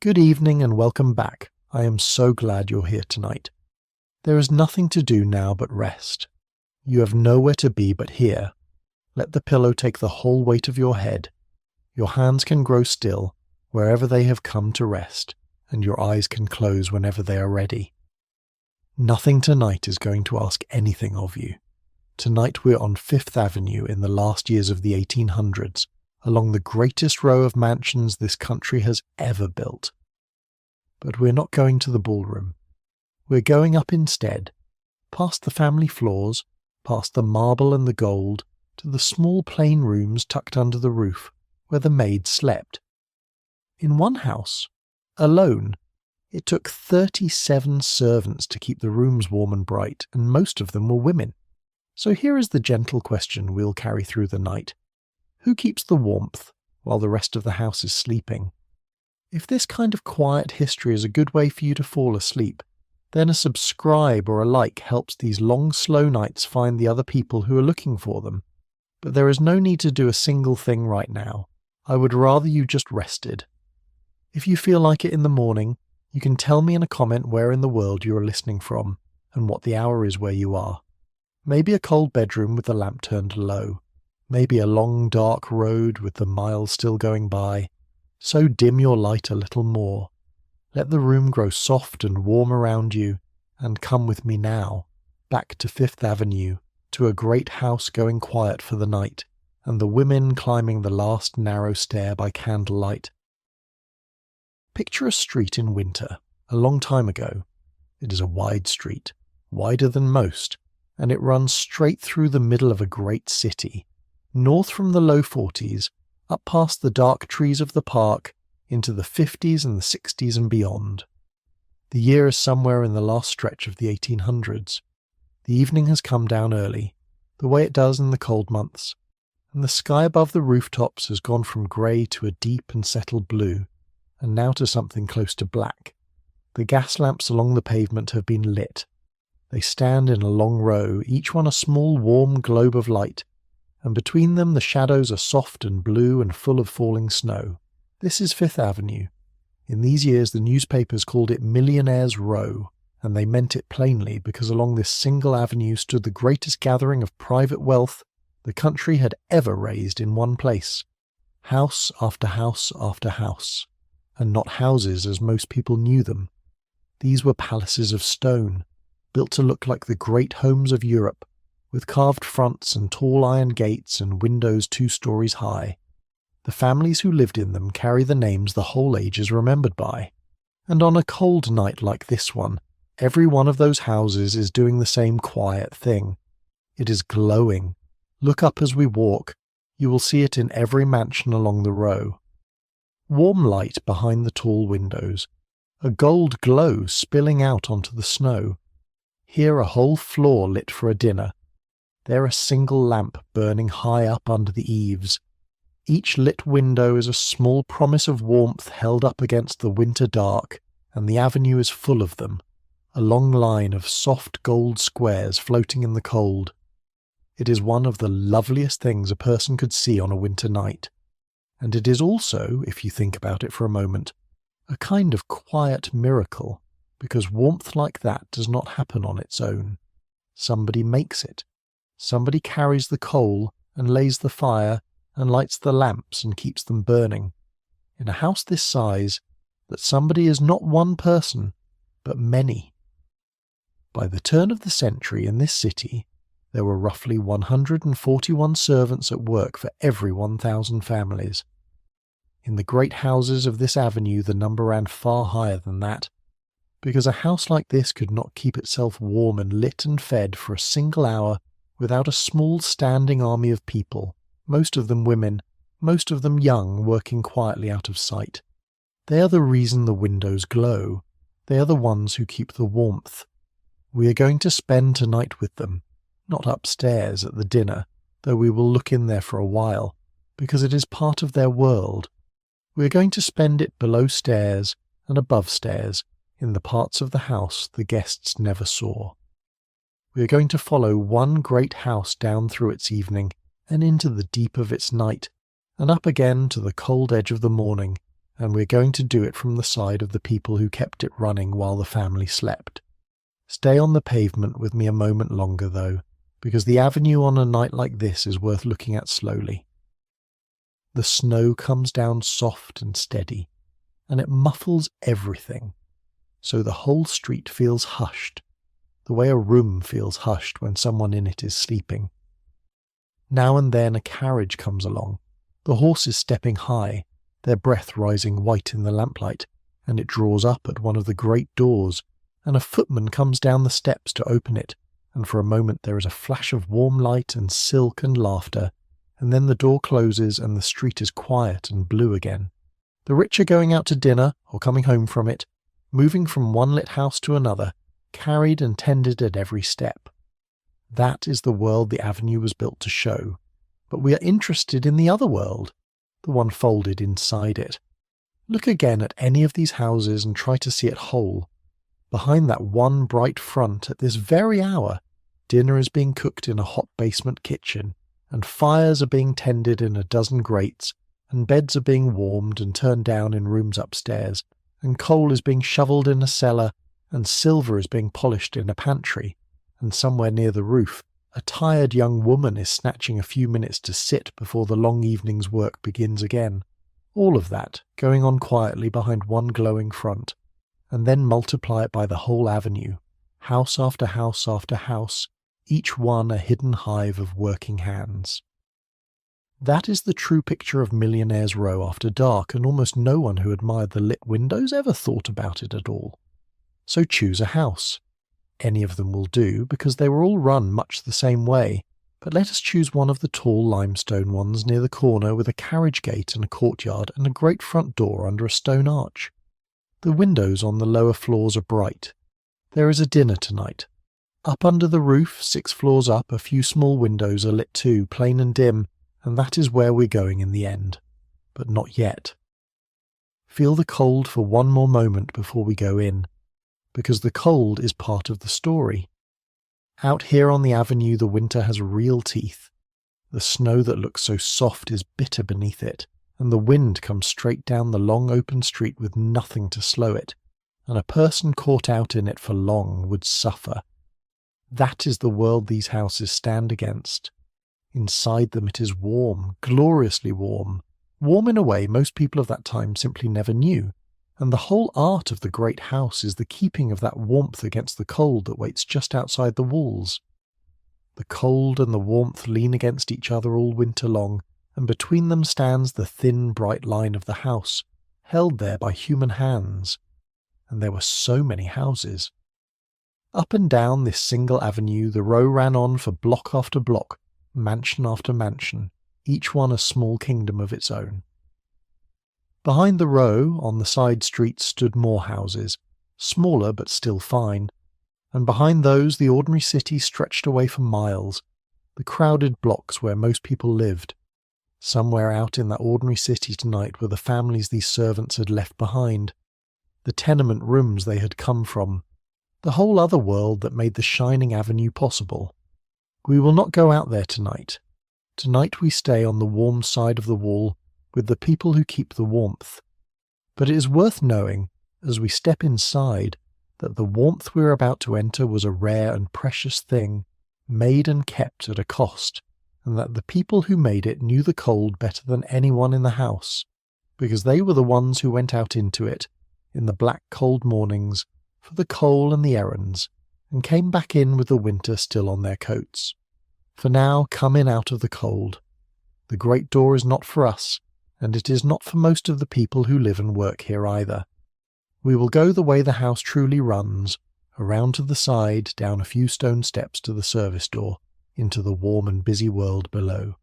Good evening and welcome back. I am so glad you're here tonight. There is nothing to do now but rest. You have nowhere to be but here. Let the pillow take the whole weight of your head. Your hands can grow still wherever they have come to rest, and your eyes can close whenever they are ready. Nothing tonight is going to ask anything of you. Tonight we're on Fifth Avenue in the last years of the 1800s, along the greatest row of mansions this country has ever built. But we're not going to the ballroom. We're going up instead, past the family floors, past the marble and the gold, to the small plain rooms tucked under the roof, where the maids slept. In one house, alone, it took 37 servants to keep the rooms warm and bright, and most of them were women. So here is the gentle question we'll carry through the night. Who keeps the warmth while the rest of the house is sleeping? If this kind of quiet history is a good way for you to fall asleep, then a subscribe or a like helps these long, slow nights find the other people who are looking for them. But there is no need to do a single thing right now. I would rather you just rested. If you feel like it in the morning, you can tell me in a comment where in the world you are listening from and what the hour is where you are. Maybe a cold bedroom with the lamp turned low. Maybe a long dark road with the miles still going by. So dim your light a little more. Let the room grow soft and warm around you, and come with me now, back to Fifth Avenue, to a great house going quiet for the night, and the women climbing the last narrow stair by candlelight. Picture a street in winter, a long time ago. It is a wide street, wider than most, and it runs straight through the middle of a great city, north from the low 40s, up past the dark trees of the park, into the 50s and the 60s and beyond. The year is somewhere in the last stretch of the 1800s. The evening has come down early, the way it does in the cold months, and the sky above the rooftops has gone from grey to a deep and settled blue, and now to something close to black. The gas lamps along the pavement have been lit. They stand in a long row, each one a small warm globe of light, and between them the shadows are soft and blue and full of falling snow. This is Fifth Avenue. In these years the newspapers called it Millionaires Row, and they meant it plainly because along this single avenue stood the greatest gathering of private wealth the country had ever raised in one place. House after house after house, and not houses as most people knew them. These were palaces of stone, built to look like the great homes of Europe, with carved fronts and tall iron gates and windows 2 stories high. The families who lived in them carry the names the whole age is remembered by. And on a cold night like this one, every one of those houses is doing the same quiet thing. It is glowing. Look up as we walk. You will see it in every mansion along the row. Warm light behind the tall windows. A gold glow spilling out onto the snow. Here a whole floor lit for a dinner. There a single lamp burning high up under the eaves. Each lit window is a small promise of warmth held up against the winter dark, and the avenue is full of them, a long line of soft gold squares floating in the cold. It is one of the loveliest things a person could see on a winter night, and it is also, if you think about it for a moment, a kind of quiet miracle, because warmth like that does not happen on its own. Somebody makes it. Somebody carries the coal and lays the fire and lights the lamps and keeps them burning. In a house this size, that somebody is not one person, but many. By the turn of the century in this city, there were roughly 141 servants at work for every 1,000 families. In the great houses of this avenue the number ran far higher than that, because a house like this could not keep itself warm and lit and fed for a single hour without a small standing army of people, most of them women, most of them young, working quietly out of sight. They are the reason the windows glow. They are the ones who keep the warmth. We are going to spend tonight with them, not upstairs at the dinner, though we will look in there for a while, because it is part of their world. We are going to spend it below stairs and above stairs, in the parts of the house the guests never saw. We are going to follow one great house down through its evening, and into the deep of its night, and up again to the cold edge of the morning, and we're going to do it from the side of the people who kept it running while the family slept. Stay on the pavement with me a moment longer, though, because the avenue on a night like this is worth looking at slowly. The snow comes down soft and steady, and it muffles everything, so the whole street feels hushed, the way a room feels hushed when someone in it is sleeping. Now and then a carriage comes along, the horses stepping high, their breath rising white in the lamplight, and it draws up at one of the great doors, and a footman comes down the steps to open it, and for a moment there is a flash of warm light and silk and laughter, and then the door closes and the street is quiet and blue again. The rich are going out to dinner or coming home from it, moving from one lit house to another, carried and tended at every step. That is the world the avenue was built to show, but we are interested in the other world, the one folded inside it. Look again at any of these houses and try to see it whole. Behind that one bright front at this very hour, dinner is being cooked in a hot basement kitchen, and fires are being tended in a dozen grates, and beds are being warmed and turned down in rooms upstairs, and coal is being shovelled in a cellar, and silver is being polished in a pantry, and somewhere near the roof, a tired young woman is snatching a few minutes to sit before the long evening's work begins again. All of that going on quietly behind one glowing front, and then multiply it by the whole avenue, house after house after house, each one a hidden hive of working hands. That is the true picture of Millionaires Row after dark, and almost no one who admired the lit windows ever thought about it at all. So choose a house. Any of them will do, because they were all run much the same way, but let us choose one of the tall limestone ones near the corner with a carriage gate and a courtyard and a great front door under a stone arch. The windows on the lower floors are bright. There is a dinner tonight. Up under the roof, 6 floors up, a few small windows are lit too, plain and dim, and that is where we're going in the end. But not yet. Feel the cold for one more moment before we go in, because the cold is part of the story. Out here on the avenue the winter has real teeth. The snow that looks so soft is bitter beneath it, and the wind comes straight down the long open street with nothing to slow it, and a person caught out in it for long would suffer. That is the world these houses stand against. Inside them it is warm, gloriously warm, warm in a way most people of that time simply never knew, and the whole art of the great house is the keeping of that warmth against the cold that waits just outside the walls. The cold and the warmth lean against each other all winter long, and between them stands the thin bright line of the house, held there by human hands. And there were so many houses. Up and down this single avenue the row ran on for block after block, mansion after mansion, each one a small kingdom of its own. Behind the row, on the side streets, stood more houses, smaller but still fine, and behind those the ordinary city stretched away for miles, the crowded blocks where most people lived. Somewhere out in that ordinary city tonight were the families these servants had left behind, the tenement rooms they had come from, the whole other world that made the shining avenue possible. We will not go out there tonight. Tonight we stay on the warm side of the wall with the people who keep the warmth. But it is worth knowing, as we step inside, that the warmth we are about to enter was a rare and precious thing, made and kept at a cost, and that the people who made it knew the cold better than anyone in the house, because they were the ones who went out into it, in the black cold mornings, for the coal and the errands, and came back in with the winter still on their coats. For now come in out of the cold. The great door is not for us, and it is not for most of the people who live and work here either. We will go the way the house truly runs, around to the side, down a few stone steps to the service door, into the warm and busy world below.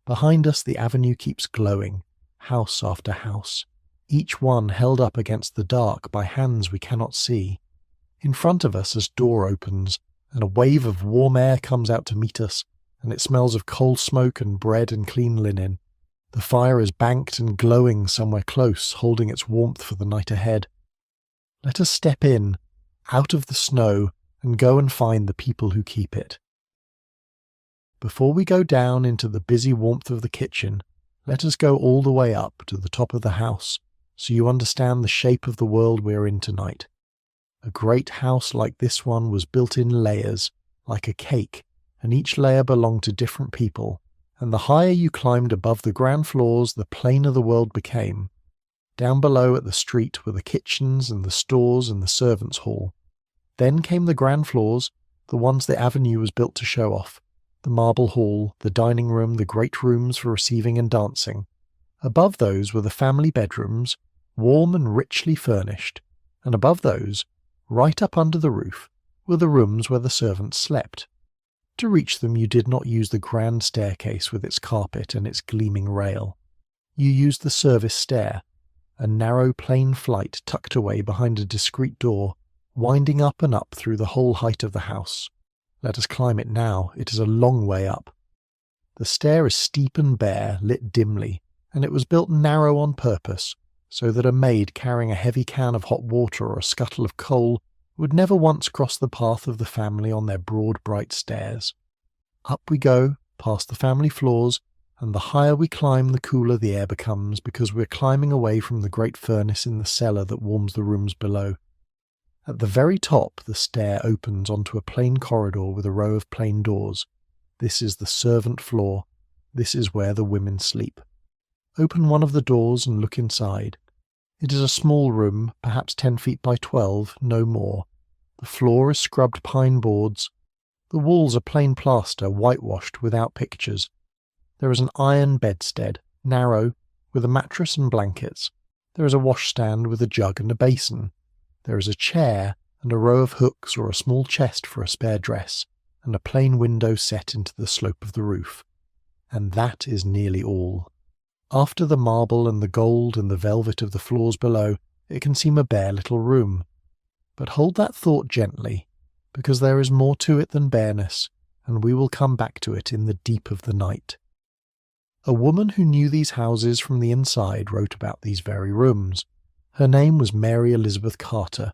Behind us the avenue keeps glowing, house after house, each one held up against the dark by hands we cannot see. In front of us, as door opens, and a wave of warm air comes out to meet us, and it smells of coal smoke and bread and clean linen. The fire is banked and glowing somewhere close, holding its warmth for the night ahead. Let us step in, out of the snow, and go and find the people who keep it. Before we go down into the busy warmth of the kitchen, let us go all the way up to the top of the house, so you understand the shape of the world we're in tonight. A great house like this one was built in layers, like a cake, and each layer belonged to different people, and the higher you climbed above the ground floors, the plainer the world became. Down below at the street were the kitchens and the stores and the servants' hall. Then came the ground floors, the ones the avenue was built to show off, the marble hall, the dining room, the great rooms for receiving and dancing. Above those were the family bedrooms, warm and richly furnished, and above those, right up under the roof, were the rooms where the servants slept. To reach them you did not use the grand staircase with its carpet and its gleaming rail. You used the service stair, a narrow plain flight tucked away behind a discreet door, winding up and up through the whole height of the house. Let us climb it now, it is a long way up. The stair is steep and bare, lit dimly, and it was built narrow on purpose, so that a maid carrying a heavy can of hot water or a scuttle of coal would never once cross the path of the family on their broad, bright stairs. Up we go, past the family floors, and the higher we climb the cooler the air becomes, because we're climbing away from the great furnace in the cellar that warms the rooms below. At the very top the stair opens onto a plain corridor with a row of plain doors. This is the servant floor. This is where the women sleep. Open one of the doors and look inside. It is a small room, perhaps 10 feet by 12, no more. The floor is scrubbed pine boards. The walls are plain plaster, whitewashed, without pictures. There is an iron bedstead, narrow, with a mattress and blankets. There is a washstand with a jug and a basin. There is a chair and a row of hooks or a small chest for a spare dress, and a plain window set into the slope of the roof. And that is nearly all. After the marble and the gold and the velvet of the floors below, it can seem a bare little room. But hold that thought gently, because there is more to it than bareness, and we will come back to it in the deep of the night. A woman who knew these houses from the inside wrote about these very rooms. Her name was Mary Elizabeth Carter,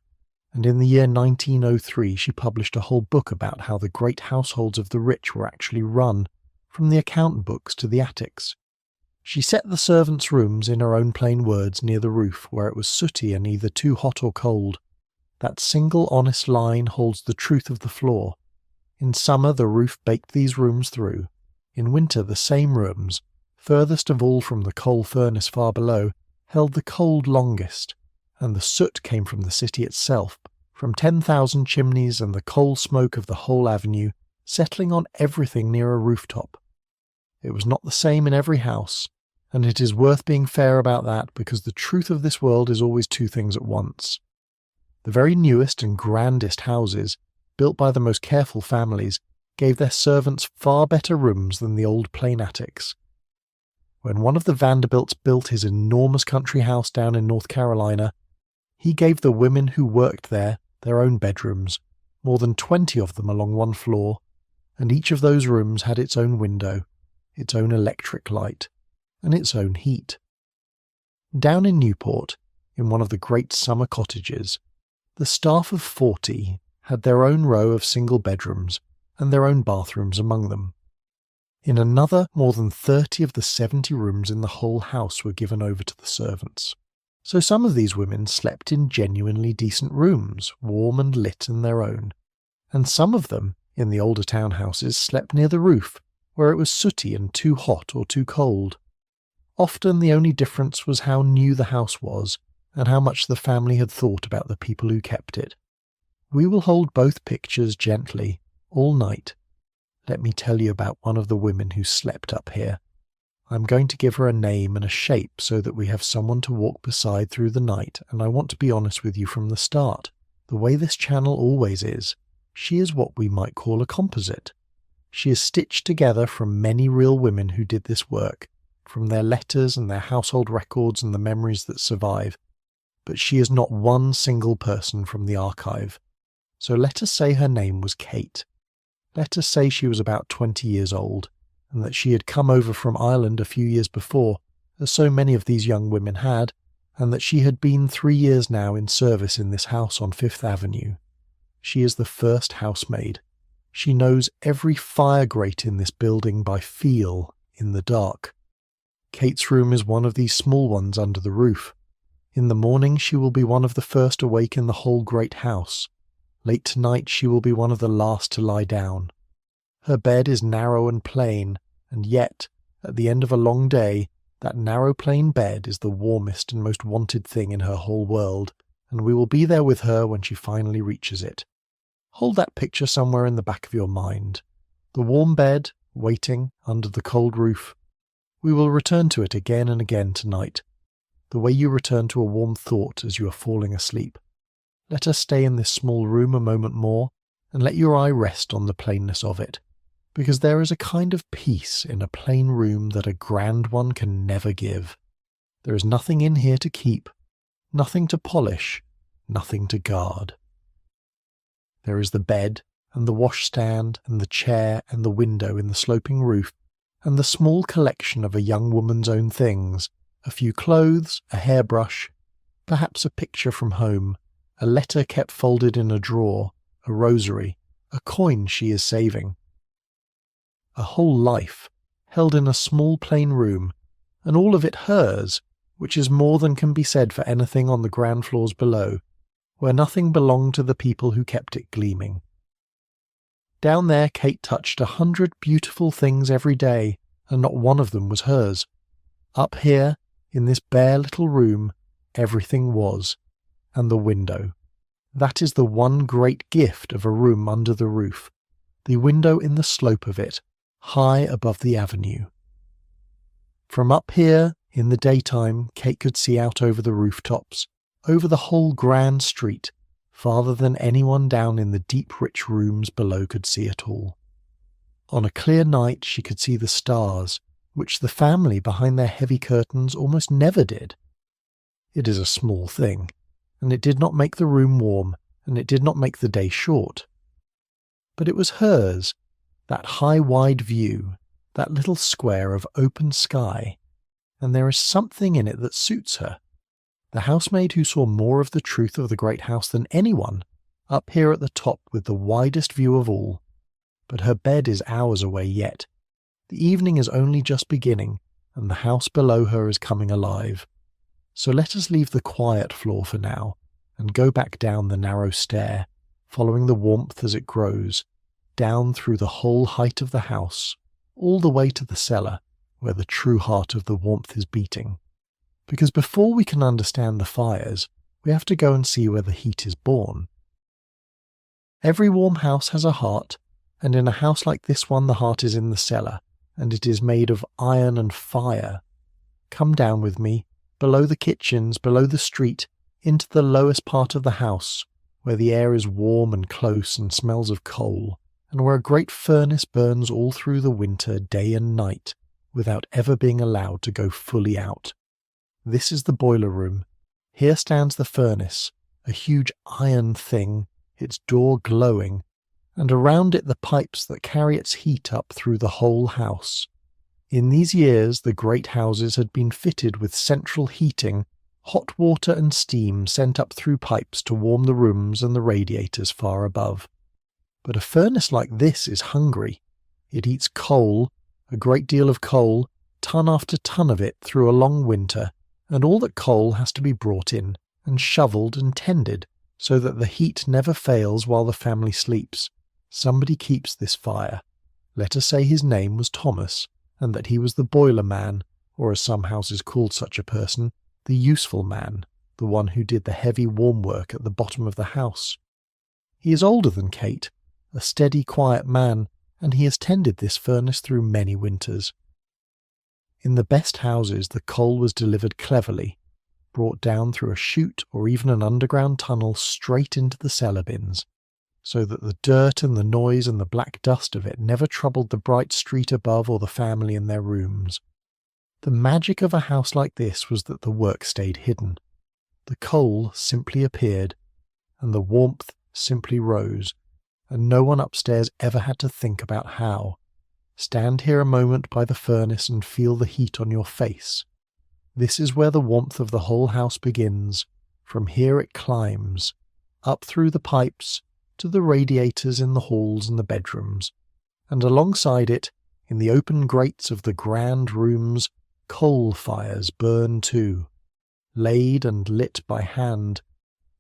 and in the year 1903 she published a whole book about how the great households of the rich were actually run, from the account books to the attics. She set the servants' rooms, in her own plain words, near the roof, where it was sooty and either too hot or cold. That single honest line holds the truth of the floor. In summer the roof baked these rooms through. In winter the same rooms, furthest of all from the coal furnace far below, held the cold longest, and the soot came from the city itself, from 10,000 chimneys and the coal smoke of the whole avenue, settling on everything near a rooftop. It was not the same in every house, and it is worth being fair about that, because the truth of this world is always two things at once. The very newest and grandest houses, built by the most careful families, gave their servants far better rooms than the old plain attics. When one of the Vanderbilts built his enormous country house down in North Carolina, he gave the women who worked there their own bedrooms, more than 20 of them along one floor, and each of those rooms had its own window, its own electric light, and its own heat. Down in Newport, in one of the great summer cottages, the staff of 40 had their own row of single bedrooms and their own bathrooms among them. In another, more than 30 of the 70 rooms in the whole house were given over to the servants. So some of these women slept in genuinely decent rooms, warm and lit and their own, and some of them, in the older townhouses, slept near the roof, where it was sooty and too hot or too cold. Often the only difference was how new the house was, and how much the family had thought about the people who kept it. We will hold both pictures gently, all night. Let me tell you about one of the women who slept up here. I'm going to give her a name and a shape so that we have someone to walk beside through the night, and I want to be honest with you from the start. The way this channel always is, she is what we might call a composite. She is stitched together from many real women who did this work, from their letters and their household records and the memories that survive. But she is not one single person from the archive. So let us say her name was Kate. Let us say she was about 20 years old, and that she had come over from Ireland a few years before, as so many of these young women had, and that she had been 3 years now in service in this house on Fifth Avenue. She is the first housemaid. She knows every fire grate in this building by feel, in the dark. Kate's room is one of these small ones under the roof. In the morning she will be one of the first awake in the whole great house. Late tonight she will be one of the last to lie down. Her bed is narrow and plain, and yet, at the end of a long day, that narrow plain bed is the warmest and most wanted thing in her whole world, and we will be there with her when she finally reaches it. Hold that picture somewhere in the back of your mind. The warm bed, waiting under the cold roof. We will return to it again and again tonight, the way you return to a warm thought as you are falling asleep. Let us stay in this small room a moment more, and let your eye rest on the plainness of it, because there is a kind of peace in a plain room that a grand one can never give. There is nothing in here to keep, nothing to polish, nothing to guard. There is the bed, and the washstand, and the chair, and the window in the sloping roof, and the small collection of a young woman's own things, a few clothes, a hairbrush, perhaps a picture from home, a letter kept folded in a drawer, a rosary, a coin she is saving. A whole life, held in a small plain room, and all of it hers, which is more than can be said for anything on the ground floors below, where nothing belonged to the people who kept it gleaming. Down there Kate touched 100 beautiful things every day, and not one of them was hers. Up here, in this bare little room, everything was, and the window. That is the one great gift of a room under the roof, the window in the slope of it, high above the avenue. From up here, in the daytime, Kate could see out over the rooftops, over the whole grand street, farther than anyone down in the deep rich rooms below could see at all. On a clear night she could see the stars, which the family behind their heavy curtains almost never did. It is a small thing, and it did not make the room warm, and it did not make the day short. But it was hers, that high wide view, that little square of open sky, and there is something in it that suits her. The housemaid who saw more of the truth of the great house than anyone, up here at the top with the widest view of all. But her bed is hours away yet. The evening is only just beginning, and the house below her is coming alive. So let us leave the quiet floor for now, and go back down the narrow stair, following the warmth as it grows, down through the whole height of the house, all the way to the cellar, where the true heart of the warmth is beating. Because before we can understand the fires, we have to go and see where the heat is born. Every warm house has a heart, and in a house like this one the heart is in the cellar, and it is made of iron and fire. Come down with me, below the kitchens, below the street, into the lowest part of the house, where the air is warm and close and smells of coal, and where a great furnace burns all through the winter, day and night, without ever being allowed to go fully out. This is the boiler room. Here stands the furnace, a huge iron thing, its door glowing, and around it the pipes that carry its heat up through the whole house. In these years the great houses had been fitted with central heating, hot water and steam sent up through pipes to warm the rooms and the radiators far above. But a furnace like this is hungry. It eats coal, a great deal of coal, ton after ton of it through a long winter, and all that coal has to be brought in, and shovelled and tended, so that the heat never fails while the family sleeps. Somebody keeps this fire. Let us say his name was Thomas, and that he was the boiler man, or as some houses called such a person, the useful man, the one who did the heavy warm work at the bottom of the house. He is older than Kate, a steady, quiet man, and he has tended this furnace through many winters. In the best houses the coal was delivered cleverly, brought down through a chute or even an underground tunnel straight into the cellar bins, so that the dirt and the noise and the black dust of it never troubled the bright street above or the family in their rooms. The magic of a house like this was that the work stayed hidden. The coal simply appeared, and the warmth simply rose, and no one upstairs ever had to think about how. Stand here a moment by the furnace and feel the heat on your face. This is where the warmth of the whole house begins. From here it climbs, up through the pipes, to the radiators in the halls and the bedrooms, and alongside it, in the open grates of the grand rooms, coal fires burn too. laid and lit by hand,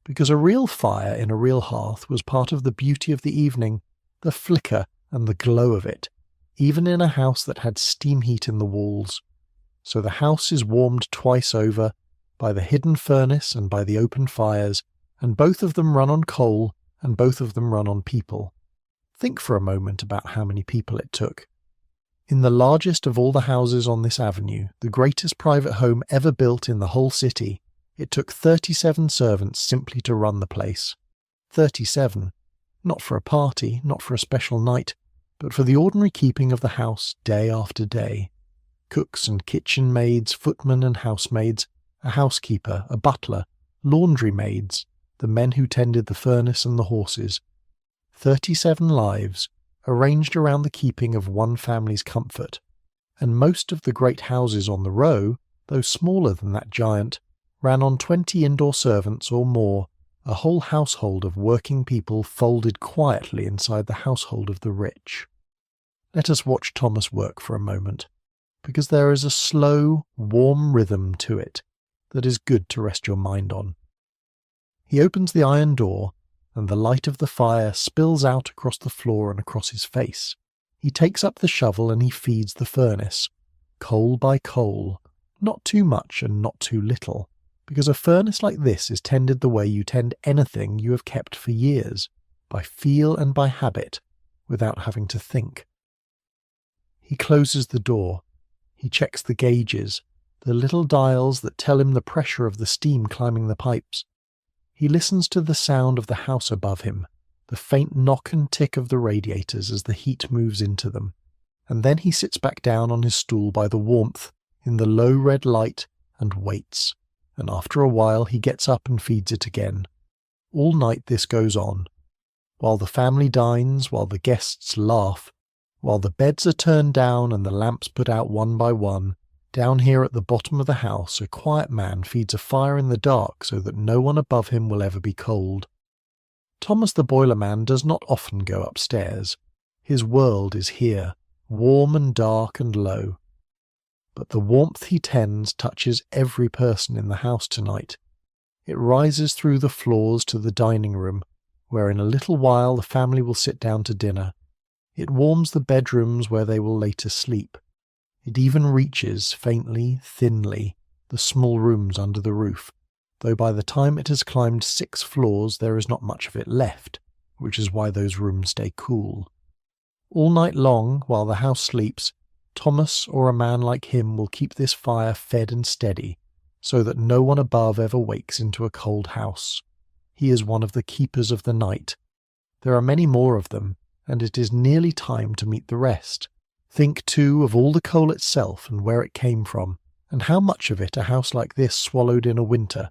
because a real fire in a real hearth was part of the beauty of the evening, the flicker and the glow of it, even in a house that had steam heat in the walls. So the house is warmed twice over, by the hidden furnace and by the open fires, and both of them run on coal, and both of them run on people. Think for a moment about how many people it took. In the largest of all the houses on this avenue, the greatest private home ever built in the whole city, it took 37 servants simply to run the place. 37. Not for a party, not for a special night, but for the ordinary keeping of the house day after day. Cooks and kitchen maids, footmen and housemaids, a housekeeper, a butler, laundry maids, the men who tended the furnace and the horses. 37 lives, arranged around the keeping of one family's comfort. And most of the great houses on the row, though smaller than that giant, ran on 20 indoor servants or more, a whole household of working people folded quietly inside the household of the rich. Let us watch Thomas work for a moment, because there is a slow, warm rhythm to it that is good to rest your mind on. He opens the iron door, and the light of the fire spills out across the floor and across his face. He takes up the shovel and he feeds the furnace, coal by coal, not too much and not too little, because a furnace like this is tended the way you tend anything you have kept for years, by feel and by habit, without having to think. He closes the door. He checks the gauges, the little dials that tell him the pressure of the steam climbing the pipes. He listens to the sound of the house above him, the faint knock and tick of the radiators as the heat moves into them, and then he sits back down on his stool by the warmth, in the low red light, and waits, and after a while he gets up and feeds it again. All night this goes on, while the family dines, while the guests laugh, while the beds are turned down and the lamps put out one by one. Down here at the bottom of the house, a quiet man feeds a fire in the dark so that no one above him will ever be cold. Thomas the boiler man does not often go upstairs. His world is here, warm and dark and low. But the warmth he tends touches every person in the house tonight. It rises through the floors to the dining room, where in a little while the family will sit down to dinner. It warms the bedrooms where they will later sleep. It even reaches, faintly, thinly, the small rooms under the roof, though by the time it has climbed 6 floors there is not much of it left, which is why those rooms stay cool. All night long, while the house sleeps, Thomas or a man like him will keep this fire fed and steady, so that no one above ever wakes into a cold house. He is one of the keepers of the night. There are many more of them, and it is nearly time to meet the rest. Think, too, of all the coal itself and where it came from, and how much of it a house like this swallowed in a winter.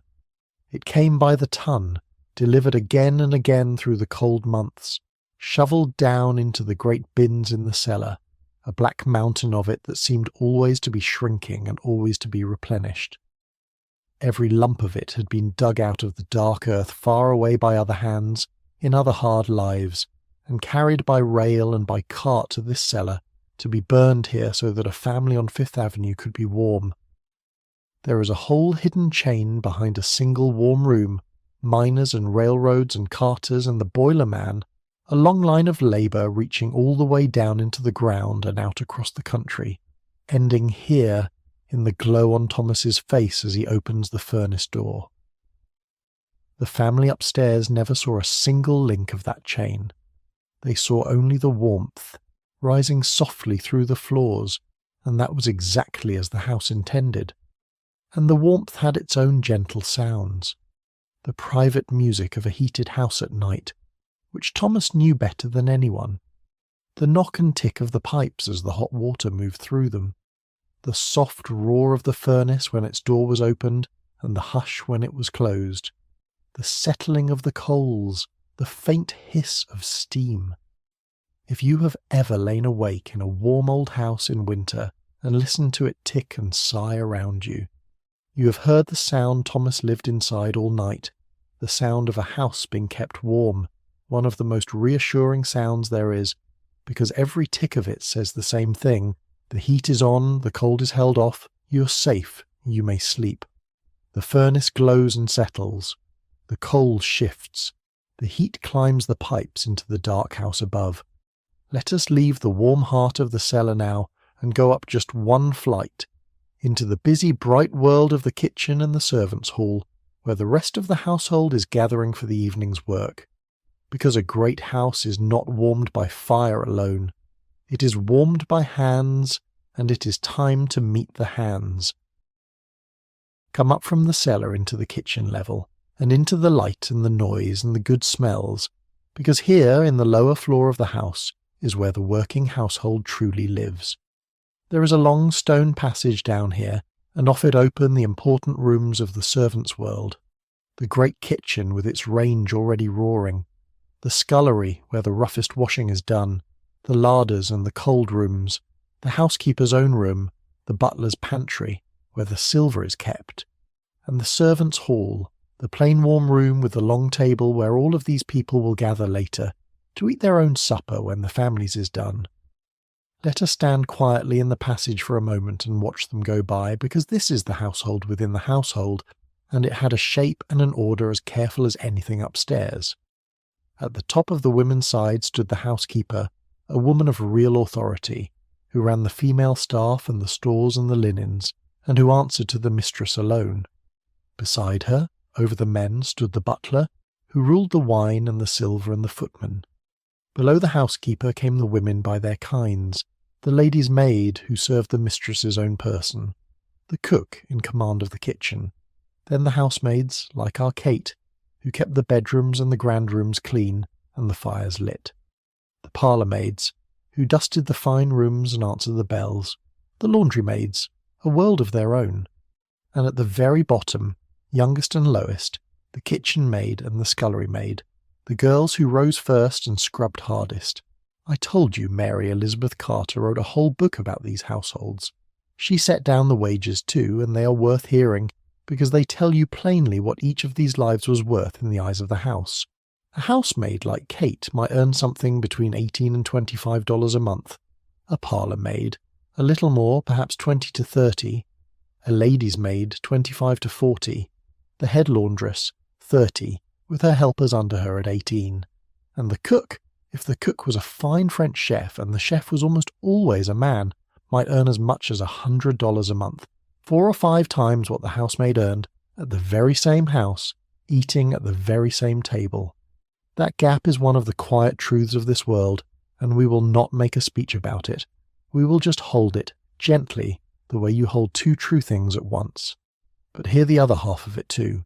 It came by the ton, delivered again and again through the cold months, shovelled down into the great bins in the cellar, a black mountain of it that seemed always to be shrinking and always to be replenished. Every lump of it had been dug out of the dark earth far away by other hands, in other hard lives, and carried by rail and by cart to this cellar, to be burned here so that a family on Fifth Avenue could be warm. There is a whole hidden chain behind a single warm room, miners and railroads and carters and the boiler man, a long line of labour reaching all the way down into the ground and out across the country, ending here in the glow on Thomas's face as he opens the furnace door. The family upstairs never saw a single link of that chain. They saw only the warmth, rising softly through the floors, and that was exactly as the house intended. And the warmth had its own gentle sounds, the private music of a heated house at night, which Thomas knew better than anyone, the knock and tick of the pipes as the hot water moved through them, the soft roar of the furnace when its door was opened and the hush when it was closed, the settling of the coals, the faint hiss of steam. If you have ever lain awake in a warm old house in winter and listened to it tick and sigh around you, you have heard the sound Thomas lived inside all night, the sound of a house being kept warm, one of the most reassuring sounds there is, because every tick of it says the same thing. The heat is on, the cold is held off, you are safe, you may sleep. The furnace glows and settles. The coal shifts. The heat climbs the pipes into the dark house above. Let us leave the warm heart of the cellar now and go up just one flight, into the busy, bright world of the kitchen and the servants' hall, where the rest of the household is gathering for the evening's work. Because a great house is not warmed by fire alone. It is warmed by hands, and it is time to meet the hands. Come up from the cellar into the kitchen level, and into the light and the noise and the good smells, because here, in the lower floor of the house, is where the working household truly lives. There is a long stone passage down here, and off it open the important rooms of the servants' world. The great kitchen with its range already roaring, the scullery where the roughest washing is done, the larders and the cold rooms, the housekeeper's own room, the butler's pantry, where the silver is kept, and the servants' hall, the plain warm room with the long table where all of these people will gather later, to eat their own supper when the family's is done. Let us stand quietly in the passage for a moment and watch them go by, because this is the household within the household, and it had a shape and an order as careful as anything upstairs. At the top of the women's side stood the housekeeper, a woman of real authority, who ran the female staff and the stores and the linens, and who answered to the mistress alone. Beside her, over the men, stood the butler, who ruled the wine and the silver and the footman. Below the housekeeper came the women by their kinds, the lady's maid, who served the mistress's own person, the cook in command of the kitchen, then the housemaids, like our Kate, who kept the bedrooms and the grand rooms clean and the fires lit, the parlour maids, who dusted the fine rooms and answered the bells, the laundry maids, a world of their own, and at the very bottom, youngest and lowest, the kitchen maid and the scullery maid, the girls who rose first and scrubbed hardest. I told you Mary Elizabeth Carter wrote a whole book about these households. She set down the wages too, and they are worth hearing, because they tell you plainly what each of these lives was worth in the eyes of the house. A housemaid like Kate might earn something between $18 and $25 a month. A parlour maid, a little more, perhaps 20 to 30. A lady's maid, 25 to 40. The head laundress, 30, with her helpers under her at 18. And the cook, if the cook was a fine French chef, and the chef was almost always a man, might earn as much as $100 a month, 4 or 5 times what the housemaid earned, at the very same house, eating at the very same table. That gap is one of the quiet truths of this world, and we will not make a speech about it. We will just hold it, gently, the way you hold 2 true things at once. But hear the other half of it too.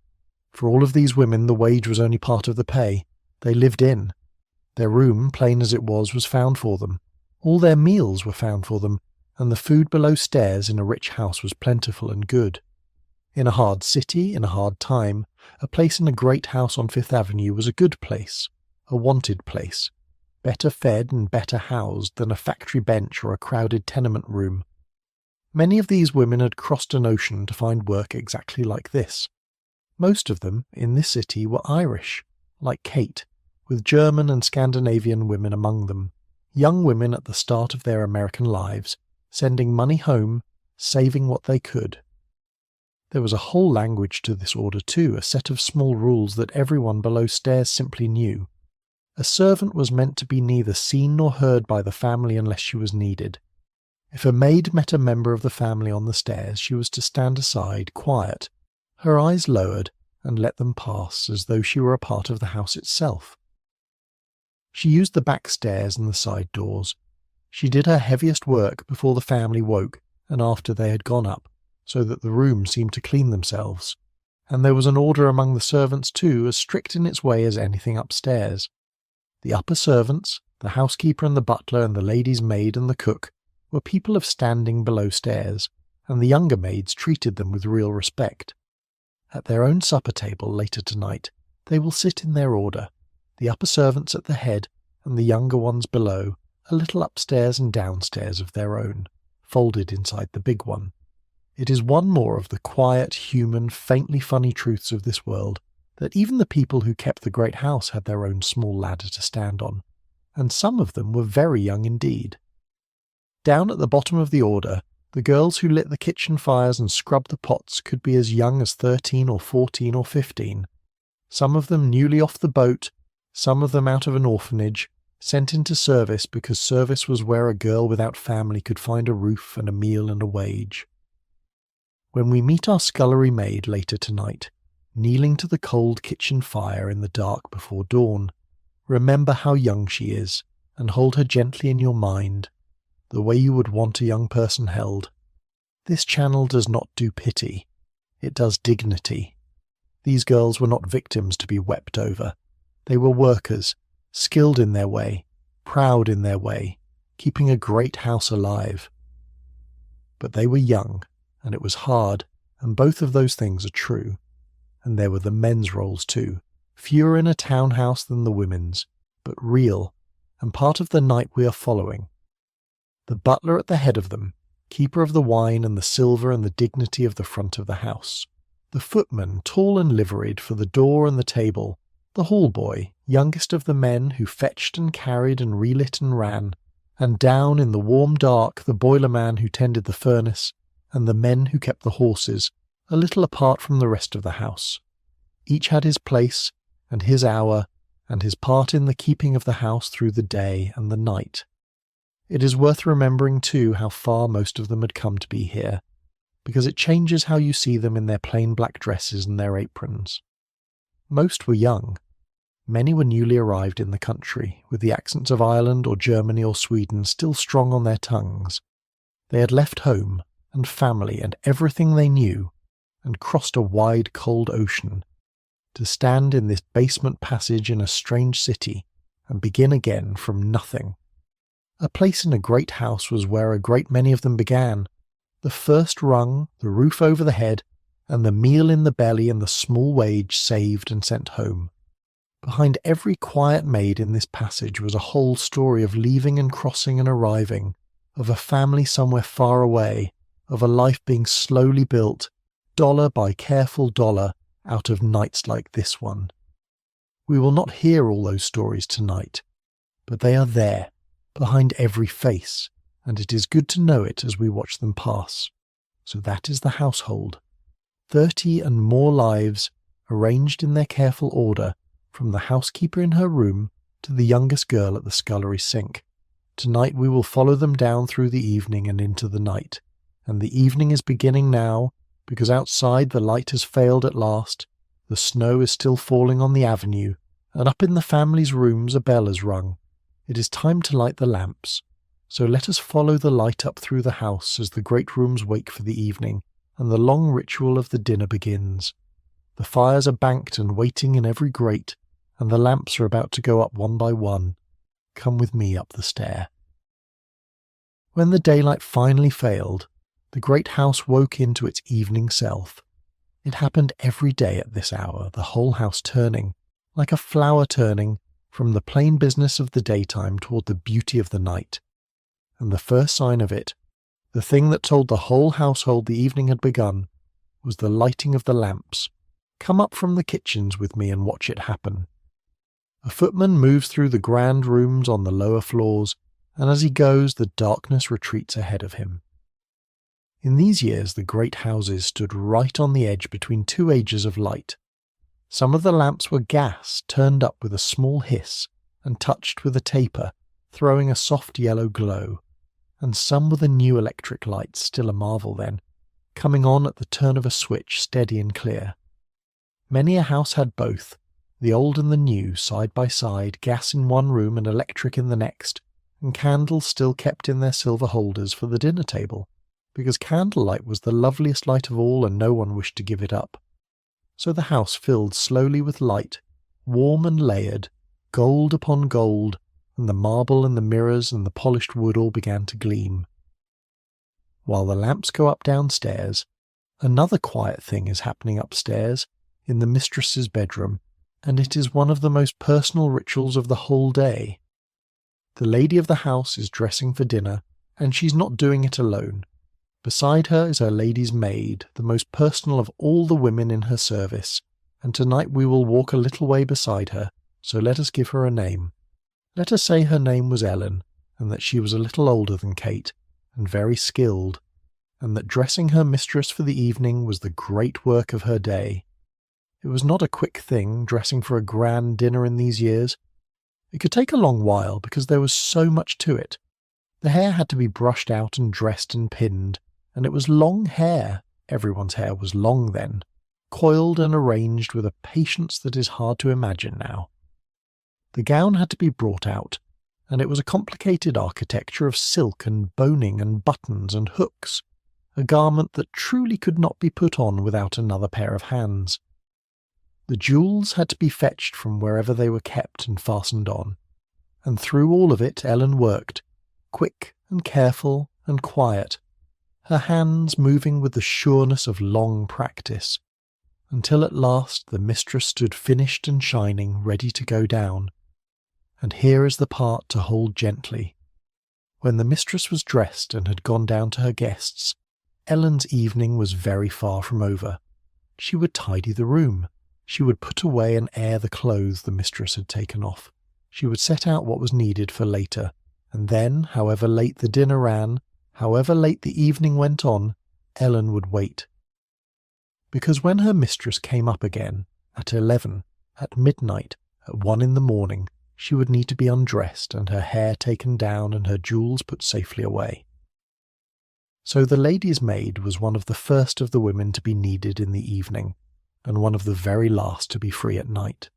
For all of these women the wage was only part of the pay. They lived in. Their room, plain as it was found for them. All their meals were found for them, and the food below stairs in a rich house was plentiful and good. In a hard city, in a hard time, a place in a great house on Fifth Avenue was a good place, a wanted place, better fed and better housed than a factory bench or a crowded tenement room. Many of these women had crossed an ocean to find work exactly like this. Most of them, in this city, were Irish, like Kate, with German and Scandinavian women among them, young women at the start of their American lives, sending money home, saving what they could. There was a whole language to this order too, a set of small rules that everyone below stairs simply knew. A servant was meant to be neither seen nor heard by the family unless she was needed. If a maid met a member of the family on the stairs, she was to stand aside, quiet, her eyes lowered, and let them pass as though she were a part of the house itself. She used the back stairs and the side doors. She did her heaviest work before the family woke and after they had gone up, so that the rooms seemed to clean themselves. And there was an order among the servants too, as strict in its way as anything upstairs. The upper servants, the housekeeper and the butler and the lady's maid and the cook, were people of standing below stairs, and the younger maids treated them with real respect. At their own supper table later tonight, they will sit in their order, the upper servants at the head and the younger ones below, a little upstairs and downstairs of their own, folded inside the big one. It is one more of the quiet, human, faintly funny truths of this world, that even the people who kept the great house had their own small ladder to stand on, and some of them were very young indeed. Down at the bottom of the order, The girls who lit the kitchen fires and scrubbed the pots could be as young as 13 or 14 or 15. Some of them newly off the boat, some of them out of an orphanage, sent into service because service was where a girl without family could find a roof and a meal and a wage. When we meet our scullery maid later tonight, kneeling to the cold kitchen fire in the dark before dawn, remember how young she is and hold her gently in your mind, the way you would want a young person held. This channel does not do pity, it does dignity. These girls were not victims to be wept over. They were workers, skilled in their way, proud in their way, keeping a great house alive. But they were young, and it was hard, and both of those things are true. And there were the men's roles too, fewer in a townhouse than the women's, but real, and part of the night we are following. The butler at the head of them, keeper of the wine and the silver and the dignity of the front of the house. The footman, tall and liveried, for the door and the table. The hall boy, youngest of the men, who fetched and carried and relit and ran. And down in the warm dark, the boiler man who tended the furnace, and the men who kept the horses, a little apart from the rest of the house. Each had his place, and his hour, and his part in the keeping of the house through the day and the night. It is worth remembering too how far most of them had come to be here, because it changes how you see them in their plain black dresses and their aprons. Most were young. Many were newly arrived in the country, with the accents of Ireland or Germany or Sweden still strong on their tongues. They had left home, and family, and everything they knew, and crossed a wide, cold ocean, to stand in this basement passage in a strange city, and begin again from nothing. A place in a great house was where a great many of them began. The first rung, the roof over the head, and the meal in the belly and the small wage saved and sent home. Behind every quiet maid in this passage was a whole story of leaving and crossing and arriving, of a family somewhere far away, of a life being slowly built, dollar by careful dollar, out of nights like this one. We will not hear all those stories tonight, but they are there, behind every face, and it is good to know it as we watch them pass. So that is the household. 30 and more lives, arranged in their careful order, from the housekeeper in her room to the youngest girl at the scullery sink. Tonight we will follow them down through the evening and into the night. And the evening is beginning now, because outside the light has failed at last, the snow is still falling on the avenue, and up in the family's rooms a bell has rung. It is time to light the lamps, so let us follow the light up through the house as the great rooms wake for the evening, and the long ritual of the dinner begins. The fires are banked and waiting in every grate, and the lamps are about to go up one by one. Come with me up the stair. When the daylight finally failed, the great house woke into its evening self. It happened every day at this hour, the whole house turning, like a flower turning, from the plain business of the daytime toward the beauty of the night. And the first sign of it, the thing that told the whole household the evening had begun, was the lighting of the lamps. Come up from the kitchens with me and watch it happen. A footman moves through the grand rooms on the lower floors, and as he goes, the darkness retreats ahead of him. In these years, the great houses stood right on the edge between two ages of light. Some of the lamps were gas turned up with a small hiss and touched with a taper, throwing a soft yellow glow, and some were the new electric lights, still a marvel then, coming on at the turn of a switch, steady and clear. Many a house had both, the old and the new, side by side, gas in one room and electric in the next, and candles still kept in their silver holders for the dinner table, because candlelight was the loveliest light of all and no one wished to give it up. So the house filled slowly with light, warm and layered, gold upon gold, and the marble and the mirrors and the polished wood all began to gleam. While the lamps go up downstairs, another quiet thing is happening upstairs, in the mistress's bedroom, and it is one of the most personal rituals of the whole day. The lady of the house is dressing for dinner, and she's not doing it alone. Beside her is her lady's maid, the most personal of all the women in her service, and tonight we will walk a little way beside her, so let us give her a name. Let us say her name was Ellen, and that she was a little older than Kate, and very skilled. and that dressing her mistress for the evening was the great work of her day. It was not a quick thing, dressing for a grand dinner in these years. It could take a long while because there was so much to it. The hair had to be brushed out and dressed and pinned, and it was long hair, everyone's hair was long then, coiled and arranged with a patience that is hard to imagine now. The gown had to be brought out, and it was a complicated architecture of silk and boning and buttons and hooks, a garment that truly could not be put on without another pair of hands. The jewels had to be fetched from wherever they were kept and fastened on, and through all of it Ellen worked, quick and careful and quiet, her hands moving with the sureness of long practice, until at last the mistress stood finished and shining, ready to go down. And here is the part to hold gently. When the mistress was dressed and had gone down to her guests, Ellen's evening was very far from over. She would tidy the room. She would put away and air the clothes the mistress had taken off. She would set out what was needed for later, and then, however late the dinner ran, however late the evening went on, Ellen would wait. Because when her mistress came up again, at 11, at midnight, at 1 in the morning, she would need to be undressed and her hair taken down and her jewels put safely away. So the lady's maid was one of the first of the women to be needed in the evening, and one of the very last to be free at night.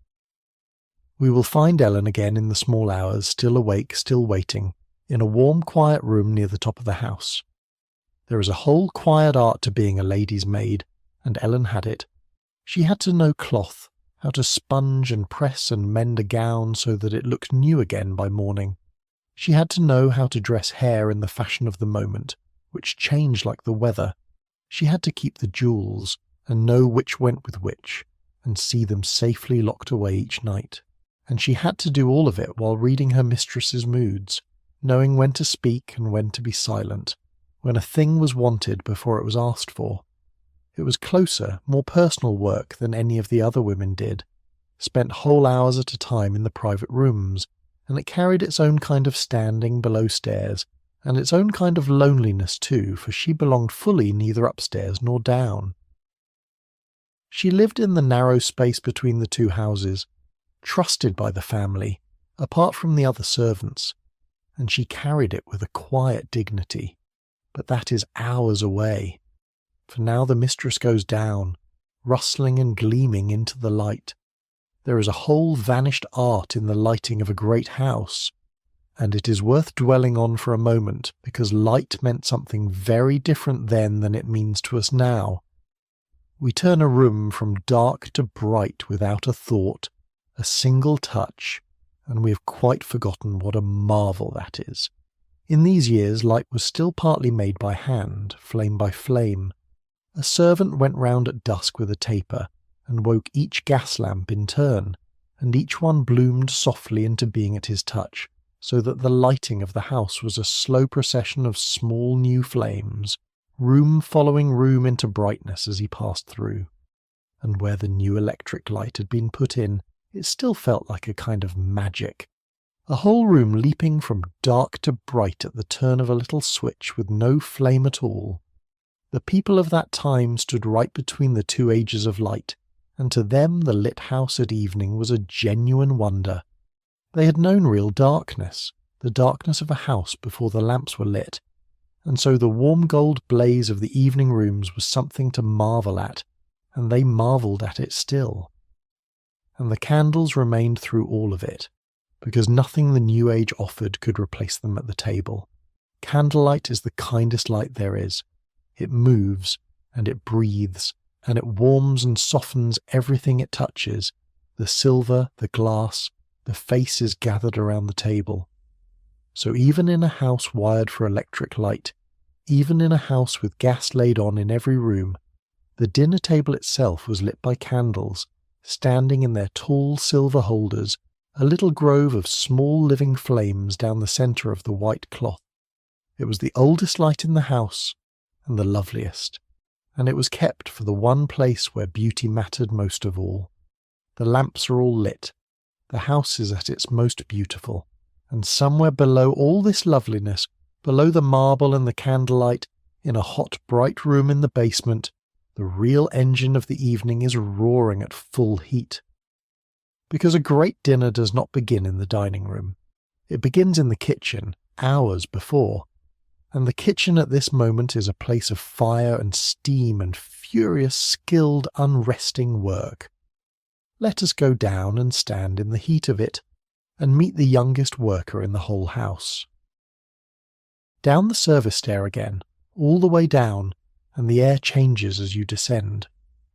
We will find Ellen again in the small hours, still awake, still waiting, in a warm, quiet room near the top of the house. There is a whole quiet art to being a lady's maid, and Ellen had it. She had to know cloth, how to sponge and press and mend a gown so that it looked new again by morning. She had to know how to dress hair in the fashion of the moment, which changed like the weather. She had to keep the jewels, and know which went with which, and see them safely locked away each night. And she had to do all of it while reading her mistress's moods, knowing when to speak and when to be silent, when a thing was wanted before it was asked for. It was closer, more personal work than any of the other women did, spent whole hours at a time in the private rooms, and it carried its own kind of standing below stairs, and its own kind of loneliness too, for she belonged fully neither upstairs nor down. She lived in the narrow space between the two houses, trusted by the family, apart from the other servants, and she carried it with a quiet dignity. But that is hours away, for now the mistress goes down, rustling and gleaming into the light. There is a whole vanished art in the lighting of a great house, and it is worth dwelling on for a moment because light meant something very different then than it means to us now. We turn a room from dark to bright without a thought, a single touch, and we have quite forgotten what a marvel that is. In these years light was still partly made by hand, flame by flame. A servant went round at dusk with a taper, and woke each gas lamp in turn, and each one bloomed softly into being at his touch, so that the lighting of the house was a slow procession of small new flames, room following room into brightness as he passed through. And where the new electric light had been put in, it still felt like a kind of magic. A whole room leaping from dark to bright at the turn of a little switch with no flame at all. The people of that time stood right between the two ages of light, and to them the lit house at evening was a genuine wonder. They had known real darkness, the darkness of a house before the lamps were lit, and so the warm gold blaze of the evening rooms was something to marvel at, and they marvelled at it still. And the candles remained through all of it, because nothing the New Age offered could replace them at the table. Candlelight is the kindest light there is. It moves, and it breathes, and it warms and softens everything it touches, the silver, the glass, the faces gathered around the table. So even in a house wired for electric light, even in a house with gas laid on in every room, the dinner table itself was lit by candles, standing in their tall silver holders, a little grove of small living flames down the centre of the white cloth. It was the oldest light in the house, and the loveliest, and it was kept for the one place where beauty mattered most of all. The lamps are all lit, the house is at its most beautiful, and somewhere below all this loveliness, below the marble and the candlelight, In a hot, bright room in the basement, the real engine of the evening is roaring at full heat. Because a great dinner does not begin in the dining room. It begins in the kitchen, hours before. And the kitchen at this moment is a place of fire and steam and furious, skilled, unresting work. Let us go down and stand in the heat of it, and meet the youngest worker in the whole house. Down the service stair again, all the way down, and the air changes as you descend.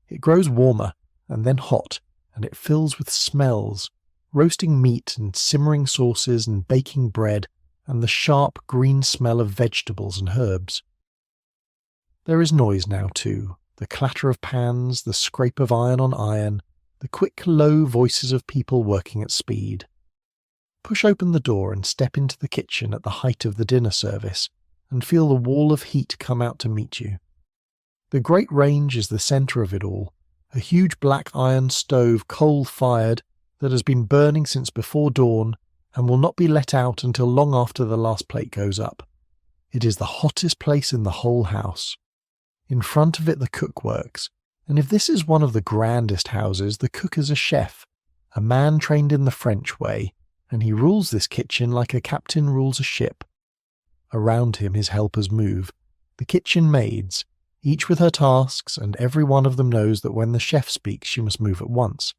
It grows warmer, and then hot, and it fills with smells, roasting meat and simmering sauces and baking bread, and the sharp green smell of vegetables and herbs. There is noise now too, the clatter of pans, the scrape of iron on iron, the quick low voices of people working at speed. Push open the door and step into the kitchen at the height of the dinner service, and feel the wall of heat come out to meet you. The great range is the centre of it all, a huge black iron stove coal-fired that has been burning since before dawn and will not be let out until long after the last plate goes up. It is the hottest place in the whole house. In front of it the cook works, and if this is one of the grandest houses, the cook is a chef, a man trained in the French way, and he rules this kitchen like a captain rules a ship. Around him his helpers move, the kitchen maids, each with her tasks, and every one of them knows that when the chef speaks she must move at once,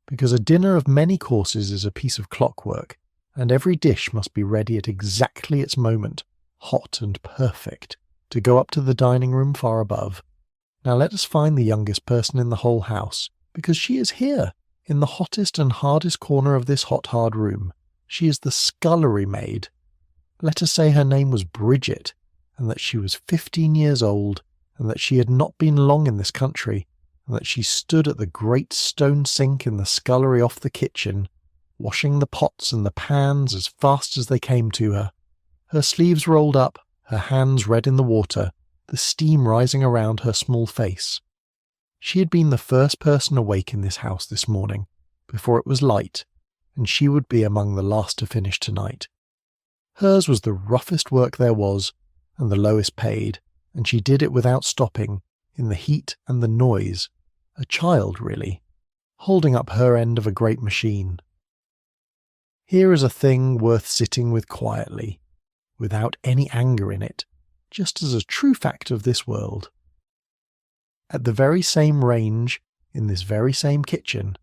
because a dinner of many courses is a piece of clockwork, and every dish must be ready at exactly its moment, hot and perfect, to go up to the dining room far above. Now let us find the youngest person in the whole house, because she is here, in the hottest and hardest corner of this hot, hard room. She is the scullery maid. Let us say her name was Bridget, and that she was 15 years old, and that she had not been long in this country, and that she stood at the great stone sink in the scullery off the kitchen, washing the pots and the pans as fast as they came to her, her sleeves rolled up, her hands red in the water, the steam rising around her small face. She had been the first person awake in this house this morning, before it was light, and she would be among the last to finish tonight. Hers was the roughest work there was, and the lowest paid, and she did it without stopping, in the heat and the noise, a child really, holding up her end of a great machine. Here is a thing worth sitting with quietly, without any anger in it, just as a true fact of this world. At the very same range, in this very same kitchen,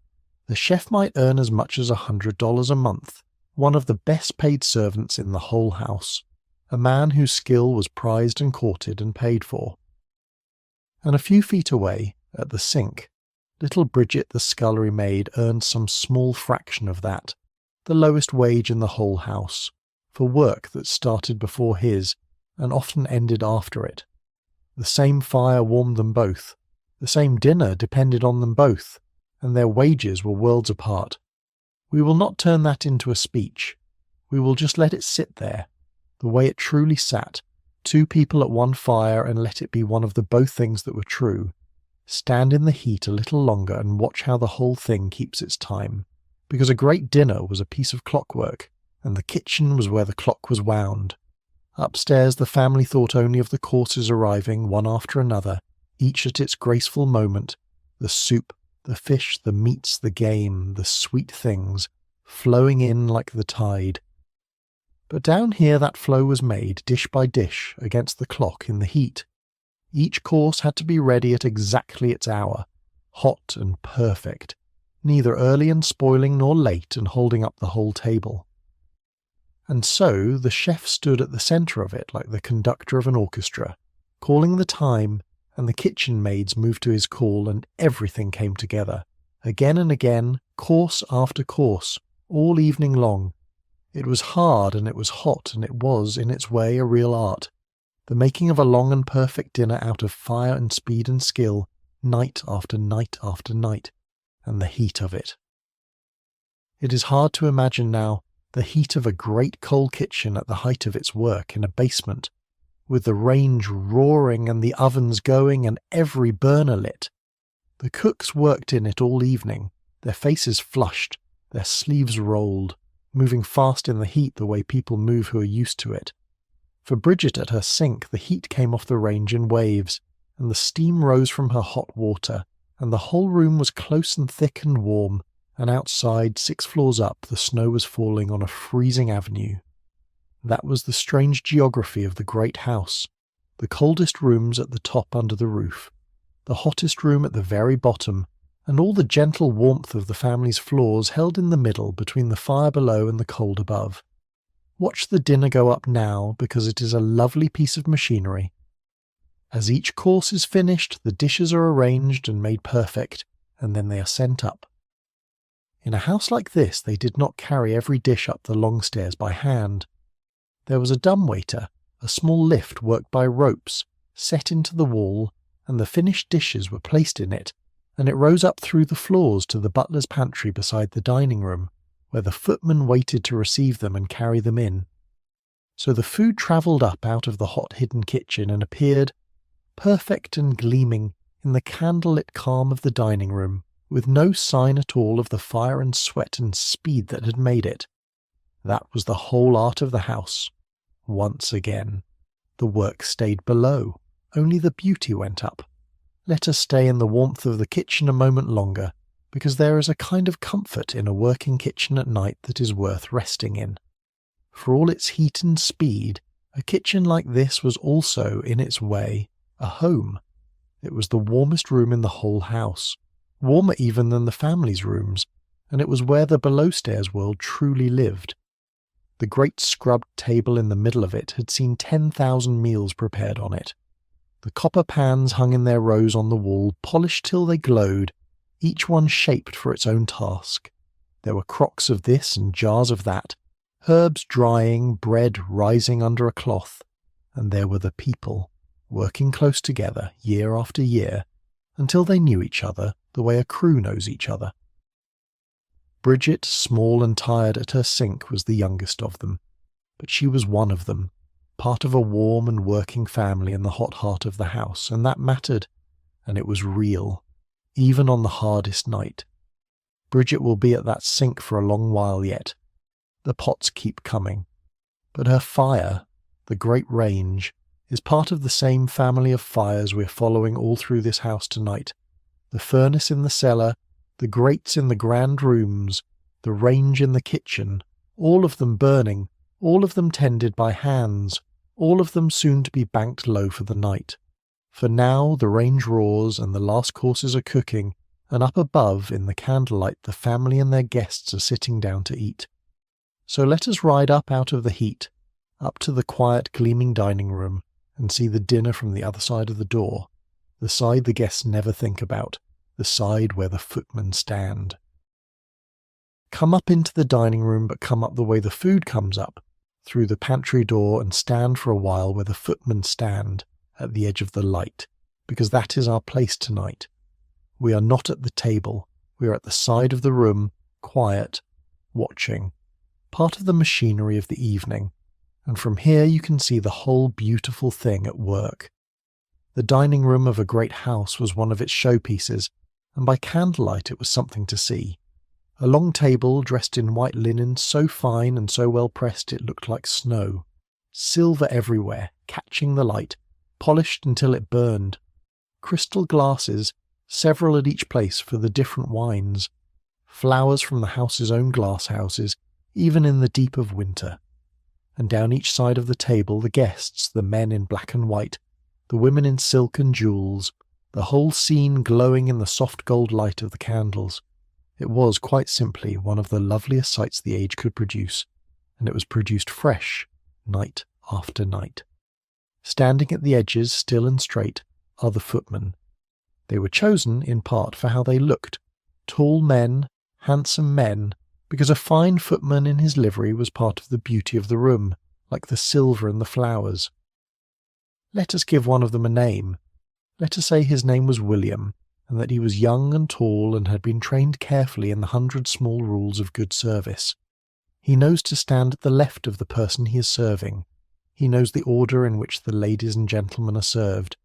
the chef might earn as much as $100 a month, one of the best paid servants in the whole house, a man whose skill was prized and courted and paid for. And a few feet away, at the sink, little Bridget the scullery maid earned some small fraction of that, the lowest wage in the whole house, for work that started before his and often ended after it. The same fire warmed them both, the same dinner depended on them both, and their wages were worlds apart. We will not turn that into a speech. We will just let it sit there, the way it truly sat, two people at one fire, and let it be one of the both things that were true. Stand in the heat a little longer and watch how the whole thing keeps its time, because a great dinner was a piece of clockwork, and the kitchen was where the clock was wound. Upstairs the family thought only of the courses arriving one after another, each at its graceful moment, the soup, the fish, the meats, the game, the sweet things, flowing in like the tide. But down here that flow was made, dish by dish, against the clock in the heat. Each course had to be ready at exactly its hour, hot and perfect, neither early and spoiling nor late and holding up the whole table. And so the chef stood at the centre of it like the conductor of an orchestra, calling the time, and the kitchen maids moved to his call, and everything came together, again and again, course after course, all evening long. It was hard and it was hot, and it was, in its way, a real art, the making of a long and perfect dinner out of fire and speed and skill, night after night after night, and the heat of it. It is hard to imagine now the heat of a great coal kitchen at the height of its work in a basement, with the range roaring and the ovens going and every burner lit. The cooks worked in it all evening, their faces flushed, their sleeves rolled, moving fast in the heat the way people move who are used to it. For Bridget at her sink, the heat came off the range in waves, and the steam rose from her hot water, and the whole room was close and thick and warm, and outside, 6 floors up, the snow was falling on a freezing avenue. That was the strange geography of the great house. The coldest rooms at the top under the roof, the hottest room at the very bottom, and all the gentle warmth of the family's floors held in the middle between the fire below and the cold above. Watch the dinner go up now, because it is a lovely piece of machinery. As each course is finished, the dishes are arranged and made perfect, and then they are sent up. In a house like this, they did not carry every dish up the long stairs by hand. There was a dumbwaiter, a small lift worked by ropes, set into the wall, and the finished dishes were placed in it, and it rose up through the floors to the butler's pantry beside the dining room, where the footman waited to receive them and carry them in. So the food travelled up out of the hot hidden kitchen and appeared, perfect and gleaming, in the candle-lit calm of the dining room, with no sign at all of the fire and sweat and speed that had made it. That was the whole art of the house. Once again. The work stayed below, only the beauty went up. Let us stay in the warmth of the kitchen a moment longer, because there is a kind of comfort in a working kitchen at night that is worth resting in. For all its heat and speed, a kitchen like this was also, in its way, a home. It was the warmest room in the whole house, warmer even than the family's rooms, and it was where the below-stairs world truly lived. The great scrubbed table in the middle of it had seen 10,000 meals prepared on it. The copper pans hung in their rows on the wall, polished till they glowed, each one shaped for its own task. There were crocks of this and jars of that, herbs drying, bread rising under a cloth, and there were the people, working close together year after year, until they knew each other the way a crew knows each other. Bridget, small and tired at her sink, was the youngest of them, but she was one of them, part of a warm and working family in the hot heart of the house, and that mattered, and it was real, even on the hardest night. Bridget will be at that sink for a long while yet. The pots keep coming, but her fire, the great range, is part of the same family of fires we're following all through this house tonight. The furnace in the cellar, the grates in the grand rooms, the range in the kitchen, all of them burning, all of them tended by hands, all of them soon to be banked low for the night. For now the range roars and the last courses are cooking, and up above in the candlelight the family and their guests are sitting down to eat. So let us ride up out of the heat, up to the quiet gleaming dining room, and see the dinner from the other side of the door, the side the guests never think about, the side where the footmen stand. Come up into the dining room, but come up the way the food comes up, through the pantry door, and stand for a while where the footmen stand, at the edge of the light, because that is our place tonight. We are not at the table, we are at the side of the room, quiet, watching, part of the machinery of the evening, and from here you can see the whole beautiful thing at work. The dining room of a great house was one of its showpieces, and by candlelight it was something to see. A long table dressed in white linen so fine and so well pressed it looked like snow. Silver everywhere, catching the light, polished until it burned. Crystal glasses, several at each place for the different wines. Flowers from the house's own glass houses, even in the deep of winter. And down each side of the table the guests, the men in black and white, the women in silk and jewels, the whole scene glowing in the soft gold light of the candles. It was, quite simply, one of the loveliest sights the age could produce, and it was produced fresh, night after night. Standing at the edges, still and straight, are the footmen. They were chosen, in part, for how they looked. Tall men, handsome men, because a fine footman in his livery was part of the beauty of the room, like the silver and the flowers. Let us give one of them a name. Let us say his name was William, and that he was young and tall and had been trained carefully in the 100 small rules of good service. He knows to stand at the left of the person he is serving. He knows the order in which the ladies and gentlemen are served.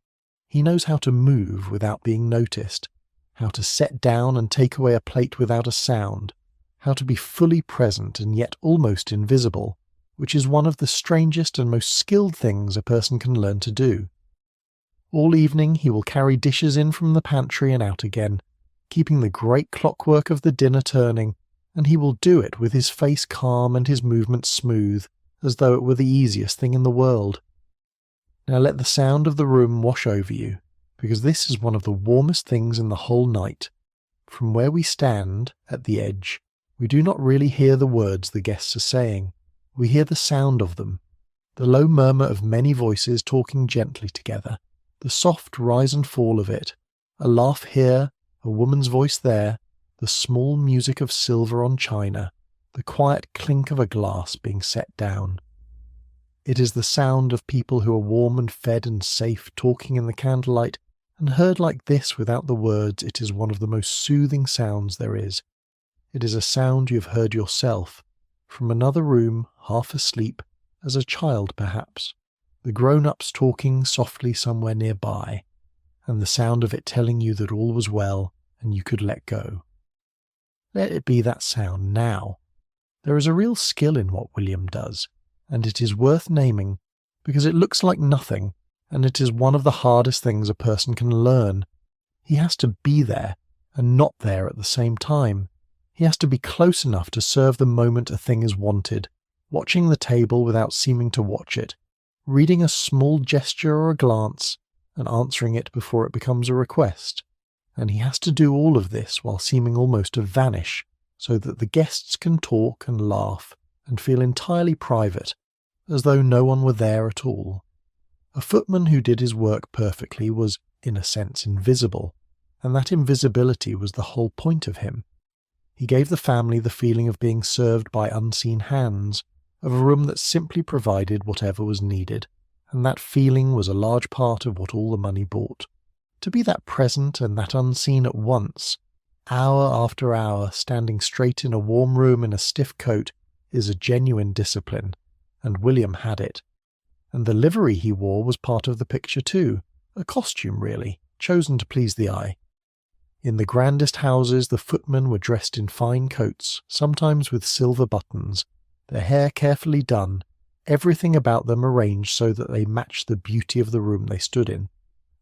He knows how to move without being noticed, how to set down and take away a plate without a sound, how to be fully present and yet almost invisible, which is one of the strangest and most skilled things a person can learn to do. All evening he will carry dishes in from the pantry and out again, keeping the great clockwork of the dinner turning, and he will do it with his face calm and his movements smooth, as though it were the easiest thing in the world. Now let the sound of the room wash over you, because this is one of the warmest things in the whole night. From where we stand, at the edge, we do not really hear the words the guests are saying. We hear the sound of them, the low murmur of many voices talking gently together, the soft rise and fall of it, a laugh here, a woman's voice there, the small music of silver on china, the quiet clink of a glass being set down. It is the sound of people who are warm and fed and safe talking in the candlelight, and heard like this without the words, it is one of the most soothing sounds there is. It is a sound you have heard yourself, from another room, half asleep, as a child perhaps, the grown-ups talking softly somewhere nearby, and the sound of it telling you that all was well and you could let go. Let it be that sound now. There is a real skill in what William does, and it is worth naming, because it looks like nothing, and it is one of the hardest things a person can learn. He has to be there, and not there at the same time. He has to be close enough to serve the moment a thing is wanted, watching the table without seeming to watch it, reading a small gesture or a glance, and answering it before it becomes a request. And he has to do all of this while seeming almost to vanish, so that the guests can talk and laugh and feel entirely private, as though no one were there at all. A footman who did his work perfectly was, in a sense, invisible, and that invisibility was the whole point of him. He gave the family the feeling of being served by unseen hands, of a room that simply provided whatever was needed, and that feeling was a large part of what all the money bought. To be that present and that unseen at once, hour after hour, standing straight in a warm room in a stiff coat, is a genuine discipline, and William had it. And the livery he wore was part of the picture too, a costume really, chosen to please the eye. In the grandest houses the footmen were dressed in fine coats, sometimes with silver buttons, their hair carefully done, everything about them arranged so that they matched the beauty of the room they stood in.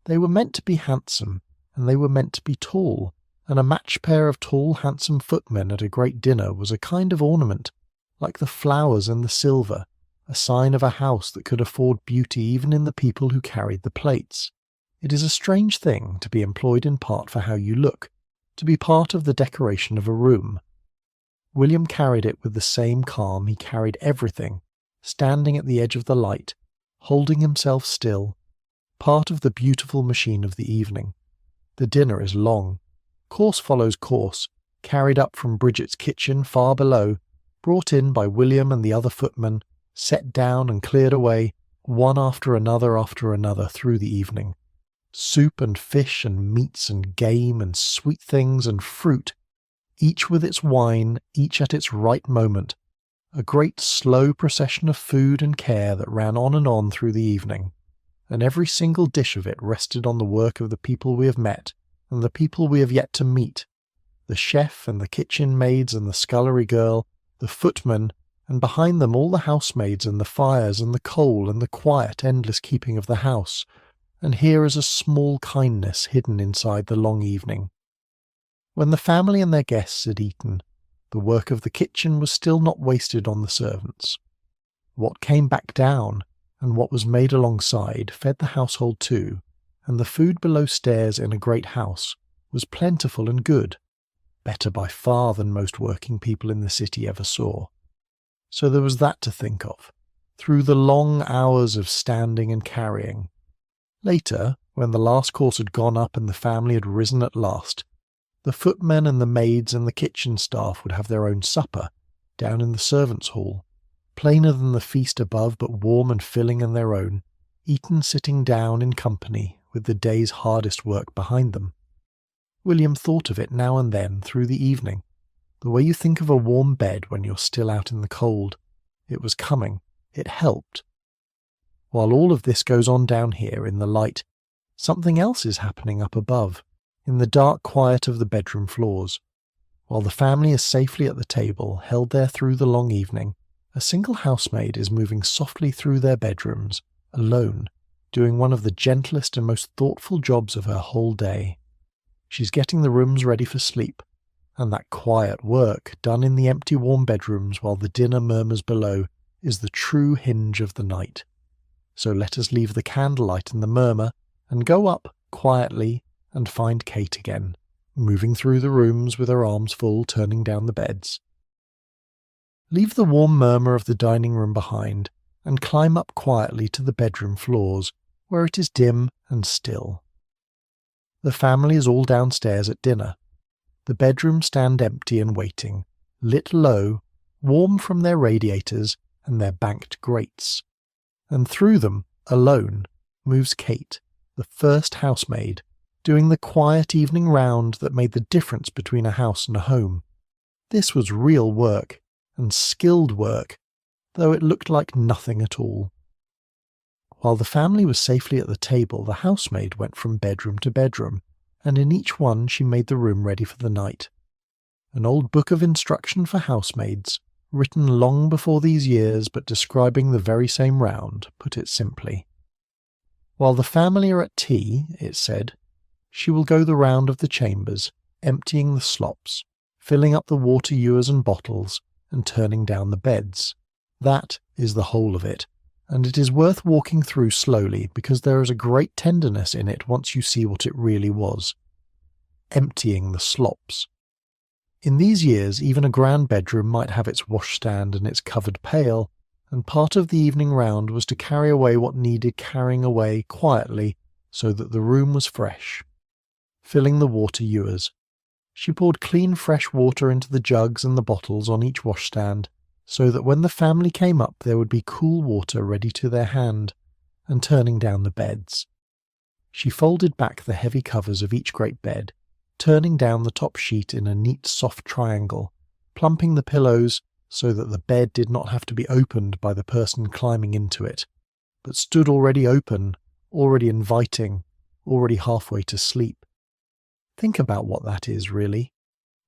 They were meant to be handsome, and they were meant to be tall, and a matched pair of tall, handsome footmen at a great dinner was a kind of ornament, like the flowers and the silver, a sign of a house that could afford beauty even in the people who carried the plates. It is a strange thing to be employed in part for how you look, to be part of the decoration of a room. William carried it with the same calm he carried everything, standing at the edge of the light, holding himself still, part of the beautiful machine of the evening. The dinner is long. Course follows course, carried up from Bridget's kitchen far below, brought in by William and the other footmen, set down and cleared away, one after another through the evening. Soup and fish and meats and game and sweet things and fruit, each with its wine, each at its right moment, a great slow procession of food and care that ran on and on through the evening, and every single dish of it rested on the work of the people we have met and the people we have yet to meet, the chef and the kitchen maids and the scullery girl, the footman, and behind them all the housemaids and the fires and the coal and the quiet, endless keeping of the house. And here is a small kindness hidden inside the long evening. When the family and their guests had eaten, the work of the kitchen was still not wasted on the servants. What came back down, and what was made alongside, fed the household too, and the food below stairs in a great house was plentiful and good, better by far than most working people in the city ever saw. So there was that to think of, through the long hours of standing and carrying. Later, when the last course had gone up and the family had risen at last, the footmen and the maids and the kitchen staff would have their own supper, down in the servants' hall, plainer than the feast above but warm and filling in their own, eaten sitting down in company with the day's hardest work behind them. William thought of it now and then through the evening, the way you think of a warm bed when you're still out in the cold. It was coming. It helped. While all of this goes on down here in the light, something else is happening up above, in the dark quiet of the bedroom floors. While the family is safely at the table, held there through the long evening, A single housemaid is moving softly through their bedrooms, alone, doing one of the gentlest and most thoughtful jobs of her whole day. She's getting the rooms ready for sleep, and that quiet work done in the empty warm bedrooms while the dinner murmurs below is the true hinge of the night. So let us leave the candlelight and the murmur and go up quietly and find Kate again, moving through the rooms with her arms full, turning down the beds. Leave the warm murmur of the dining room behind and climb up quietly to the bedroom floors, where it is dim and still. The family is all downstairs at dinner. The bedrooms stand empty and waiting, lit low, warm from their radiators and their banked grates. And through them, alone, moves Kate, the first housemaid, doing the quiet evening round that made the difference between a house and a home. This was real work, and skilled work, though it looked like nothing at all. While the family was safely at the table, the housemaid went from bedroom to bedroom, and in each one she made the room ready for the night. An old book of instruction for housemaids, written long before these years but describing the very same round, put it simply. While the family are at tea, it said, she will go the round of the chambers, emptying the slops, filling up the water ewers and bottles, and turning down the beds. That is the whole of it, and it is worth walking through slowly because there is a great tenderness in it once you see what it really was. Emptying the slops. In these years, even a grand bedroom might have its washstand and its covered pail, and part of the evening round was to carry away what needed carrying away quietly so that the room was fresh. Filling the water ewers. She poured clean fresh water into the jugs and the bottles on each washstand, so that when the family came up there would be cool water ready to their hand, and turning down the beds. She folded back the heavy covers of each great bed, turning down the top sheet in a neat soft triangle, plumping the pillows so that the bed did not have to be opened by the person climbing into it, but stood already open, already inviting, already halfway to sleep. Think about what that is, really.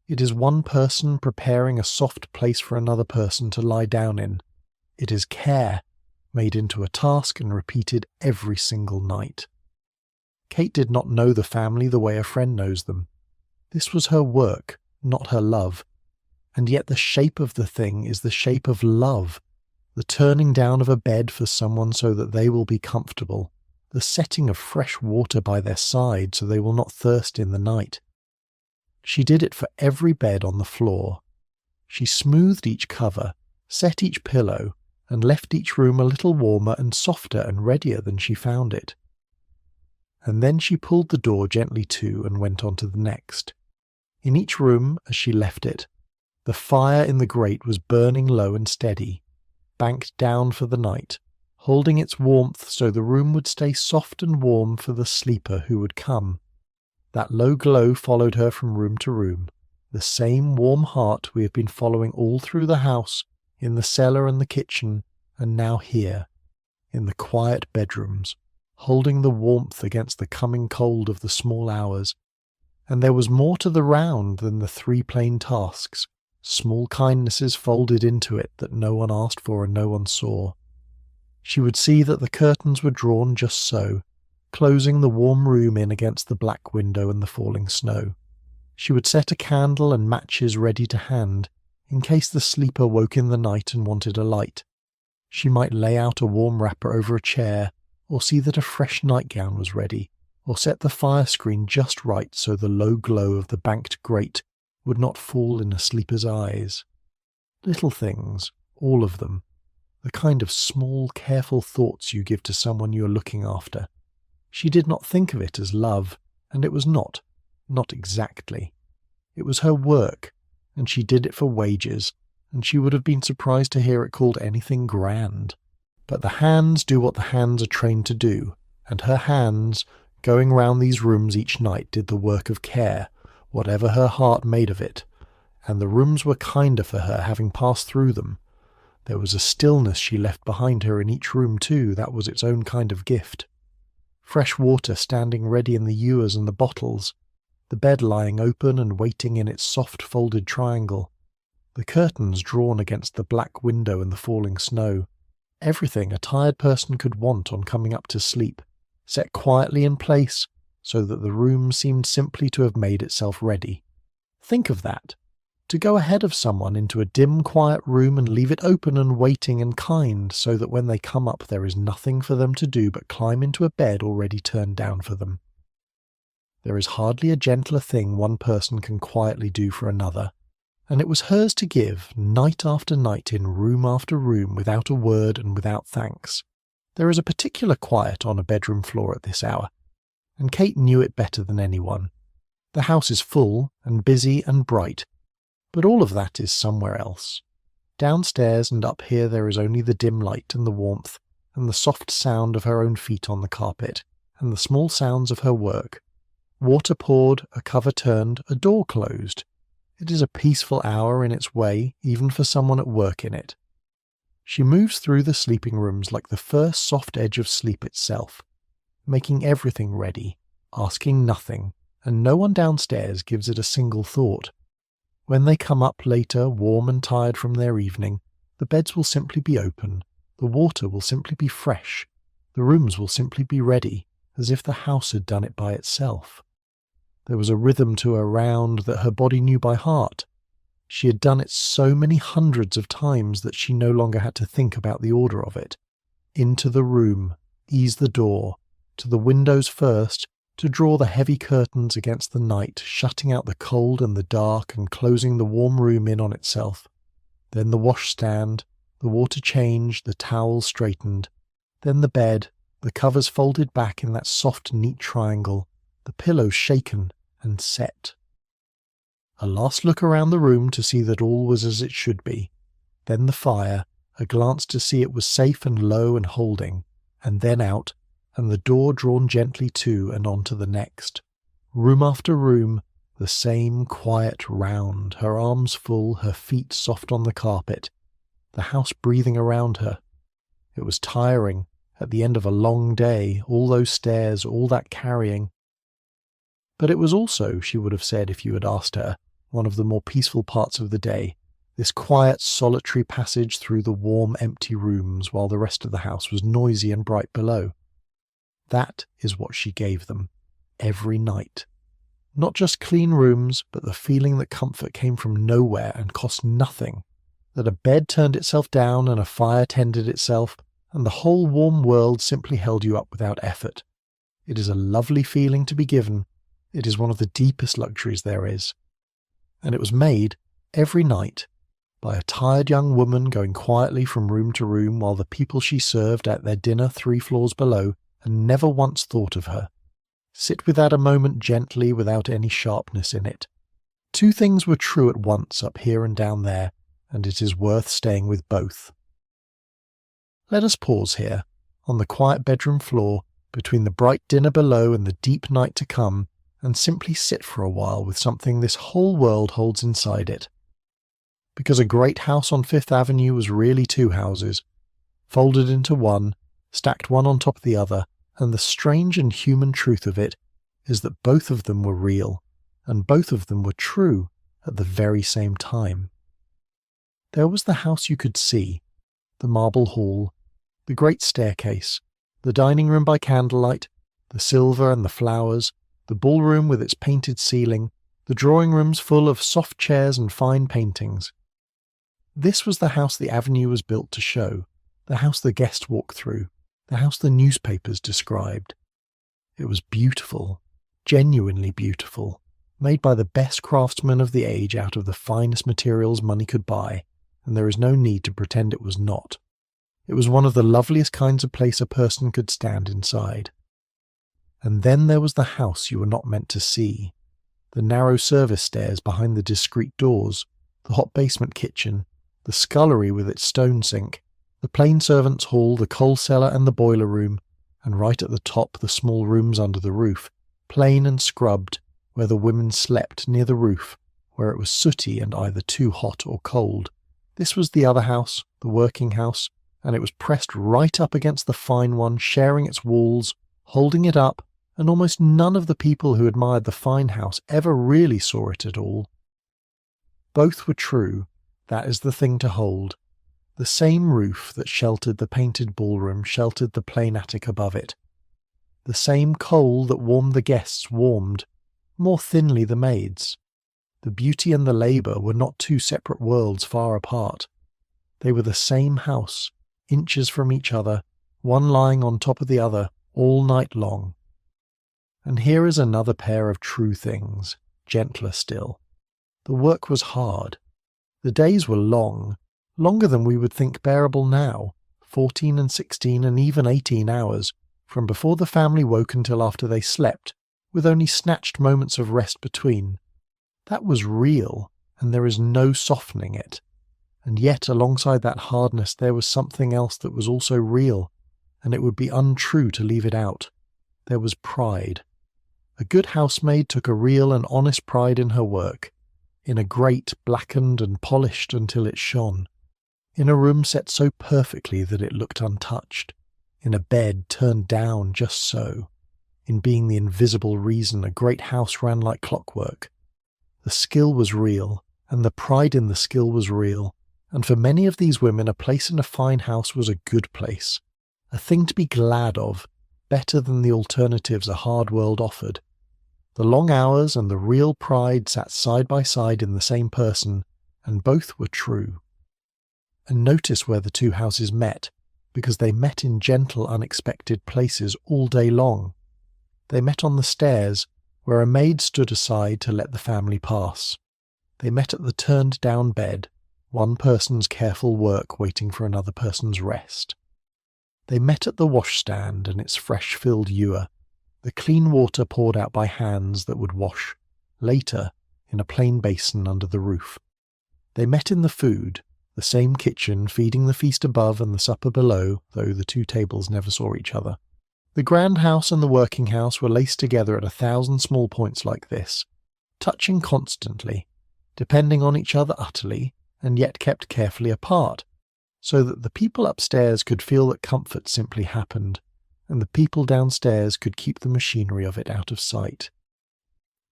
It is one person preparing a soft place for another person to lie down in. It is care, made into a task and repeated every single night. Kate did not know the family the way a friend knows them. This was her work, not her love. And yet the shape of the thing is the shape of love, the turning down of a bed for someone so that they will be comfortable, the setting of fresh water by their side so they will not thirst in the night. She did it for every bed on the floor. She smoothed each cover, set each pillow, and left each room a little warmer and softer and readier than she found it. And then she pulled the door gently to and went on to the next. In each room, as she left it, the fire in the grate was burning low and steady, banked down for the night, holding its warmth so the room would stay soft and warm for the sleeper who would come. That low glow followed her from room to room, the same warm heart we have been following all through the house, in the cellar and the kitchen, and now here, in the quiet bedrooms, holding the warmth against the coming cold of the small hours. And there was more to the round than the 3 plain tasks, small kindnesses folded into it that no one asked for and no one saw. She would see that the curtains were drawn just so, closing the warm room in against the black window and the falling snow. She would set a candle and matches ready to hand, in case the sleeper woke in the night and wanted a light. She might lay out a warm wrapper over a chair, or see that a fresh nightgown was ready, or set the fire screen just right so the low glow of the banked grate would not fall in a sleeper's eyes. Little things, all of them, the kind of small, careful thoughts you give to someone you are looking after. She did not think of it as love, and it was not exactly. It was her work, and she did it for wages, and she would have been surprised to hear it called anything grand. But the hands do what the hands are trained to do, and her hands, going round these rooms each night, did the work of care, whatever her heart made of it, and the rooms were kinder for her having passed through them. There was a stillness she left behind her in each room too, that was its own kind of gift. Fresh water standing ready in the ewers and the bottles, the bed lying open and waiting in its soft folded triangle, the curtains drawn against the black window and the falling snow, everything a tired person could want on coming up to sleep, set quietly in place so that the room seemed simply to have made itself ready. Think of that! To go ahead of someone into a dim, quiet room and leave it open and waiting and kind so that when they come up there is nothing for them to do but climb into a bed already turned down for them. There is hardly a gentler thing one person can quietly do for another, and it was hers to give, night after night in room after room, without a word and without thanks. There is a particular quiet on a bedroom floor at this hour, and Kate knew it better than anyone. The house is full and busy and bright, but all of that is somewhere else. Downstairs and up here there is only the dim light and the warmth, and the soft sound of her own feet on the carpet, and the small sounds of her work. Water poured, a cover turned, a door closed. It is a peaceful hour in its way, even for someone at work in it. She moves through the sleeping rooms like the first soft edge of sleep itself, making everything ready, asking nothing, and no one downstairs gives it a single thought. When they come up later, warm and tired from their evening, the beds will simply be open, the water will simply be fresh, the rooms will simply be ready, as if the house had done it by itself. There was a rhythm to her round that her body knew by heart. She had done it so many hundreds of times that she no longer had to think about the order of it. Into the room, ease the door, to the windows first, to draw the heavy curtains against the night, shutting out the cold and the dark and closing the warm room in on itself. Then the washstand, the water changed, the towels straightened. Then the bed, the covers folded back in that soft, neat triangle, the pillows shaken and set. A last look around the room to see that all was as it should be. Then the fire, a glance to see it was safe and low and holding, and then out, and the door drawn gently to and on to the next. Room after room, the same quiet round, her arms full, her feet soft on the carpet, the house breathing around her. It was tiring, at the end of a long day, all those stairs, all that carrying. But it was also, she would have said if you had asked her, one of the more peaceful parts of the day, this quiet, solitary passage through the warm, empty rooms while the rest of the house was noisy and bright below. That is what she gave them, every night. Not just clean rooms, but the feeling that comfort came from nowhere and cost nothing, that a bed turned itself down and a fire tended itself, and the whole warm world simply held you up without effort. It is a lovely feeling to be given. It is one of the deepest luxuries there is. And it was made, every night, by a tired young woman going quietly from room to room while the people she served ate their dinner 3 floors below and never once thought of her. Sit with that a moment gently without any sharpness in it. 2 things were true at once up here and down there, and it is worth staying with both. Let us pause here, on the quiet bedroom floor, between the bright dinner below and the deep night to come, and simply sit for a while with something this whole world holds inside it. Because a great house on Fifth Avenue was really 2 houses, folded into one, stacked one on top of the other, and the strange and human truth of it is that both of them were real, and both of them were true at the very same time. There was the house you could see, the marble hall, the great staircase, the dining room by candlelight, the silver and the flowers, the ballroom with its painted ceiling, the drawing rooms full of soft chairs and fine paintings. This was the house the avenue was built to show, the house the guests walked through, the house the newspapers described. It was beautiful, genuinely beautiful, made by the best craftsmen of the age out of the finest materials money could buy, and there is no need to pretend it was not. It was one of the loveliest kinds of place a person could stand inside. And then there was the house you were not meant to see, the narrow service stairs behind the discreet doors, the hot basement kitchen, the scullery with its stone sink, the plain servants' hall, the coal cellar and the boiler room, and right at the top the small rooms under the roof, plain and scrubbed, where the women slept near the roof, where it was sooty and either too hot or cold. This was the other house, the working house, and it was pressed right up against the fine one, sharing its walls, holding it up, and almost none of the people who admired the fine house ever really saw it at all. Both were true. That is the thing to hold. The same roof that sheltered the painted ballroom sheltered the plain attic above it. The same coal that warmed the guests warmed, more thinly the maids. The beauty and the labour were not two separate worlds far apart. They were the same house, inches from each other, one lying on top of the other all night long. And here is another pair of true things, gentler still. The work was hard. The days were long, longer than we would think bearable now, 14 and 16 and even 18 hours, from before the family woke until after they slept, with only snatched moments of rest between. That was real, and there is no softening it. And yet, alongside that hardness, there was something else that was also real, and it would be untrue to leave it out. There was pride. A good housemaid took a real and honest pride in her work, in a grate blackened and polished until it shone, in a room set so perfectly that it looked untouched, in a bed turned down just so, in being the invisible reason a great house ran like clockwork. The skill was real, and the pride in the skill was real, and for many of these women a place in a fine house was a good place, a thing to be glad of, better than the alternatives a hard world offered. The long hours and the real pride sat side by side in the same person, and both were true. And notice where the two houses met, because they met in gentle, unexpected places all day long. They met on the stairs, where a maid stood aside to let the family pass. They met at the turned-down bed, one person's careful work waiting for another person's rest. They met at the washstand and its fresh-filled ewer, the clean water poured out by hands that would wash, later, in a plain basin under the roof. They met in the food, the same kitchen feeding the feast above and the supper below, though the two tables never saw each other. The grand house and the working house were laced together at 1,000 small points like this, touching constantly, depending on each other utterly, and yet kept carefully apart, so that the people upstairs could feel that comfort simply happened, and the people downstairs could keep the machinery of it out of sight.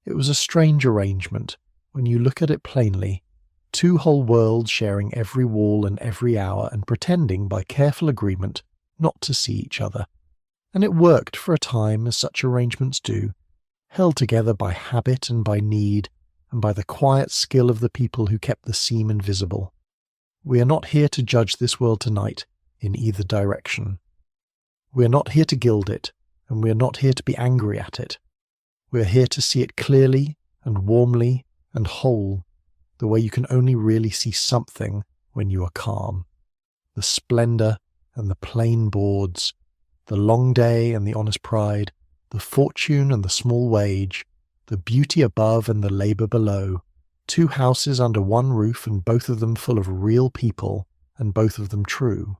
It was a strange arrangement, when you look at it plainly, two whole worlds sharing every wall and every hour and pretending by careful agreement not to see each other. And it worked for a time as such arrangements do, held together by habit and by need, and by the quiet skill of the people who kept the seam invisible. We are not here to judge this world tonight in either direction. We are not here to gild it, and we are not here to be angry at it. We are here to see it clearly and warmly and whole, the way you can only really see something when you are calm. The splendour and the plain boards, the long day and the honest pride, the fortune and the small wage, the beauty above and the labour below, two houses under one roof and both of them full of real people, and both of them true.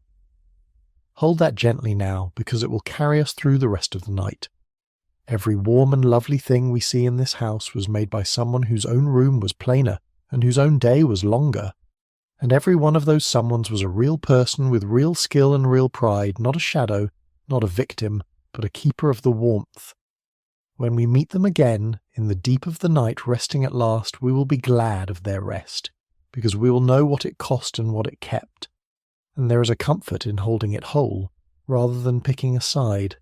Hold that gently now, because it will carry us through the rest of the night. Every warm and lovely thing we see in this house was made by someone whose own room was plainer, and whose own day was longer. And every one of those someones was a real person with real skill and real pride, not a shadow, not a victim, but a keeper of the warmth. When we meet them again, in the deep of the night resting at last, we will be glad of their rest, because we will know what it cost and what it kept. And there is a comfort in holding it whole, rather than picking a side.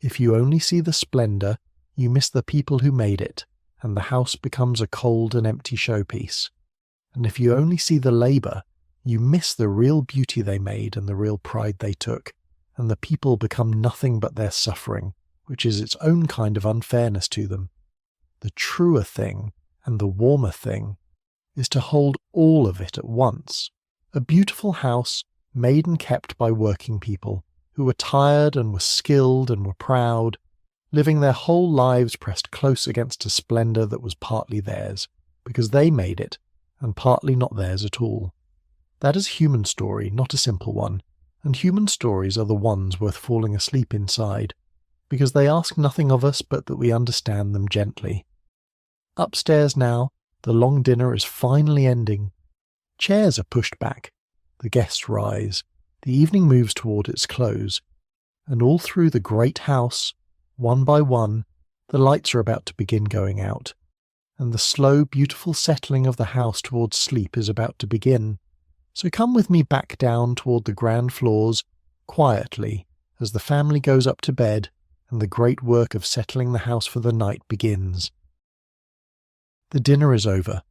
If you only see the splendour, you miss the people who made it, and the house becomes a cold and empty showpiece. And if you only see the labour, you miss the real beauty they made and the real pride they took, and the people become nothing but their suffering, which is its own kind of unfairness to them. The truer thing, and the warmer thing, is to hold all of it at once. A beautiful house made and kept by working people, who were tired and were skilled and were proud, living their whole lives pressed close against a splendour that was partly theirs, because they made it, and partly not theirs at all. That is a human story, not a simple one, and human stories are the ones worth falling asleep inside, because they ask nothing of us but that we understand them gently. Upstairs now, the long dinner is finally ending. Chairs are pushed back, the guests rise, the evening moves toward its close, and all through the great house, one by one, the lights are about to begin going out, and the slow, beautiful settling of the house towards sleep is about to begin. So come with me back down toward the ground floors, quietly, as the family goes up to bed and the great work of settling the house for the night begins. The dinner is over.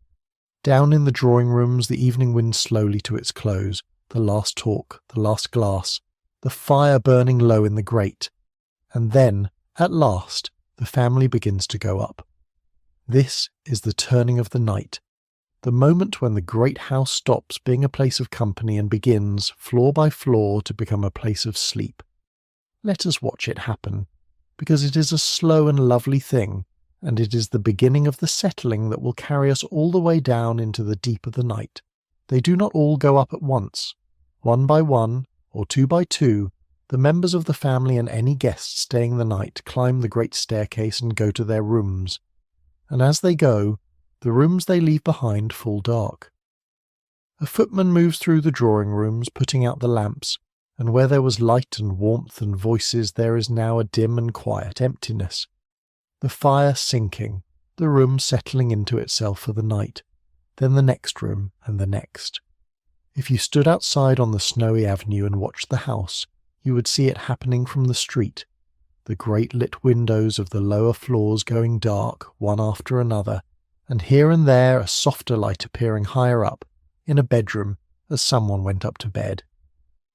Down in the drawing rooms the evening winds slowly to its close, the last talk, the last glass, the fire burning low in the grate, and then, at last, the family begins to go up. This is the turning of the night, the moment when the great house stops being a place of company and begins, floor by floor, to become a place of sleep. Let us watch it happen, because it is a slow and lovely thing, and it is the beginning of the settling that will carry us all the way down into the deep of the night. They do not all go up at once. One by one, or two by two, the members of the family and any guests staying the night climb the great staircase and go to their rooms. And as they go, the rooms they leave behind fall dark. A footman moves through the drawing rooms, putting out the lamps, and where there was light and warmth and voices there is now a dim and quiet emptiness. The fire sinking, the room settling into itself for the night, then the next room and the next. If you stood outside on the snowy avenue and watched the house, you would see it happening from the street, the great lit windows of the lower floors going dark one after another, and here and there a softer light appearing higher up, in a bedroom, as someone went up to bed.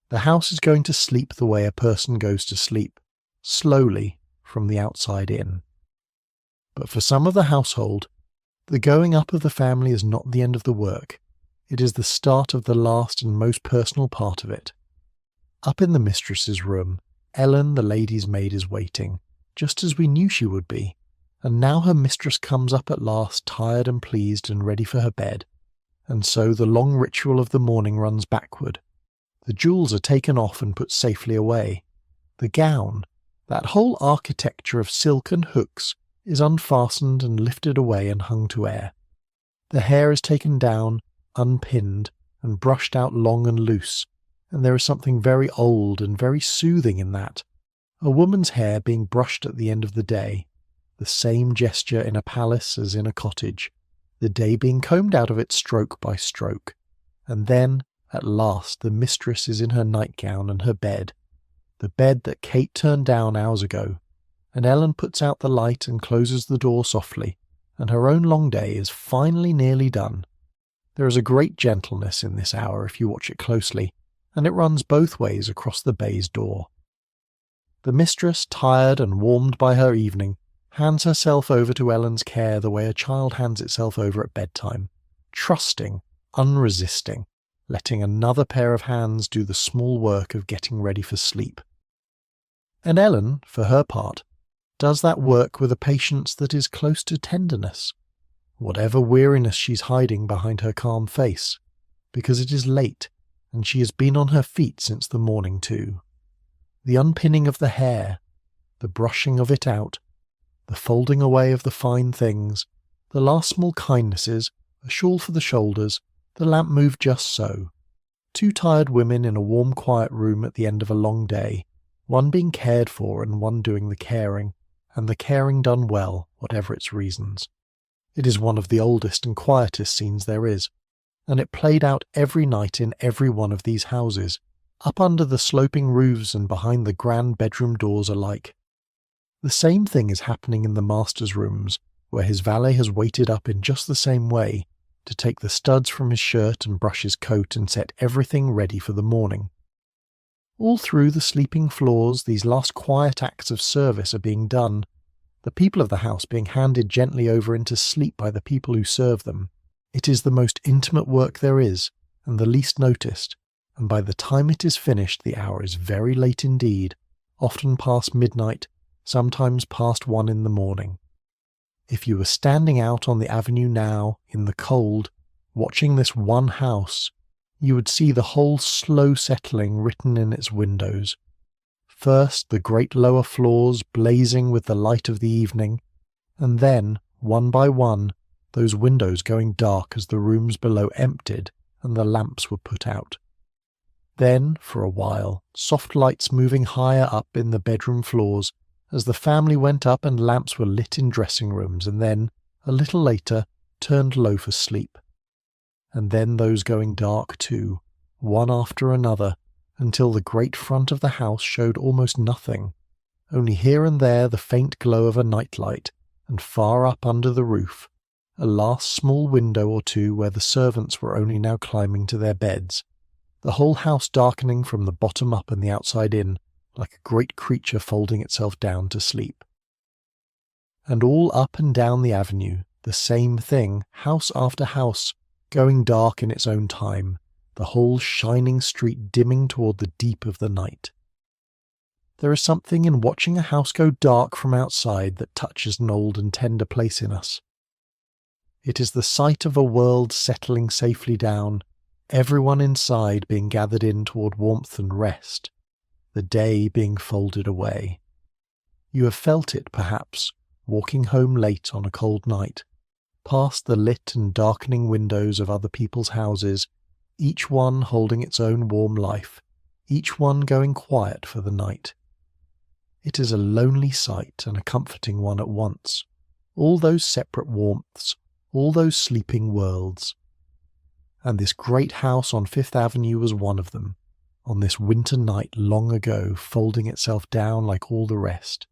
The house is going to sleep the way a person goes to sleep, slowly, from the outside in. But for some of the household, the going up of the family is not the end of the work. It is the start of the last and most personal part of it. Up in the mistress's room, Ellen, the lady's maid, is waiting, just as we knew she would be, and now her mistress comes up at last, tired and pleased and ready for her bed, and so the long ritual of the morning runs backward. The jewels are taken off and put safely away. The gown, that whole architecture of silk and hooks, is unfastened and lifted away and hung to air. The hair is taken down, unpinned, and brushed out long and loose, and there is something very old and very soothing in that. A woman's hair being brushed at the end of the day, the same gesture in a palace as in a cottage, the day being combed out of it stroke by stroke, and then, at last, the mistress is in her nightgown and her bed, the bed that Kate turned down hours ago, and Ellen puts out the light and closes the door softly, and her own long day is finally nearly done. There is a great gentleness in this hour if you watch it closely, and it runs both ways across the baize door. The mistress, tired and warmed by her evening, hands herself over to Ellen's care the way a child hands itself over at bedtime, trusting, unresisting, letting another pair of hands do the small work of getting ready for sleep. And Ellen, for her part, does that work with a patience that is close to tenderness, whatever weariness she's hiding behind her calm face, because it is late, and she has been on her feet since the morning too. The unpinning of the hair, the brushing of it out, the folding away of the fine things, the last small kindnesses, a shawl for the shoulders, the lamp moved just so. Two tired women in a warm quiet room at the end of a long day, one being cared for and one doing the caring, and the caring done well, whatever its reasons. It is one of the oldest and quietest scenes there is, and it played out every night in every one of these houses, up under the sloping roofs and behind the grand bedroom doors alike. The same thing is happening in the master's rooms, where his valet has waited up in just the same way, to take the studs from his shirt and brush his coat and set everything ready for the morning. All through the sleeping floors these last quiet acts of service are being done, the people of the house being handed gently over into sleep by the people who serve them. It is the most intimate work there is, and the least noticed, and by the time it is finished the hour is very late indeed, often past midnight, sometimes past 1 in the morning. If you were standing out on the avenue now, in the cold, watching this one house, you would see the whole slow settling written in its windows. First the great lower floors blazing with the light of the evening, and then, one by one, those windows going dark as the rooms below emptied and the lamps were put out. Then, for a while, soft lights moving higher up in the bedroom floors, as the family went up and lamps were lit in dressing rooms, and then, a little later, turned low for sleep. And then those going dark too, one after another, until the great front of the house showed almost nothing, only here and there the faint glow of a nightlight, and far up under the roof, a last small window or two where the servants were only now climbing to their beds, the whole house darkening from the bottom up and the outside in, like a great creature folding itself down to sleep. And all up and down the avenue, the same thing, house after house, going dark in its own time, the whole shining street dimming toward the deep of the night. There is something in watching a house go dark from outside that touches an old and tender place in us. It is the sight of a world settling safely down, everyone inside being gathered in toward warmth and rest, the day being folded away. You have felt it, perhaps, walking home late on a cold night, past the lit and darkening windows of other people's houses, each one holding its own warm life, each one going quiet for the night. It is a lonely sight and a comforting one at once, all those separate warmths, all those sleeping worlds. And this great house on Fifth Avenue was one of them, on this winter night long ago, folding itself down like all the rest,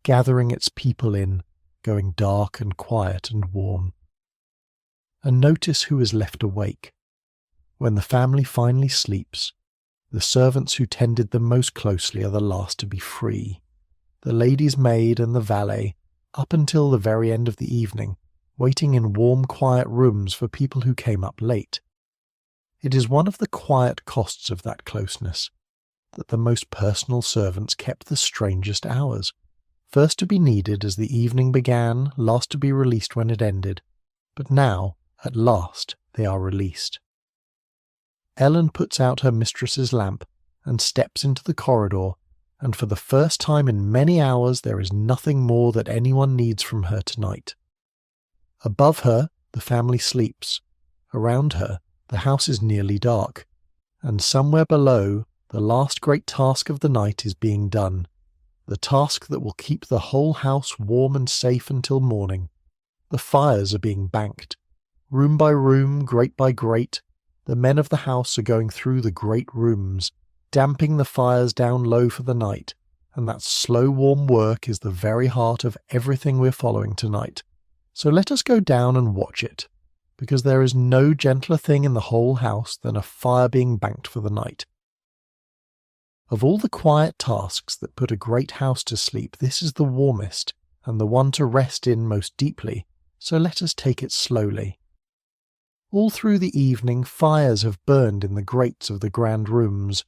gathering its people in, going dark and quiet and warm. And notice who is left awake. When the family finally sleeps, the servants who tended them most closely are the last to be free. The lady's maid and the valet, up until the very end of the evening, waiting in warm, quiet rooms for people who came up late. It is one of the quiet costs of that closeness, that the most personal servants kept the strangest hours, first to be needed as the evening began, last to be released when it ended, but now, at last, they are released. Ellen puts out her mistress's lamp and steps into the corridor, and for the first time in many hours there is nothing more that anyone needs from her tonight. Above her, the family sleeps. Around her, the house is nearly dark, and somewhere below, the last great task of the night is being done, the task that will keep the whole house warm and safe until morning. The fires are being banked. Room by room, grate by grate, the men of the house are going through the great rooms, damping the fires down low for the night, and that slow warm work is the very heart of everything we're following tonight. So let us go down and watch it, because there is no gentler thing in the whole house than a fire being banked for the night. Of all the quiet tasks that put a great house to sleep, this is the warmest, and the one to rest in most deeply, so let us take it slowly. All through the evening fires have burned in the grates of the grand rooms,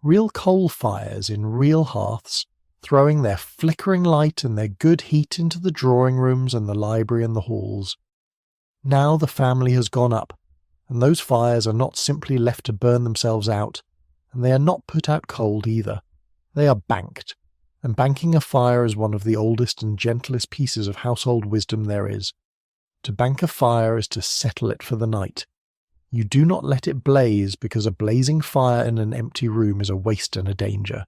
real coal fires in real hearths, throwing their flickering light and their good heat into the drawing rooms and the library and the halls. Now the family has gone up, and those fires are not simply left to burn themselves out, and they are not put out cold either. They are banked, and banking a fire is one of the oldest and gentlest pieces of household wisdom there is. To bank a fire is to settle it for the night. You do not let it blaze because a blazing fire in an empty room is a waste and a danger,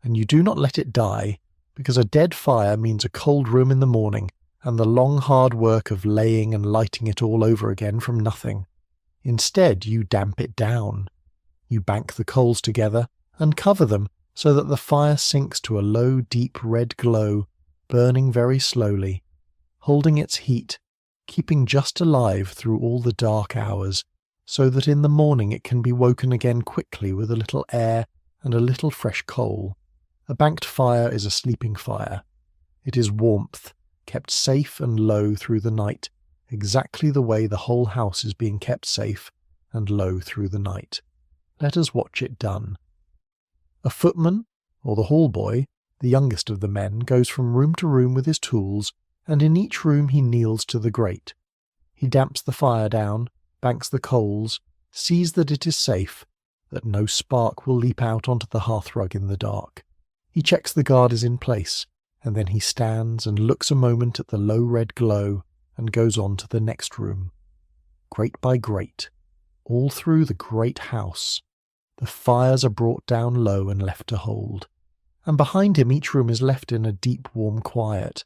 and you do not let it die because a dead fire means a cold room in the morning and the long hard work of laying and lighting it all over again from nothing. Instead, you damp it down. You bank the coals together and cover them so that the fire sinks to a low, deep red glow, burning very slowly, holding its heat, keeping just alive through all the dark hours, so that in the morning it can be woken again quickly with a little air and a little fresh coal. A banked fire is a sleeping fire. It is warmth, kept safe and low through the night, exactly the way the whole house is being kept safe and low through the night. Let us watch it done. A footman, or the hall boy, the youngest of the men, goes from room to room with his tools, and in each room he kneels to the grate. He damps the fire down, banks the coals, sees that it is safe, that no spark will leap out onto the hearthrug in the dark. He checks the guard is in place, and then he stands and looks a moment at the low red glow and goes on to the next room. Grate by grate, all through the great house, the fires are brought down low and left to hold, and behind him each room is left in a deep warm quiet,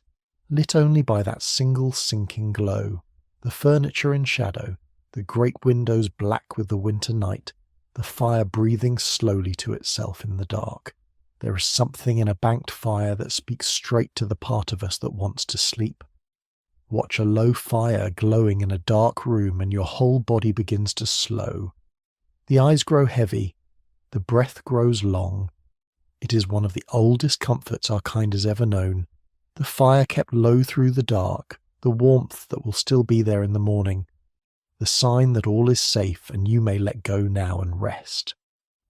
lit only by that single sinking glow, the furniture in shadow, the great windows black with the winter night, the fire breathing slowly to itself in the dark. There is something in a banked fire that speaks straight to the part of us that wants to sleep. Watch a low fire glowing in a dark room and your whole body begins to slow. The eyes grow heavy, the breath grows long. It is one of the oldest comforts our kind has ever known. The fire kept low through the dark, the warmth that will still be there in the morning. The sign that all is safe and you may let go now and rest.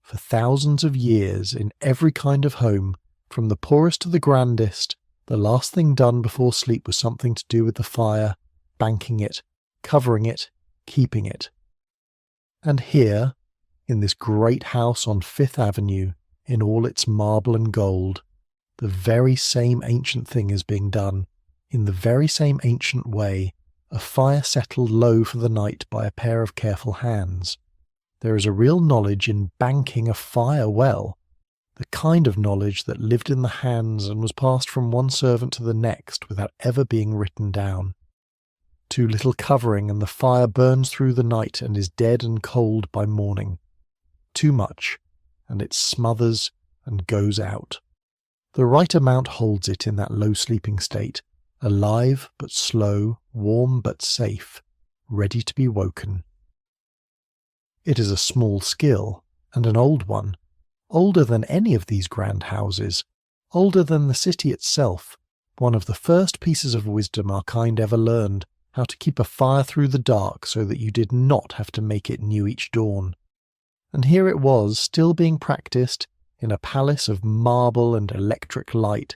For thousands of years, in every kind of home, from the poorest to the grandest, the last thing done before sleep was something to do with the fire, banking it, covering it, keeping it. And here, in this great house on Fifth Avenue, in all its marble and gold, the very same ancient thing is being done, in the very same ancient way, a fire settled low for the night by a pair of careful hands. There is a real knowledge in banking a fire well, the kind of knowledge that lived in the hands and was passed from one servant to the next without ever being written down. Too little covering and the fire burns through the night and is dead and cold by morning. Too much, and it smothers and goes out. The right amount holds it in that low sleeping state, alive but slow, warm but safe, ready to be woken. It is a small skill, and an old one, older than any of these grand houses, older than the city itself, one of the first pieces of wisdom our kind ever learned, how to keep a fire through the dark so that you did not have to make it new each dawn. And here it was, still being practiced, in a palace of marble and electric light,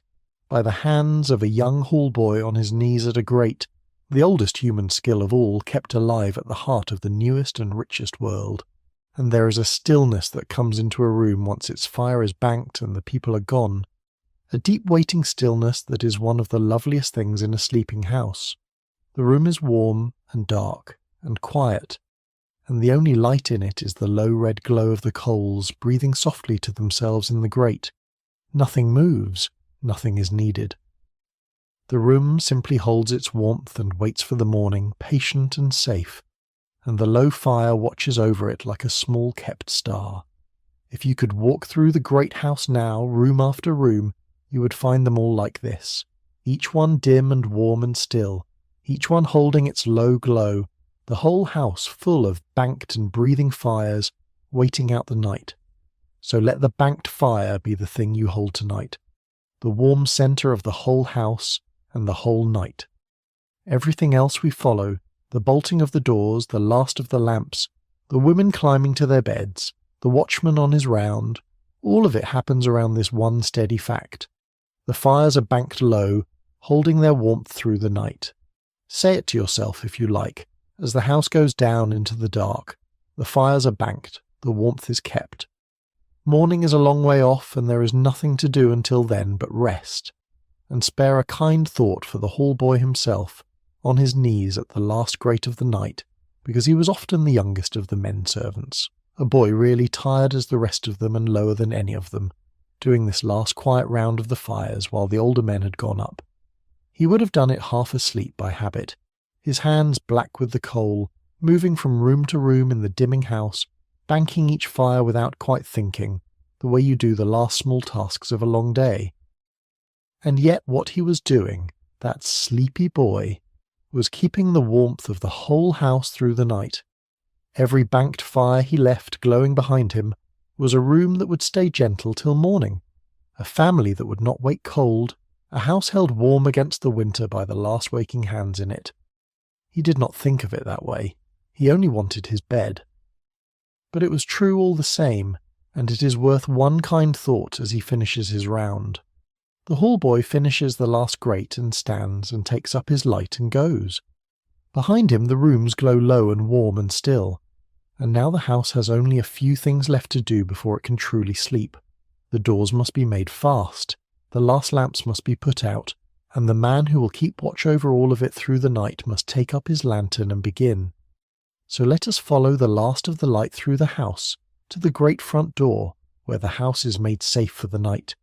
by the hands of a young hallboy on his knees at a grate, the oldest human skill of all kept alive at the heart of the newest and richest world. And there is a stillness that comes into a room once its fire is banked and the people are gone, a deep waiting stillness that is one of the loveliest things in a sleeping house. The room is warm and dark and quiet, and the only light in it is the low red glow of the coals breathing softly to themselves in the grate. Nothing moves, nothing is needed. The room simply holds its warmth and waits for the morning, patient and safe, and the low fire watches over it like a small kept star. If you could walk through the great house now, room after room, you would find them all like this, each one dim and warm and still, each one holding its low glow, the whole house full of banked and breathing fires, waiting out the night. So let the banked fire be the thing you hold tonight, the warm centre of the whole house and the whole night. Everything else we follow, the bolting of the doors, the last of the lamps, the women climbing to their beds, the watchman on his round, all of it happens around this one steady fact. The fires are banked low, holding their warmth through the night. Say it to yourself if you like. As the house goes down into the dark, the fires are banked, the warmth is kept. Morning is a long way off, and there is nothing to do until then but rest, and spare a kind thought for the hallboy himself, on his knees at the last grate of the night, because he was often the youngest of the men servants, a boy really tired as the rest of them and lower than any of them, doing this last quiet round of the fires while the older men had gone up. He would have done it half asleep by habit, his hands black with the coal, moving from room to room in the dimming house, banking each fire without quite thinking, the way you do the last small tasks of a long day. And yet what he was doing, that sleepy boy, was keeping the warmth of the whole house through the night. Every banked fire he left glowing behind him was a room that would stay gentle till morning, a family that would not wake cold, a house held warm against the winter by the last waking hands in it. He did not think of it that way. He only wanted his bed. But it was true all the same, and it is worth one kind thought as he finishes his round. The hallboy finishes the last grate and stands and takes up his light and goes. Behind him the rooms glow low and warm and still, and now the house has only a few things left to do before it can truly sleep. The doors must be made fast, the last lamps must be put out, and the man who will keep watch over all of it through the night must take up his lantern and begin. So let us follow the last of the light through the house, to the great front door, where the house is made safe for the night.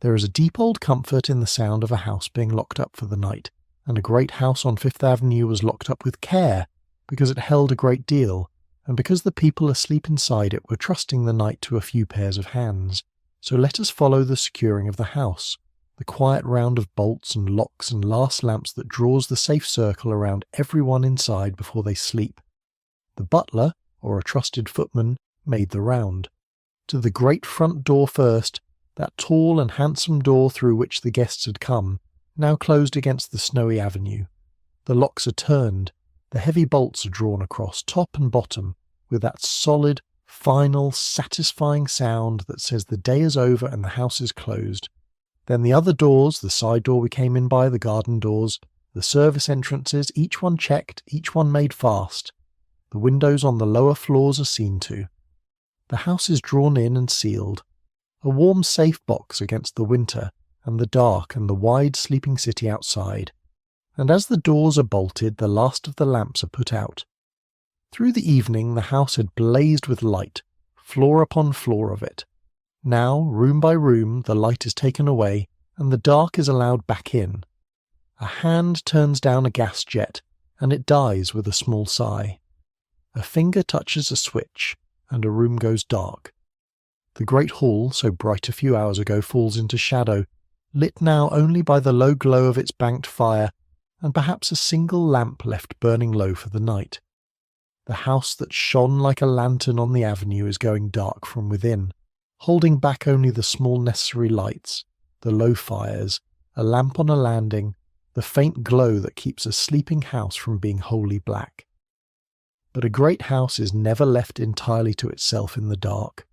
There is a deep old comfort in the sound of a house being locked up for the night, and a great house on Fifth Avenue was locked up with care, because it held a great deal, and because the people asleep inside it were trusting the night to a few pairs of hands. So let us follow the securing of the house, the quiet round of bolts and locks and last lamps that draws the safe circle around everyone inside before they sleep. The butler, or a trusted footman, made the round. To the great front door first, that tall and handsome door through which the guests had come, now closed against the snowy avenue. The locks are turned, the heavy bolts are drawn across top and bottom, with that solid, final, satisfying sound that says the day is over and the house is closed. Then the other doors, the side door we came in by, the garden doors, the service entrances, each one checked, each one made fast. The windows on the lower floors are seen to. The house is drawn in and sealed, a warm safe box against the winter and the dark and the wide sleeping city outside. And as the doors are bolted, the last of the lamps are put out. Through the evening the house had blazed with light, floor upon floor of it. Now, room by room, the light is taken away, and the dark is allowed back in. A hand turns down a gas jet, and it dies with a small sigh. A finger touches a switch, and a room goes dark. The great hall, so bright a few hours ago, falls into shadow, lit now only by the low glow of its banked fire, and perhaps a single lamp left burning low for the night. The house that shone like a lantern on the avenue is going dark from within, holding back only the small necessary lights, the low fires, a lamp on a landing, the faint glow that keeps a sleeping house from being wholly black. But a great house is never left entirely to itself in the dark.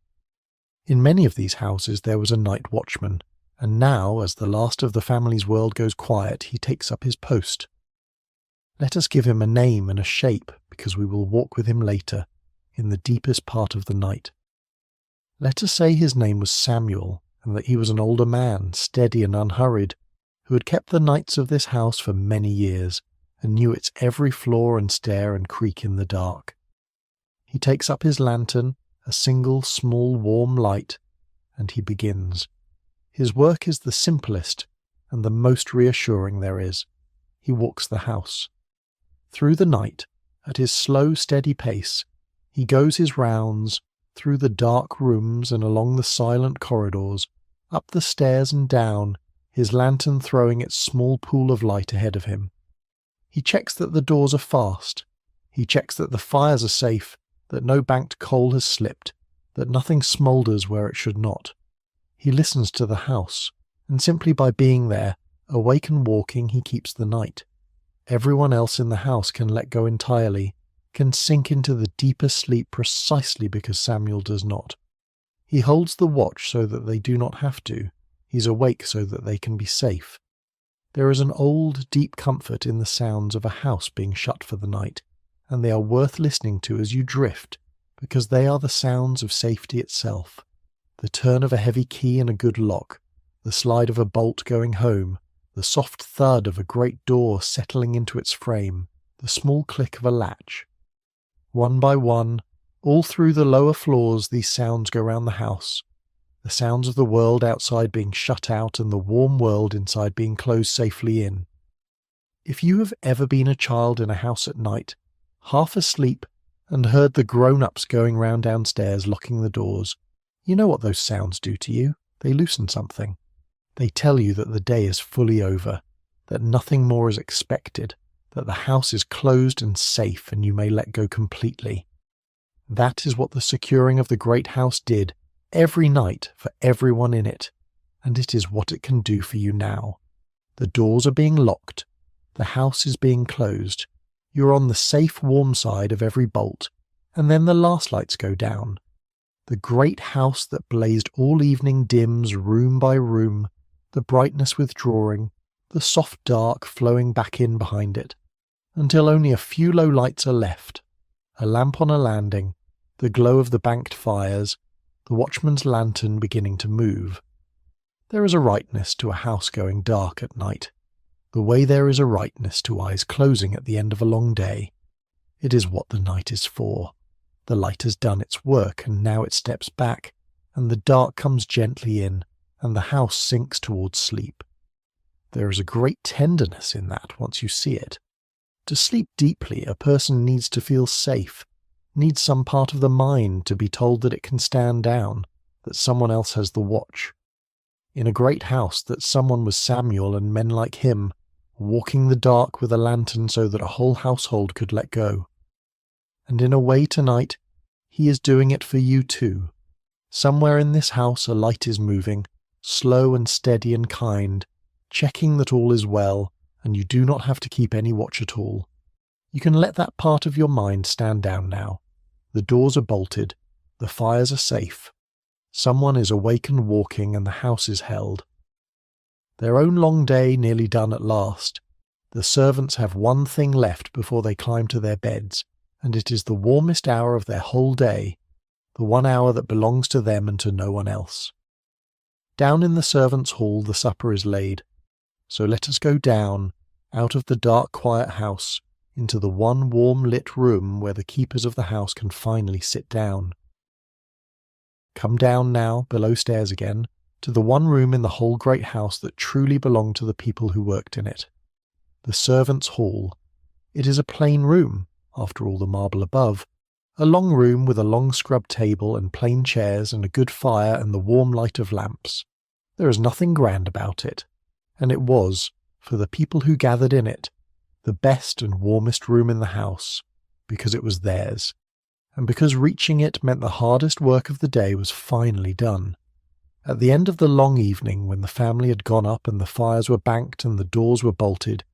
In many of these houses there was a night watchman, and now, as the last of the family's world goes quiet, he takes up his post. Let us give him a name and a shape, because we will walk with him later, in the deepest part of the night. Let us say his name was Samuel, and that he was an older man, steady and unhurried, who had kept the nights of this house for many years, and knew its every flaw and stair and creak in the dark. He takes up his lantern, a single small warm light, and he begins. His work is the simplest and the most reassuring there is. He walks the house. Through the night, at his slow, steady pace, he goes his rounds, through the dark rooms and along the silent corridors, up the stairs and down, his lantern throwing its small pool of light ahead of him. He checks that the doors are fast. He checks that the fires are safe, that no banked coal has slipped, that nothing smoulders where it should not. He listens to the house, and simply by being there, awake and walking, he keeps the night. Everyone else in the house can let go entirely, can sink into the deepest sleep precisely because Samuel does not. He holds the watch so that they do not have to. He's awake so that they can be safe. There is an old, deep comfort in the sounds of a house being shut for the night, and they are worth listening to as you drift, because they are the sounds of safety itself. The turn of a heavy key in a good lock, the slide of a bolt going home, the soft thud of a great door settling into its frame, the small click of a latch. One by one, all through the lower floors, these sounds go round the house, the sounds of the world outside being shut out and the warm world inside being closed safely in. If you have ever been a child in a house at night, half asleep, and heard the grown-ups going round downstairs locking the doors, you know what those sounds do to you. They loosen something. They tell you that the day is fully over, that nothing more is expected, that the house is closed and safe and you may let go completely. That is what the securing of the great house did every night for everyone in it, and it is what it can do for you now. The doors are being locked, the house is being closed, you're on the safe warm side of every bolt, and then the last lights go down. The great house that blazed all evening dims room by room, the brightness withdrawing, the soft dark flowing back in behind it, until only a few low lights are left, a lamp on a landing, the glow of the banked fires, the watchman's lantern beginning to move. There is a rightness to a house going dark at night, the way there is a rightness to eyes closing at the end of a long day. It is what the night is for. The light has done its work, and now it steps back, and the dark comes gently in, and the house sinks towards sleep. There is a great tenderness in that once you see it. To sleep deeply, a person needs to feel safe, needs some part of the mind to be told that it can stand down, that someone else has the watch. In a great house that someone was Samuel and men like him, walking the dark with a lantern so that a whole household could let go. And in a way tonight, he is doing it for you too. Somewhere in this house a light is moving, slow and steady and kind, checking that all is well, and you do not have to keep any watch at all. You can let that part of your mind stand down now. The doors are bolted, the fires are safe. Someone is awake and walking, and the house is held. Their own long day nearly done at last. The servants have one thing left before they climb to their beds, and it is the warmest hour of their whole day, the 1 hour that belongs to them and to no one else. Down in the servants' hall the supper is laid, so let us go down, out of the dark quiet house, into the one warm lit room where the keepers of the house can finally sit down. Come down now, below stairs again, to the one room in the whole great house that truly belonged to the people who worked in it. The servants' hall. It is a plain room, after all the marble above, a long room with a long scrub table and plain chairs and a good fire and the warm light of lamps. There is nothing grand about it, and it was, for the people who gathered in it, the best and warmest room in the house, because it was theirs, and because reaching it meant the hardest work of the day was finally done. At the end of the long evening, when the family had gone up and the fires were banked and the doors were bolted,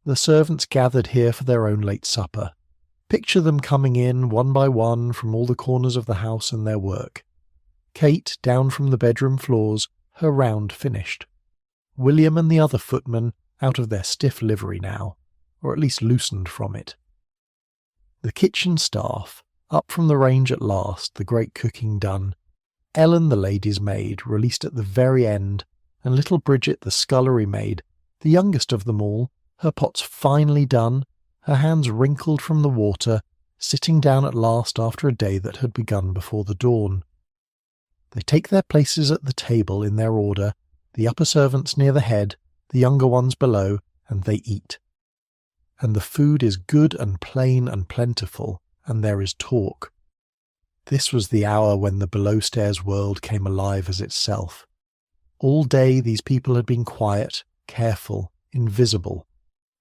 the servants gathered here for their own late supper. Picture them coming in one by one from all the corners of the house and their work. Kate down from the bedroom floors, her round finished. William and the other footmen out of their stiff livery now, or at least loosened from it. The kitchen staff, up from the range at last, the great cooking done. Ellen, the lady's maid, released at the very end, and little Bridget, the scullery maid, the youngest of them all, her pots finally done, her hands wrinkled from the water, sitting down at last after a day that had begun before the dawn. They take their places at the table in their order, the upper servants near the head, the younger ones below, and they eat. And the food is good and plain and plentiful, and there is talk. This was the hour when the below-stairs world came alive as itself. All day these people had been quiet, careful, invisible,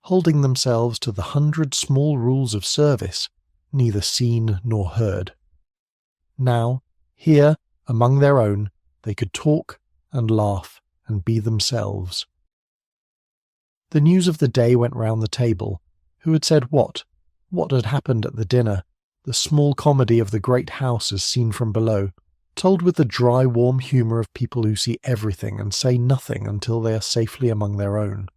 holding themselves to the 100 small rules of service, neither seen nor heard. Now, here, among their own, they could talk and laugh and be themselves. The news of the day went round the table. Who had said what? What had happened at the dinner? The small comedy of the great house as seen from below, told with the dry, warm humour of people who see everything and say nothing until they are safely among their own.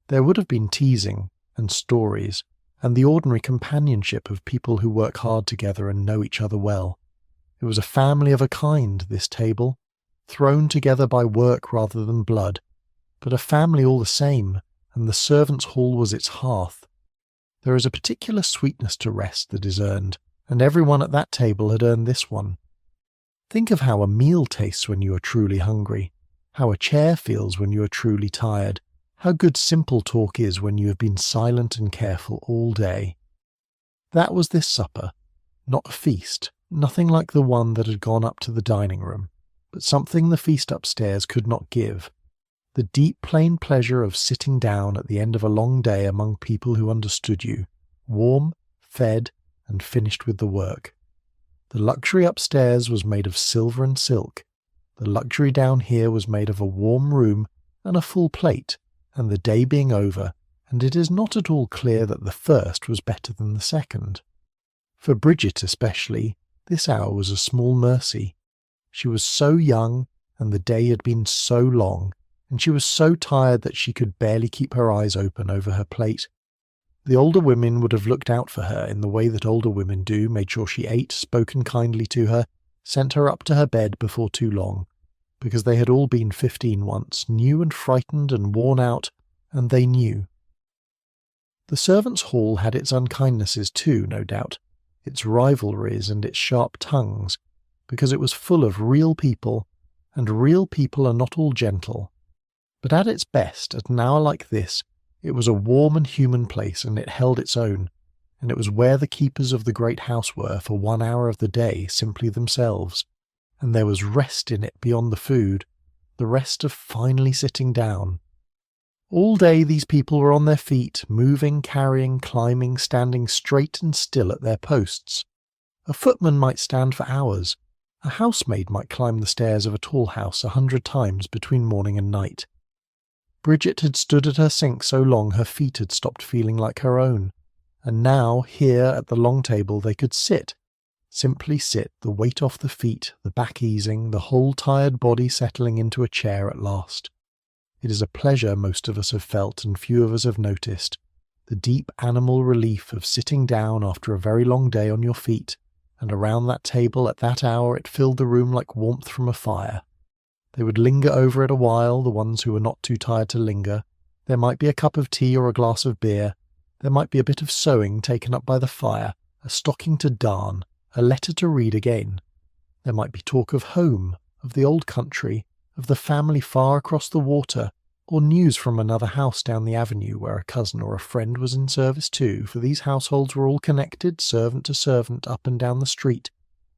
There would have been teasing and stories, and the ordinary companionship of people who work hard together and know each other well. It was a family of a kind, this table, thrown together by work rather than blood, but a family all the same, and the servants' hall was its hearth. There is a particular sweetness to rest that is earned, and everyone at that table had earned this one. Think of how a meal tastes when you are truly hungry, how a chair feels when you are truly tired, how good simple talk is when you have been silent and careful all day. That was this supper, not a feast, nothing like the one that had gone up to the dining room, but something the feast upstairs could not give. The deep plain pleasure of sitting down at the end of a long day among people who understood you, warm, fed, and finished with the work. The luxury upstairs was made of silver and silk. The luxury down here was made of a warm room and a full plate, and the day being over, and it is not at all clear that the first was better than the second. For Bridget especially, this hour was a small mercy. She was so young, and the day had been so long, and she was so tired that she could barely keep her eyes open over her plate. The older women would have looked out for her in the way that older women do, made sure she ate, spoken kindly to her, sent her up to her bed before too long, because they had all been 15 once, new and frightened and worn out, and they knew. The servants' hall had its unkindnesses too, no doubt, its rivalries and its sharp tongues, because it was full of real people, and real people are not all gentle. But at its best, at an hour like this, it was a warm and human place, and it held its own. and it was where the keepers of the great house were for 1 hour of the day simply themselves, and there was rest in it beyond the food, the rest of finally sitting down. All day these people were on their feet, moving, carrying, climbing, standing straight and still at their posts. A footman might stand for hours. A housemaid might climb the stairs of a tall house 100 times between morning and night. Bridget had stood at her sink so long her feet had stopped feeling like her own, and now, here at the long table, they could sit. Simply sit, the weight off the feet, the back easing, the whole tired body settling into a chair at last. It is a pleasure most of us have felt and few of us have noticed, the deep animal relief of sitting down after a very long day on your feet, and around that table at that hour it filled the room like warmth from a fire. They would linger over it a while, the ones who were not too tired to linger. There might be a cup of tea or a glass of beer. There might be a bit of sewing taken up by the fire, a stocking to darn, a letter to read again. There might be talk of home, of the old country, of the family far across the water, or news from another house down the avenue where a cousin or a friend was in service too, for these households were all connected, servant to servant, up and down the street,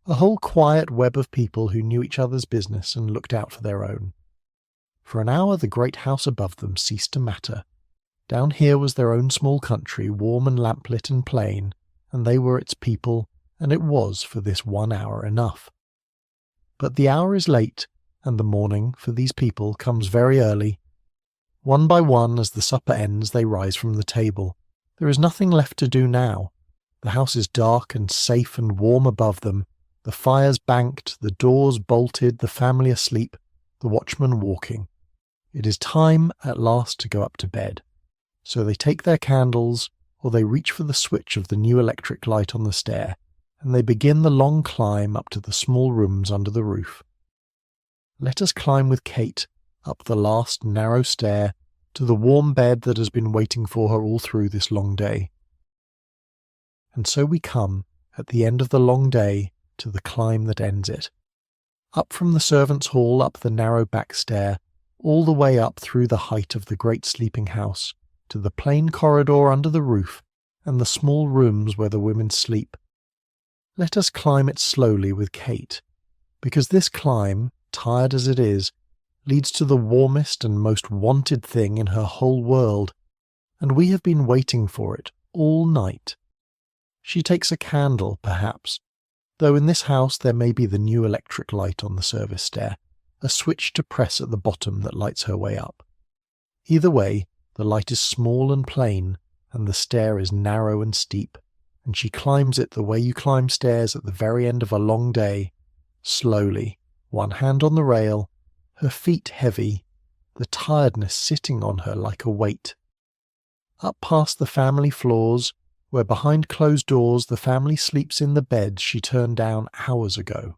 a whole quiet web of people who knew each other's business and looked out for their own. For an hour the great house above them ceased to matter. Down here was their own small country, warm and lamplit and plain, and they were its people, and it was, for this 1 hour, enough. But the hour is late, and the morning, for these people, comes very early. One by one, as the supper ends, they rise from the table. There is nothing left to do now. The house is dark and safe and warm above them, the fires banked, the doors bolted, the family asleep, the watchman walking. It is time, at last, to go up to bed. So they take their candles, or they reach for the switch of the new electric light on the stair, and they begin the long climb up to the small rooms under the roof. Let us climb with Kate, up the last narrow stair, to the warm bed that has been waiting for her all through this long day. And so we come, at the end of the long day, to the climb that ends it. Up from the servants' hall, up the narrow back stair, all the way up through the height of the great sleeping house, to the plain corridor under the roof, and the small rooms where the women sleep. Let us climb it slowly with Kate, because this climb, tired as it is, leads to the warmest and most wanted thing in her whole world, and we have been waiting for it all night. She takes a candle, perhaps, though in this house there may be the new electric light on the service stair, a switch to press at the bottom that lights her way up. Either way, the light is small and plain, and the stair is narrow and steep, and she climbs it the way you climb stairs at the very end of a long day, slowly, one hand on the rail, her feet heavy, the tiredness sitting on her like a weight. Up past the family floors, where behind closed doors the family sleeps in the beds she turned down hours ago.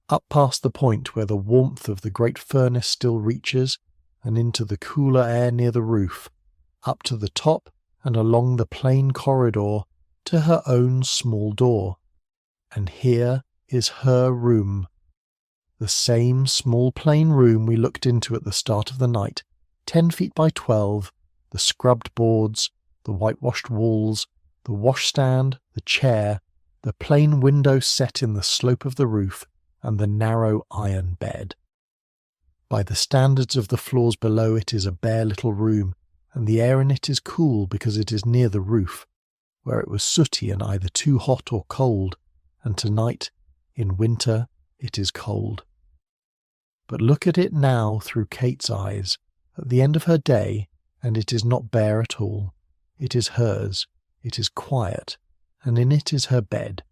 Up past the point where the warmth of the great furnace still reaches, and into the cooler air near the roof, up to the top and along the plain corridor to her own small door. And here is her room. The same small plain room we looked into at the start of the night, 10 feet by 12, the scrubbed boards, the whitewashed walls, the washstand, the chair, the plain window set in the slope of the roof, and the narrow iron bed. By the standards of the floors below it is a bare little room, and the air in it is cool because it is near the roof, where it was sooty and either too hot or cold, and tonight, in winter, it is cold. But look at it now through Kate's eyes, at the end of her day, and it is not bare at all. It is hers, it is quiet, and in it is her bed.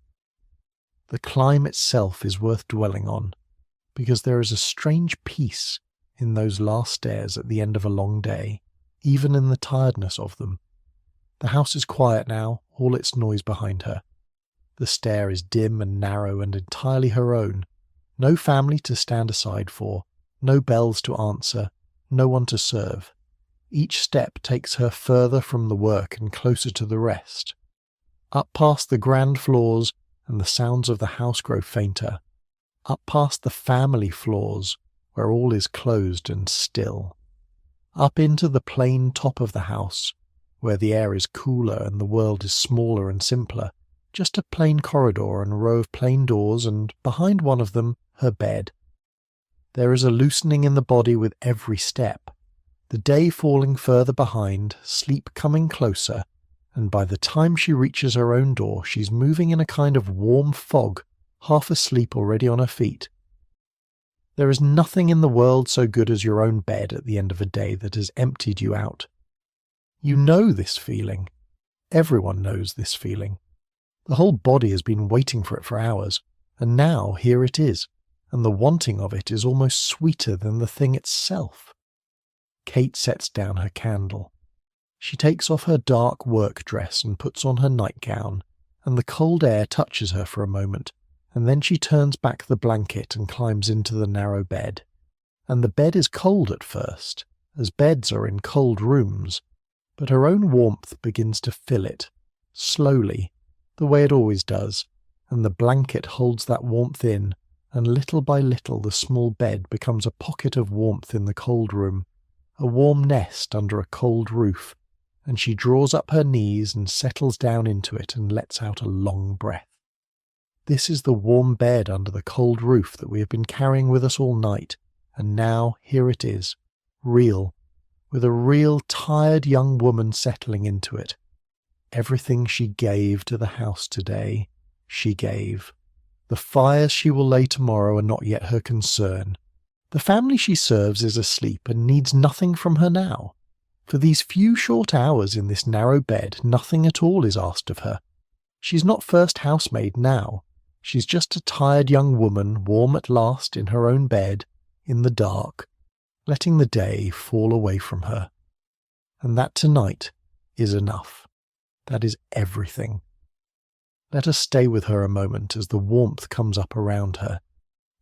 The climb itself is worth dwelling on, because there is a strange peace in those last stairs at the end of a long day, even in the tiredness of them. The house is quiet now, all its noise behind her. The stair is dim and narrow and entirely her own. No family to stand aside for, no bells to answer, no one to serve. Each step takes her further from the work and closer to the rest. Up past the grand floors, and the sounds of the house grow fainter. Up past the family floors, where all is closed and still. Up into the plain top of the house, where the air is cooler and the world is smaller and simpler, just a plain corridor and a row of plain doors, and behind one of them, her bed. There is a loosening in the body with every step, the day falling further behind, sleep coming closer, and by the time she reaches her own door, she's moving in a kind of warm fog, half asleep already on her feet. There is nothing in the world so good as your own bed at the end of a day that has emptied you out. You know this feeling. Everyone knows this feeling. The whole body has been waiting for it for hours, and now here it is, and the wanting of it is almost sweeter than the thing itself. Kate sets down her candle. She takes off her dark work dress and puts on her nightgown, and the cold air touches her for a moment, and then she turns back the blanket and climbs into the narrow bed. And the bed is cold at first, as beds are in cold rooms, but her own warmth begins to fill it, slowly, the way it always does, and the blanket holds that warmth in, and little by little the small bed becomes a pocket of warmth in the cold room, a warm nest under a cold roof, and she draws up her knees and settles down into it and lets out a long breath. This is the warm bed under the cold roof that we have been carrying with us all night, and now here it is, real, with a real tired young woman settling into it. Everything she gave to the house today, she gave. The fires she will lay tomorrow are not yet her concern. The family she serves is asleep and needs nothing from her now. For these few short hours in this narrow bed, nothing at all is asked of her. She's not first housemaid now. She's just a tired young woman, warm at last in her own bed, in the dark, letting the day fall away from her. And that tonight is enough. That is everything. Let us stay with her a moment as the warmth comes up around her,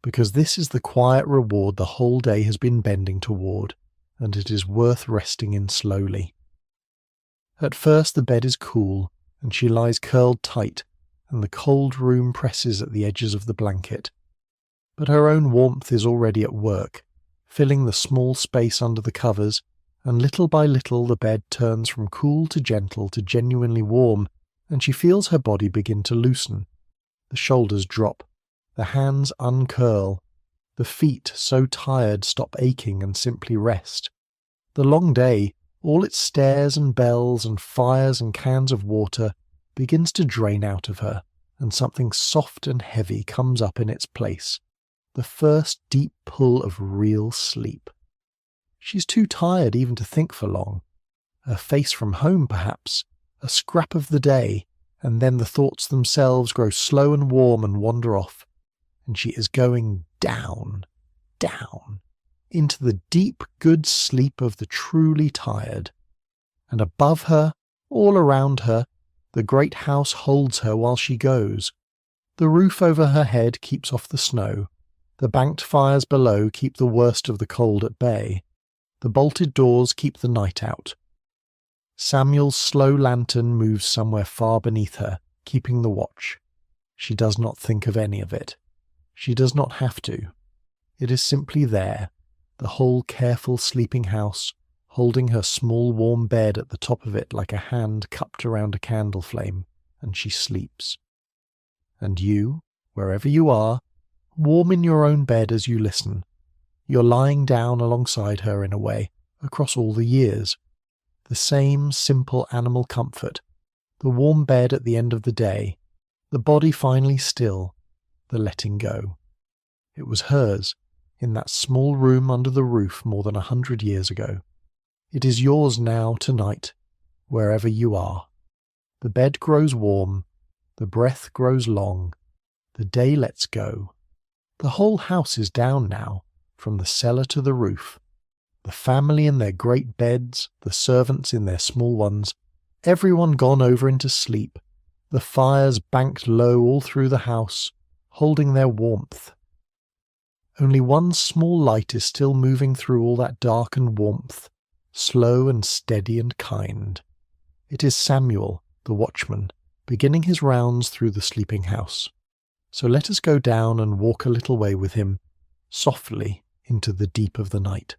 because this is the quiet reward the whole day has been bending toward, and it is worth resting in slowly. At first the bed is cool, and she lies curled tight, and the cold room presses at the edges of the blanket. But her own warmth is already at work, filling the small space under the covers, and little by little the bed turns from cool to gentle to genuinely warm, and she feels her body begin to loosen. The shoulders drop, the hands uncurl, the feet, so tired, stop aching and simply rest. The long day, all its stairs and bells and fires and cans of water, begins to drain out of her, and something soft and heavy comes up in its place, the first deep pull of real sleep. She's too tired even to think for long. A face from home, perhaps, a scrap of the day, and then the thoughts themselves grow slow and warm and wander off, and she is going down, down, into the deep, good sleep of the truly tired. And above her, all around her, the great house holds her while she goes. The roof over her head keeps off the snow. The banked fires below keep the worst of the cold at bay. The bolted doors keep the night out. Samuel's slow lantern moves somewhere far beneath her, keeping the watch. She does not think of any of it. She does not have to. It is simply there, the whole careful sleeping house, holding her small warm bed at the top of it like a hand cupped around a candle flame, and she sleeps. And you, wherever you are, warm in your own bed as you listen. You're lying down alongside her in a way, across all the years. The same simple animal comfort, the warm bed at the end of the day, the body finally still, the letting go. It was hers, in that small room under the roof more than 100 years ago. It is yours now, tonight, wherever you are. The bed grows warm, the breath grows long, the day lets go. The whole house is down now, from the cellar to the roof. The family in their great beds, the servants in their small ones, everyone gone over into sleep, the fires banked low all through the house, holding their warmth. Only one small light is still moving through all that dark and warmth, slow and steady and kind. It is Samuel, the watchman, beginning his rounds through the sleeping house. So let us go down and walk a little way with him, softly into the deep of the night.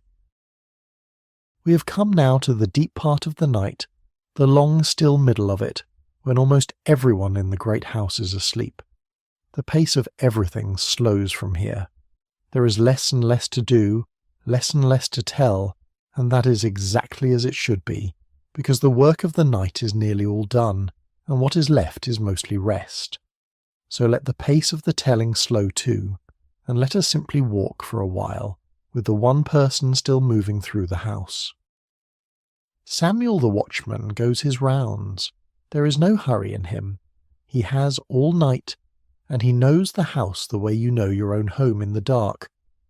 We have come now to the deep part of the night, the long still middle of it, when almost everyone in the great house is asleep. The pace of everything slows from here. There is less and less to do, less and less to tell, and that is exactly as it should be, because the work of the night is nearly all done, and what is left is mostly rest. So let the pace of the telling slow too, and let us simply walk for a while, with the one person still moving through the house. Samuel the watchman goes his rounds. There is no hurry in him. He has all night, and he knows the house the way you know your own home in the dark,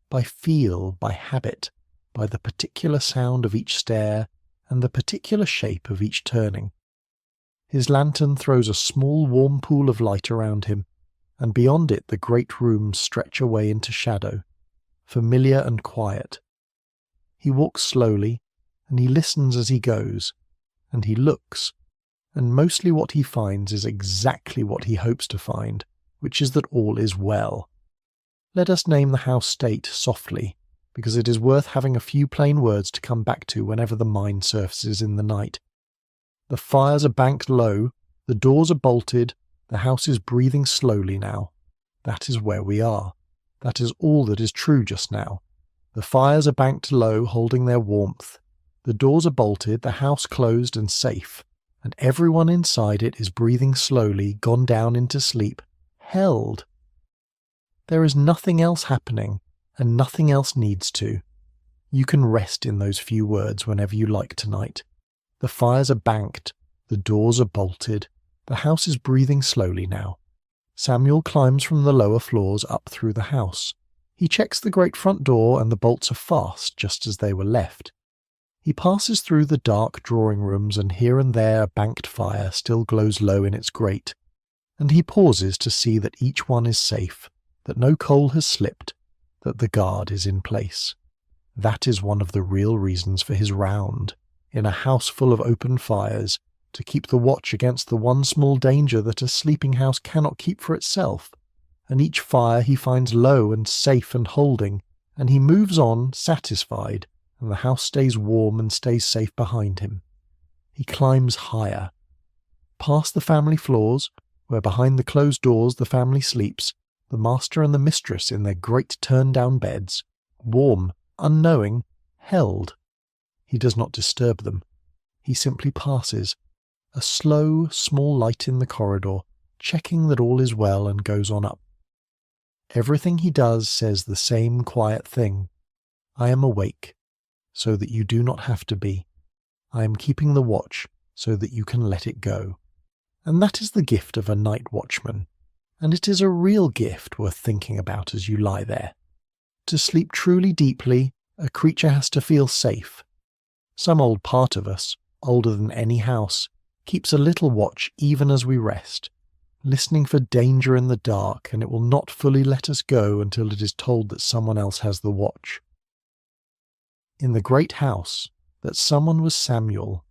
by feel, by habit, by the particular sound of each stair and the particular shape of each turning. His lantern throws a small warm pool of light around him, and beyond it the great rooms stretch away into shadow, familiar and quiet. He walks slowly, and he listens as he goes, and he looks, and mostly what he finds is exactly what he hopes to find, which is that all is well. Let us name the house state softly, because it is worth having a few plain words to come back to whenever the mind surfaces in the night. The fires are banked low, the doors are bolted, the house is breathing slowly now. That is where we are. That is all that is true just now. The fires are banked low, holding their warmth. The doors are bolted, the house closed and safe, and everyone inside it is breathing slowly, gone down into sleep, held. There is nothing else happening, and nothing else needs to. You can rest in those few words whenever you like tonight. The fires are banked, the doors are bolted, the house is breathing slowly now. Samuel climbs from the lower floors up through the house. He checks the great front door, and the bolts are fast, just as they were left. He passes through the dark drawing rooms, and here and there a banked fire still glows low in its grate, and he pauses to see that each one is safe, that no coal has slipped, that the guard is in place. That is one of the real reasons for his round, in a house full of open fires, to keep the watch against the one small danger that a sleeping house cannot keep for itself, and each fire he finds low and safe and holding, and he moves on satisfied, and the house stays warm and stays safe behind him. He climbs higher, past the family floors, where behind the closed doors the family sleeps, the master and the mistress in their great turn-down beds, warm, unknowing, held. He does not disturb them. He simply passes, a slow, small light in the corridor, checking that all is well, and goes on up. Everything he does says the same quiet thing. I am awake, so that you do not have to be. I am keeping the watch, so that you can let it go. And that is the gift of a night watchman, and it is a real gift worth thinking about as you lie there. To sleep truly deeply, a creature has to feel safe. Some old part of us, older than any house, keeps a little watch even as we rest, listening for danger in the dark, and it will not fully let us go until it is told that someone else has the watch. In the great house, that someone was Samuel.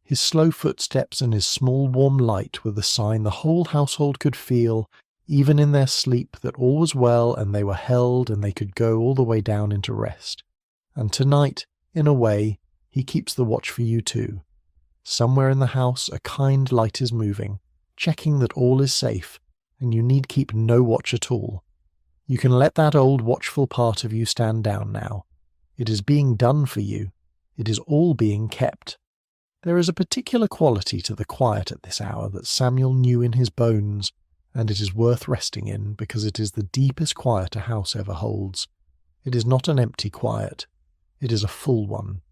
His slow footsteps and his small warm light were the sign the whole household could feel, even in their sleep, that all was well and they were held and they could go all the way down into rest. And tonight, in a way, he keeps the watch for you too. Somewhere in the house a kind light is moving, checking that all is safe, and you need keep no watch at all. You can let that old watchful part of you stand down now. It is being done for you. It is all being kept. There is a particular quality to the quiet at this hour that Samuel knew in his bones, and it is worth resting in because it is the deepest quiet a house ever holds. It is not an empty quiet. It is a full one.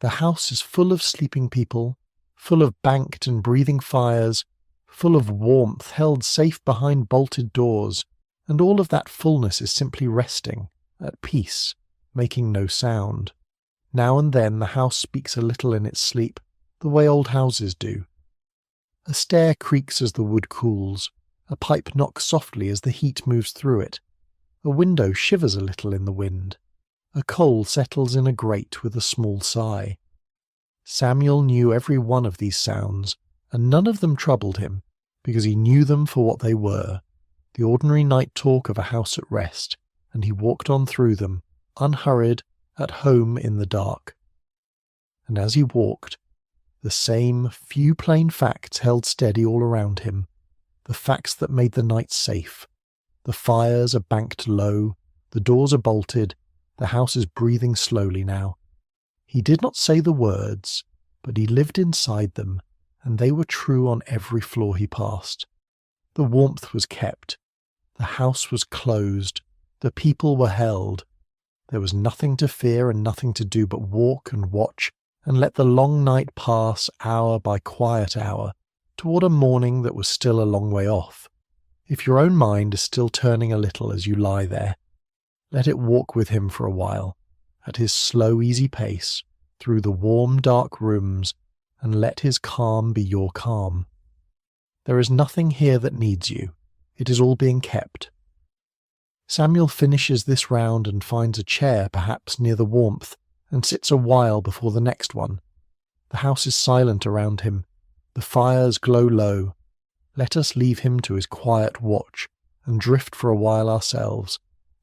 The house is full of sleeping people, full of banked and breathing fires, full of warmth held safe behind bolted doors, and all of that fullness is simply resting, at peace, making no sound. Now and then the house speaks a little in its sleep, the way old houses do. A stair creaks as the wood cools, a pipe knocks softly as the heat moves through it, a window shivers a little in the wind, a coal settles in a grate with a small sigh. Samuel knew every one of these sounds, and none of them troubled him, because he knew them for what they were, the ordinary night talk of a house at rest, and he walked on through them, unhurried, at home in the dark. And as he walked, The same few plain facts held steady all around him, the facts that made the night safe. The fires are banked low, the doors are bolted, the house is breathing slowly now. He did not say the words, but he lived inside them, and they were true on every floor he passed. The warmth was kept, the house was closed, the people were held. There was nothing to fear and nothing to do but walk and watch and let the long night pass hour by quiet hour toward a morning that was still a long way off. If your own mind is still turning a little as you lie there, let it walk with him for a while, at his slow, easy pace, through the warm, dark rooms, and let his calm be your calm. There is nothing here that needs you. It is all being kept. Samuel finishes this round and finds a chair perhaps near the warmth, and sits a while before the next one. The house is silent around him. The fires glow low. Let us leave him to his quiet watch, and drift for a while ourselves,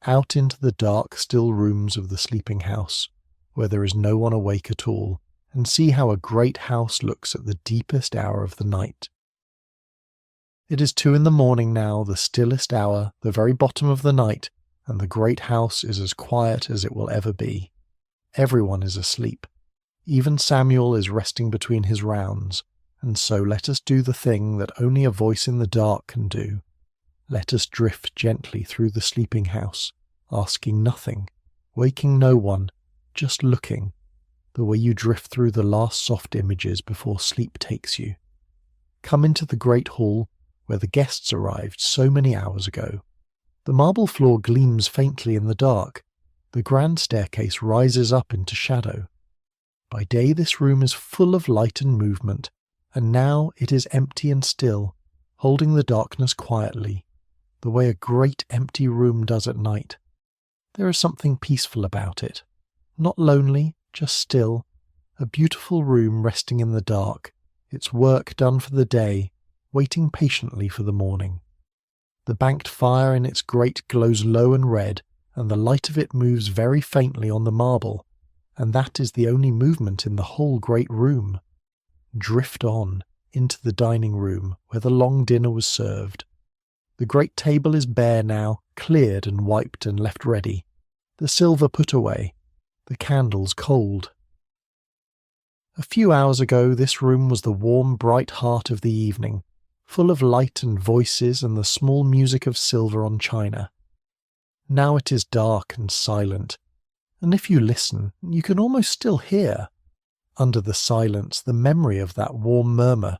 out into the dark, still rooms of the sleeping house, where there is no one awake at all, and see how a great house looks at the deepest hour of the night. It is 2 a.m. now, the stillest hour, the very bottom of the night, and the great house is as quiet as it will ever be. Everyone is asleep. Even Samuel is resting between his rounds, and so let us do the thing that only a voice in the dark can do. Let us drift gently through the sleeping house, asking nothing, waking no one, just looking, the way you drift through the last soft images before sleep takes you. Come into the great hall, where the guests arrived so many hours ago. The marble floor gleams faintly in the dark. The grand staircase rises up into shadow. By day this room is full of light and movement, and now it is empty and still, holding the darkness quietly, the way a great empty room does at night. There is something peaceful about it. Not lonely, just still, a beautiful room resting in the dark, its work done for the day, waiting patiently for the morning. The banked fire in its grate glows low and red, and the light of it moves very faintly on the marble, and that is the only movement in the whole great room. Drift on, into the dining room, where the long dinner was served. The great table is bare now, cleared and wiped and left ready, the silver put away, the candles cold. A few hours ago this room was the warm, bright heart of the evening, full of light and voices and the small music of silver on china. Now it is dark and silent, and if you listen, you can almost still hear, under the silence, the memory of that warm murmur,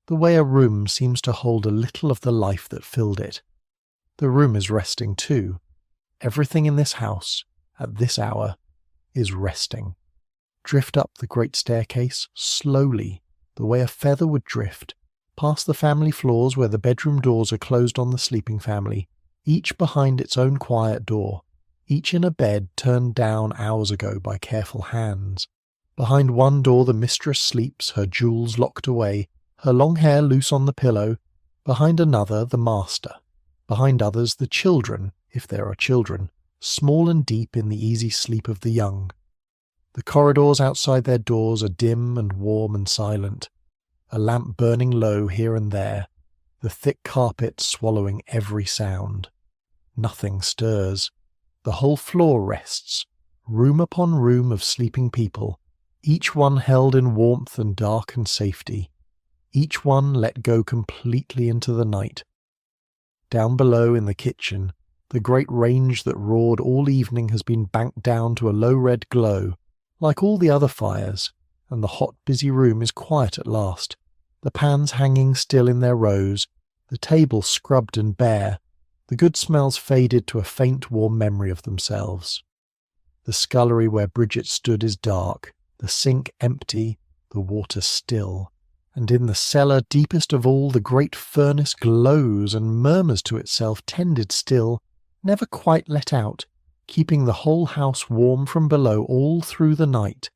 the way a room seems to hold a little of the life that filled it. The room is resting too. Everything in this house, at this hour, is resting. Drift up the great staircase, slowly, the way a feather would drift, past the family floors where the bedroom doors are closed on the sleeping family, each behind its own quiet door, each in a bed turned down hours ago by careful hands. Behind one door the mistress sleeps, her jewels locked away, her long hair loose on the pillow. Behind another the master. Behind others the children, if there are children, small and deep in the easy sleep of the young. The corridors outside their doors are dim and warm and silent, a lamp burning low here and there, the thick carpet swallowing every sound. Nothing stirs. The whole floor rests, room upon room of sleeping people, each one held in warmth and dark and safety, each one let go completely into the night. Down below in the kitchen, the great range that roared all evening has been banked down to a low red glow, like all the other fires, and the hot, busy room is quiet at last, the pans hanging still in their rows, the table scrubbed and bare, the good smells faded to a faint, warm memory of themselves. The scullery where Bridget stood is dark, the sink empty, the water still, and in the cellar deepest of all the great furnace glows and murmurs to itself, tended still, never quite let out, keeping the whole house warm from below all through the night.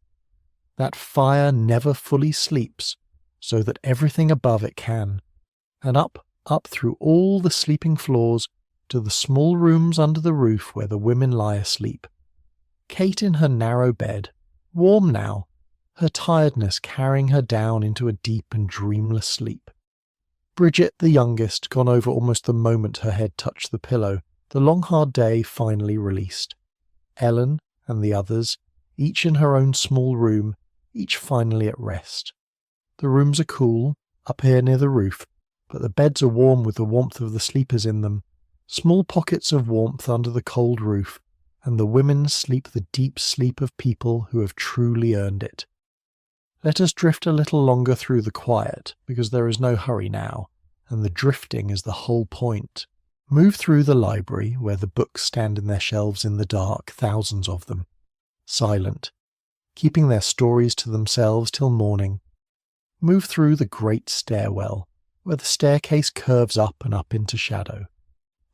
That fire never fully sleeps, so that everything above it can, and up through all the sleeping floors to the small rooms under the roof where the women lie asleep. Kate in her narrow bed, warm now, her tiredness carrying her down into a deep and dreamless sleep. Bridget, the youngest, gone over almost the moment her head touched the pillow, the long hard day finally released. Ellen and the others, each in her own small room, each finally at rest. The rooms are cool, up here near the roof, but the beds are warm with the warmth of the sleepers in them, small pockets of warmth under the cold roof, and the women sleep the deep sleep of people who have truly earned it. Let us drift a little longer through the quiet, because there is no hurry now, and the drifting is the whole point. Move through the library, where the books stand in their shelves in the dark, thousands of them, silent, keeping their stories to themselves till morning. Move through the great stairwell, where the staircase curves up and up into shadow,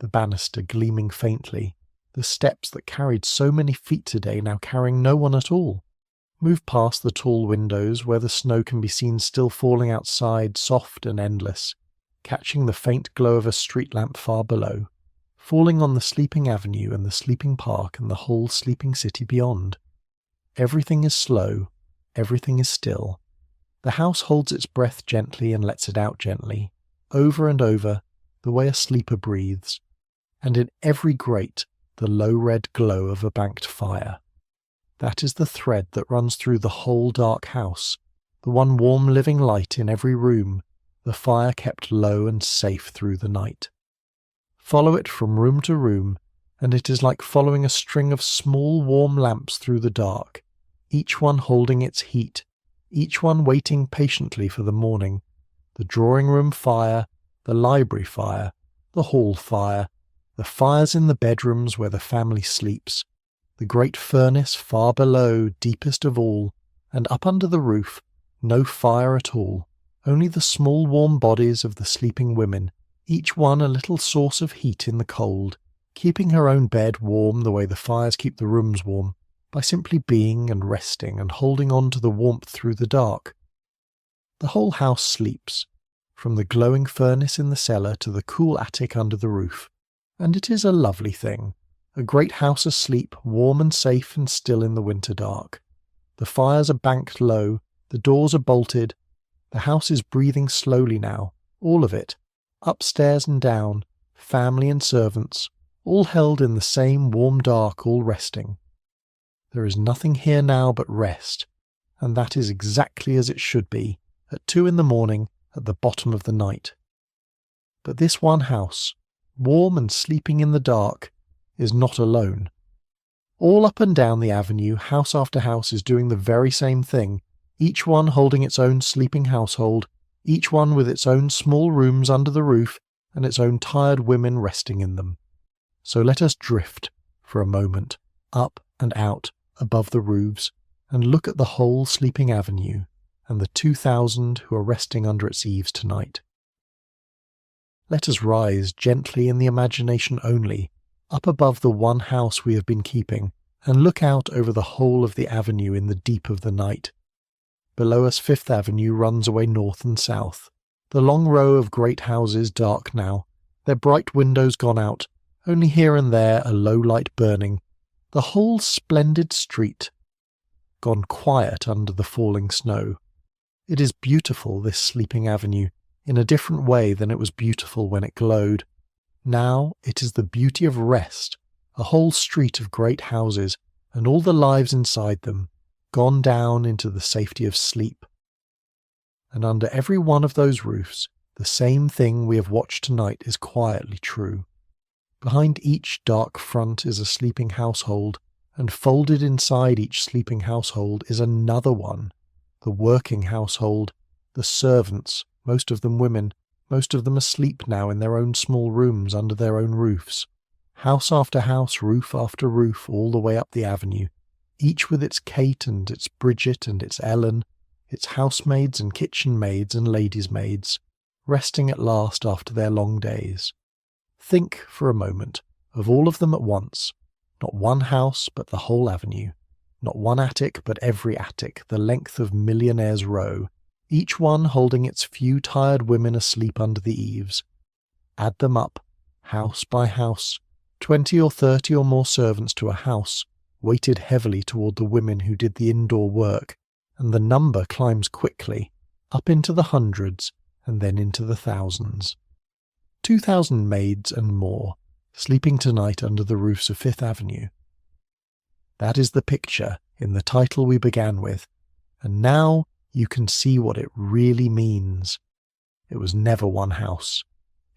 the banister gleaming faintly, the steps that carried so many feet today now carrying no one at all. Move past the tall windows where the snow can be seen still falling outside, soft and endless, catching the faint glow of a street lamp far below, falling on the sleeping avenue and the sleeping park and the whole sleeping city beyond. Everything is slow, everything is still. The house holds its breath gently and lets it out gently, over and over, the way a sleeper breathes, and in every grate the low red glow of a banked fire. That is the thread that runs through the whole dark house, the one warm living light in every room, the fire kept low and safe through the night. Follow it from room to room, and it is like following a string of small warm lamps through the dark, each one holding its heat, each one waiting patiently for the morning, the drawing-room fire, the library fire, the hall fire, the fires in the bedrooms where the family sleeps, the great furnace far below, deepest of all, and up under the roof, no fire at all, only the small warm bodies of the sleeping women, each one a little source of heat in the cold, keeping her own bed warm the way the fires keep the rooms warm, by simply being and resting and holding on to the warmth through the dark. The whole house sleeps, from the glowing furnace in the cellar to the cool attic under the roof, and it is a lovely thing, a great house asleep, warm and safe and still in the winter dark. The fires are banked low, the doors are bolted, the house is breathing slowly now, all of it, upstairs and down, family and servants, all held in the same warm dark, all resting. There is nothing here now but rest, and that is exactly as it should be, at 2 a.m, at the bottom of the night. But this one house, warm and sleeping in the dark, is not alone. All up and down the avenue, house after house is doing the very same thing, each one holding its own sleeping household, each one with its own small rooms under the roof and its own tired women resting in them. So let us drift, for a moment, up and out, above the roofs, and look at the whole sleeping avenue, and the 2,000 who are resting under its eaves tonight. Let us rise gently in the imagination only, up above the one house we have been keeping, and look out over the whole of the avenue in the deep of the night. Below us 5th Avenue runs away north and south, the long row of great houses dark now, their bright windows gone out, only here and there a low light burning, the whole splendid street gone quiet under the falling snow. It is beautiful, this sleeping avenue, in a different way than it was beautiful when it glowed. Now it is the beauty of rest, a whole street of great houses, and all the lives inside them, gone down into the safety of sleep. And under every one of those roofs, the same thing we have watched tonight is quietly true. Behind each dark front is a sleeping household, and folded inside each sleeping household is another one, the working household, the servants, most of them women, most of them asleep now in their own small rooms under their own roofs. House after house, roof after roof, all the way up the avenue, each with its Kate and its Bridget and its Ellen, its housemaids and kitchen maids and ladies' maids, resting at last after their long days. Think, for a moment, of all of them at once, not one house but the whole avenue, not one attic but every attic, the length of Millionaires Row, each one holding its few tired women asleep under the eaves. Add them up, house by house, 20 or 30 or more servants to a house, weighted heavily toward the women who did the indoor work, and the number climbs quickly, up into the hundreds and then into the thousands. 2,000 maids and more, sleeping tonight under the roofs of Fifth Avenue. That is the picture in the title we began with, and now you can see what it really means. It was never one house.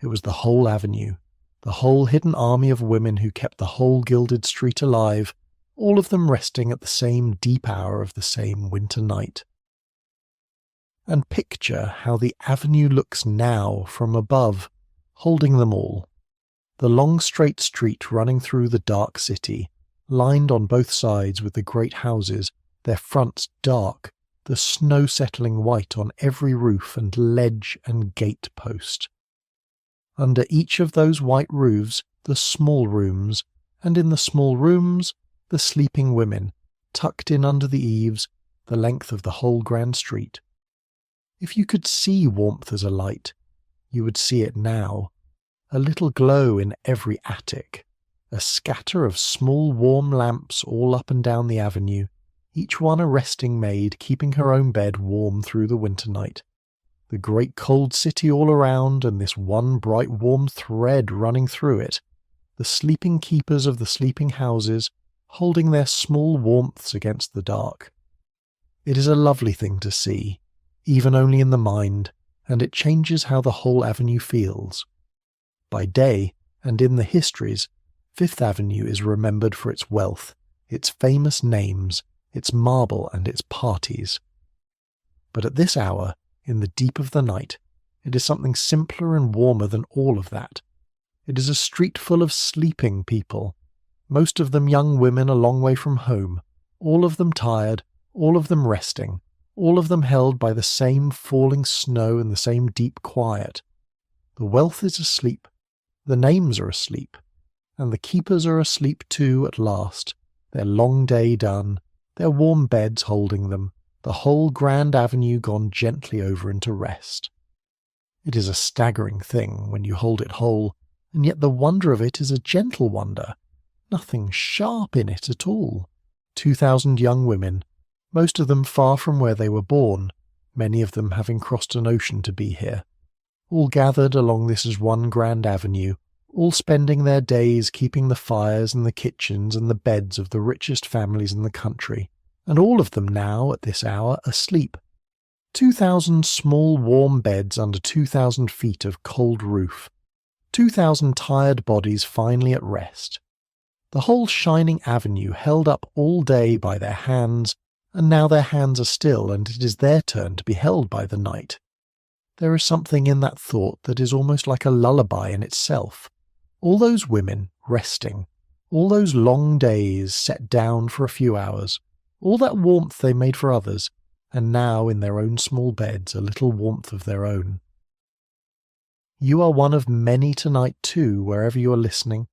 It was the whole avenue, the whole hidden army of women who kept the whole gilded street alive, all of them resting at the same deep hour of the same winter night. And picture how the avenue looks now from above, holding them all. The long straight street running through the dark city, lined on both sides with the great houses, their fronts dark, the snow settling white on every roof and ledge and gate post. Under each of those white roofs, the small rooms, and in the small rooms, the sleeping women, tucked in under the eaves, the length of the whole grand street. If you could see warmth as a light, you would see it now, a little glow in every attic, a scatter of small warm lamps all up and down the avenue, each one a resting maid keeping her own bed warm through the winter night. The great cold city all around, and this one bright warm thread running through it, the sleeping keepers of the sleeping houses, holding their small warmths against the dark. It is a lovely thing to see, even only in the mind, and it changes how the whole avenue feels. By day, and in the histories, Fifth Avenue is remembered for its wealth, its famous names, its marble and its parties. But at this hour, in the deep of the night, it is something simpler and warmer than all of that. It is a street full of sleeping people, most of them young women a long way from home, all of them tired, all of them resting, all of them held by the same falling snow and the same deep quiet. The wealth is asleep, the names are asleep, and the keepers are asleep too at last, their long day done, their warm beds holding them, the whole grand avenue gone gently over into rest. It is a staggering thing when you hold it whole, and yet the wonder of it is a gentle wonder, nothing sharp in it at all. 2,000 young women, most of them far from where they were born, many of them having crossed an ocean to be here, all gathered along this as one grand avenue, all spending their days keeping the fires and the kitchens and the beds of the richest families in the country, and all of them now, at this hour, asleep. 2,000 small warm beds under 2,000 feet of cold roof, 2,000 tired bodies finally at rest. The whole shining avenue held up all day by their hands, and now their hands are still, and it is their turn to be held by the night. There is something in that thought that is almost like a lullaby in itself. All those women resting, all those long days set down for a few hours, all that warmth they made for others, and now in their own small beds a little warmth of their own. You are one of many tonight too, wherever you are listening,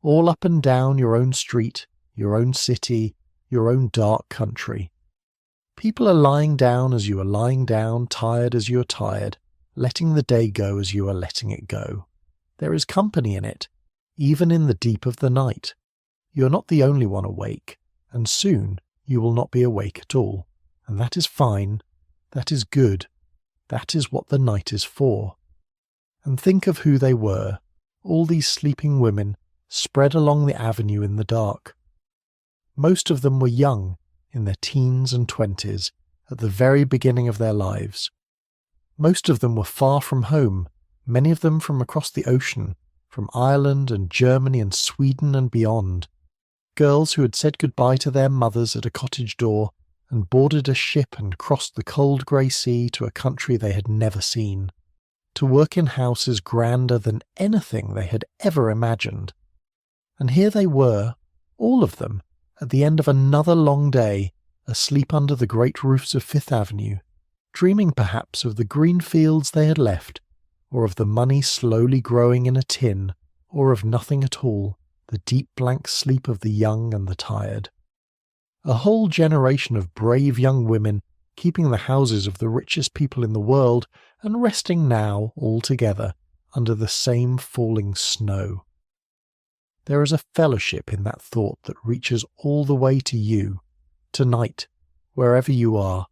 all up and down your own street, your own city, your own dark country. People are lying down as you are lying down, tired as you are tired, letting the day go as you are letting it go. There is company in it, even in the deep of the night. You are not the only one awake, and soon you will not be awake at all, and that is fine, that is good, that is what the night is for. And think of who they were, all these sleeping women, spread along the avenue in the dark. Most of them were young, in their teens and 20s, at the very beginning of their lives. Most of them were far from home, many of them from across the ocean, from Ireland and Germany and Sweden and beyond. Girls who had said goodbye to their mothers at a cottage door and boarded a ship and crossed the cold grey sea to a country they had never seen, to work in houses grander than anything they had ever imagined. And here they were, all of them, at the end of another long day, asleep under the great roofs of Fifth Avenue, dreaming perhaps of the green fields they had left, or of the money slowly growing in a tin, or of nothing at all, the deep blank sleep of the young and the tired. A whole generation of brave young women keeping the houses of the richest people in the world and resting now all together under the same falling snow. There is a fellowship in that thought that reaches all the way to you, tonight, wherever you are,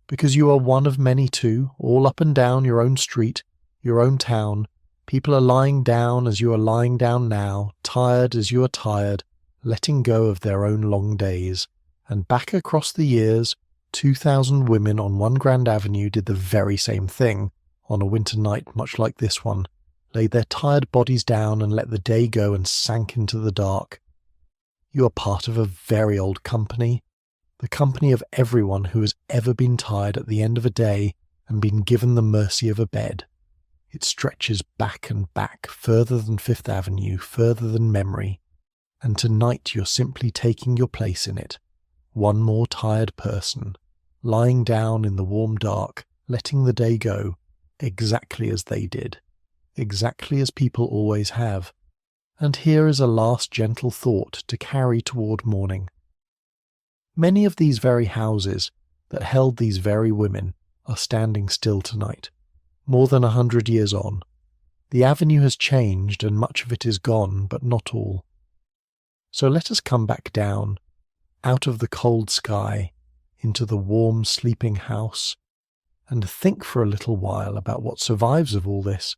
Because you are one of many too, all up and down your own street, your own town. People are lying down as you are lying down now, tired as you are tired, letting go of their own long days. And back across the years, 2,000 women on one grand avenue did the very same thing, on a winter night much like this one, laid their tired bodies down and let the day go and sank into the dark. You are part of a very old company, the company of everyone who has ever been tired at the end of a day and been given the mercy of a bed. It stretches back and back, further than Fifth Avenue, further than memory, and tonight you're simply taking your place in it, one more tired person, lying down in the warm dark, letting the day go, exactly as they did, exactly as people always have. And here is a last gentle thought to carry toward morning. Many of these very houses that held these very women are standing still tonight, more than 100 years on. The avenue has changed and much of it is gone, but not all. So let us come back down, out of the cold sky, into the warm sleeping house, and think for a little while about what survives of all this,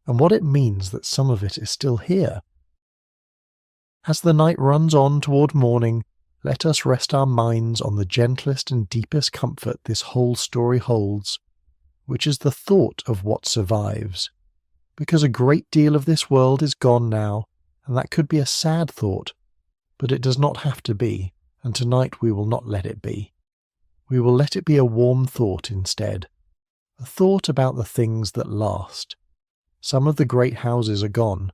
and what it means that some of it is still here. As the night runs on toward morning, let us rest our minds on the gentlest and deepest comfort this whole story holds, which is the thought of what survives, because a great deal of this world is gone now, and that could be a sad thought, but it does not have to be, and tonight we will not let it be. We will let it be a warm thought instead, a thought about the things that last. Some of the great houses are gone,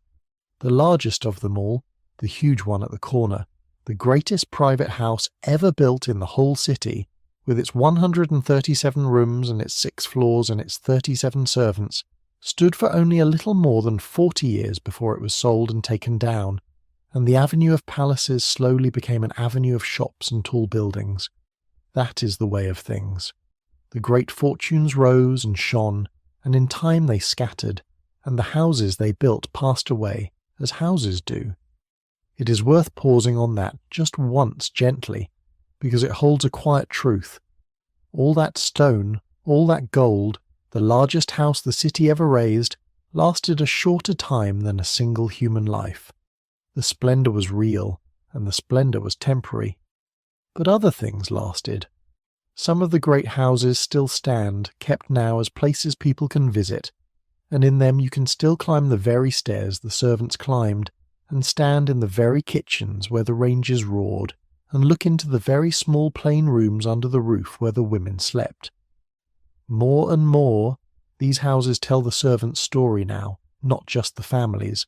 the largest of them all, the huge one at the corner, the greatest private house ever built in the whole city, with its 137 rooms and its 6 floors and its 37 servants, stood for only a little more than 40 years before it was sold and taken down, and the avenue of palaces slowly became an avenue of shops and tall buildings. That is the way of things. The great fortunes rose and shone, and in time they scattered, and the houses they built passed away, as houses do. It is worth pausing on that just once gently, because it holds a quiet truth. All that stone, all that gold, the largest house the city ever raised, lasted a shorter time than a single human life. The splendour was real, and the splendour was temporary. But other things lasted. Some of the great houses still stand, kept now as places people can visit, and in them you can still climb the very stairs the servants climbed, and stand in the very kitchens where the ranges roared, and look into the very small plain rooms under the roof where the women slept. More and more, these houses tell the servants' story now, not just the families.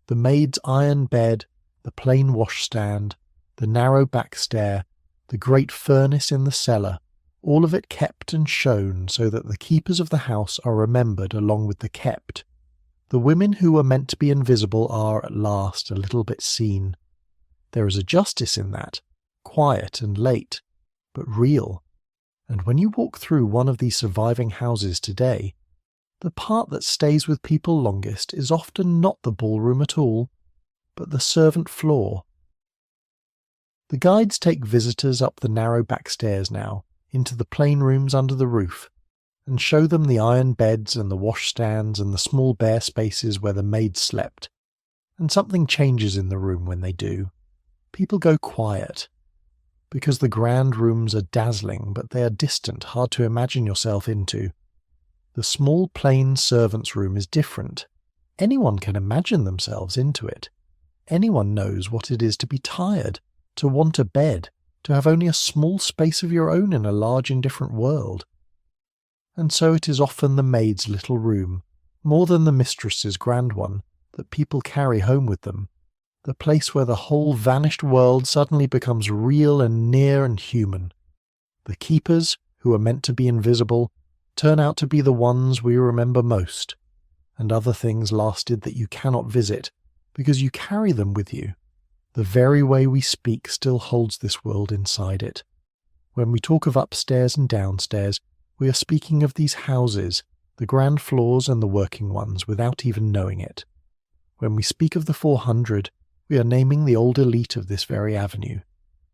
The maid's iron bed, the plain washstand, the narrow back stair, the great furnace in the cellar, all of it kept and shown so that the keepers of the house are remembered along with the kept. The women who were meant to be invisible are at last a little bit seen. There is a justice in that, quiet and late, but real. And when you walk through one of these surviving houses today, the part that stays with people longest is often not the ballroom at all, but the servant floor. The guides take visitors up the narrow back stairs now, into the plain rooms under the roof, and show them the iron beds and the washstands and the small bare spaces where the maids slept. And something changes in the room when they do. People go quiet, because the grand rooms are dazzling, but they are distant, hard to imagine yourself into. The small plain servants' room is different. Anyone can imagine themselves into it. Anyone knows what it is to be tired, to want a bed, to have only a small space of your own in a large indifferent world. And so it is often the maid's little room, more than the mistress's grand one, that people carry home with them, the place where the whole vanished world suddenly becomes real and near and human. The keepers, who are meant to be invisible, turn out to be the ones we remember most, and other things lasted that you cannot visit, because you carry them with you. The very way we speak still holds this world inside it. When we talk of upstairs and downstairs, we are speaking of these houses, the grand floors and the working ones, without even knowing it. When we speak of the 400, we are naming the old elite of this very avenue.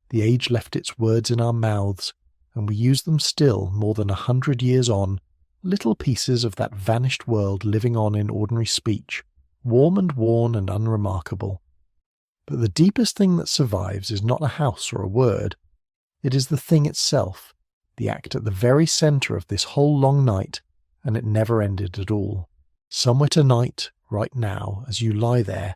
The age left its words in our mouths, and we use them still more than 100 years on, little pieces of that vanished world living on in ordinary speech, warm and worn and unremarkable. But the deepest thing that survives is not a house or a word. It is the thing itself, the act at the very centre of this whole long night, and it never ended at all. Somewhere tonight, right now, as you lie there,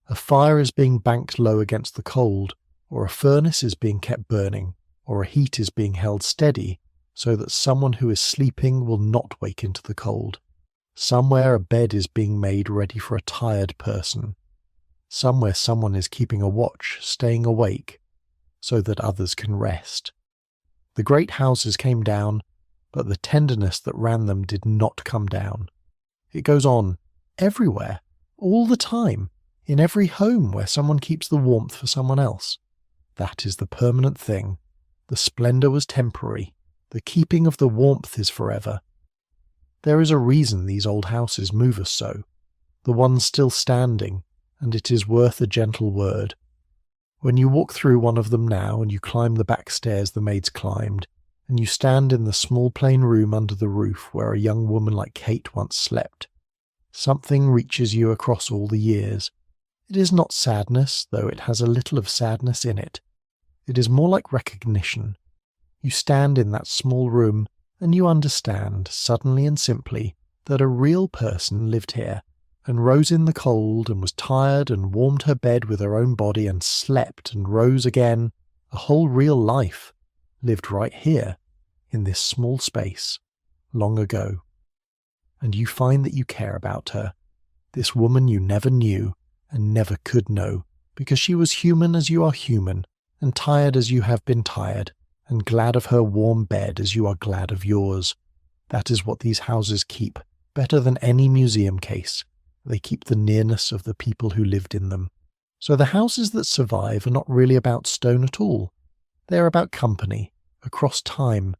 a fire is being banked low against the cold, or a furnace is being kept burning, or a heat is being held steady, so that someone who is sleeping will not wake into the cold. Somewhere a bed is being made ready for a tired person. Somewhere someone is keeping a watch, staying awake, so that others can rest. The great houses came down, but the tenderness that ran them did not come down. It goes on, everywhere, all the time, in every home where someone keeps the warmth for someone else. That is the permanent thing. The splendour was temporary. The keeping of the warmth is forever. There is a reason these old houses move us so, the ones still standing, and it is worth a gentle word. When you walk through one of them now and you climb the back stairs the maids climbed, and you stand in the small plain room under the roof where a young woman like Kate once slept, something reaches you across all the years. It is not sadness, though it has a little of sadness in it. It is more like recognition. You stand in that small room and you understand, suddenly and simply, that a real person lived here, and rose in the cold, and was tired, and warmed her bed with her own body, and slept, and rose again, a whole real life, lived right here, in this small space, long ago. And you find that you care about her, this woman you never knew, and never could know, because she was human as you are human, and tired as you have been tired, and glad of her warm bed as you are glad of yours. That is what these houses keep, better than any museum case. They keep the nearness of the people who lived in them. So the houses that survive are not really about stone at all. They are about company, across time.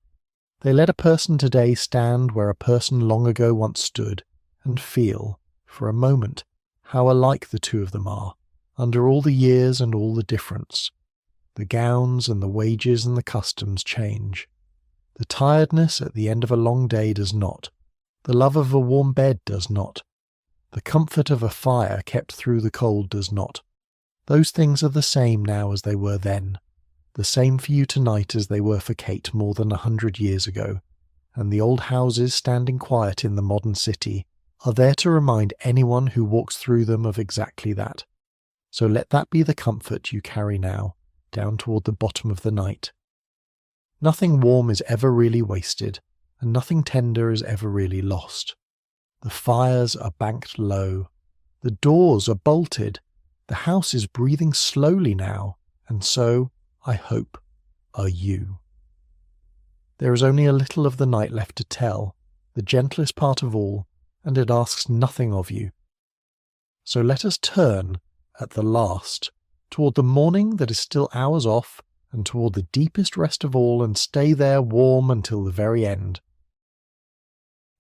They let a person today stand where a person long ago once stood, and feel, for a moment, how alike the two of them are, under all the years and all the difference. The gowns and the wages and the customs change. The tiredness at the end of a long day does not. The love of a warm bed does not. The comfort of a fire kept through the cold does not. Those things are the same now as they were then. The same for you tonight as they were for Kate more than 100 years ago. And the old houses standing quiet in the modern city are there to remind anyone who walks through them of exactly that. So let that be the comfort you carry now, down toward the bottom of the night. Nothing warm is ever really wasted, and nothing tender is ever really lost. The fires are banked low. The doors are bolted. The house is breathing slowly now, and so, I hope, are you. There is only a little of the night left to tell, the gentlest part of all, and it asks nothing of you. So let us turn, at the last, toward the morning that is still hours off, and toward the deepest rest of all, and stay there warm until the very end.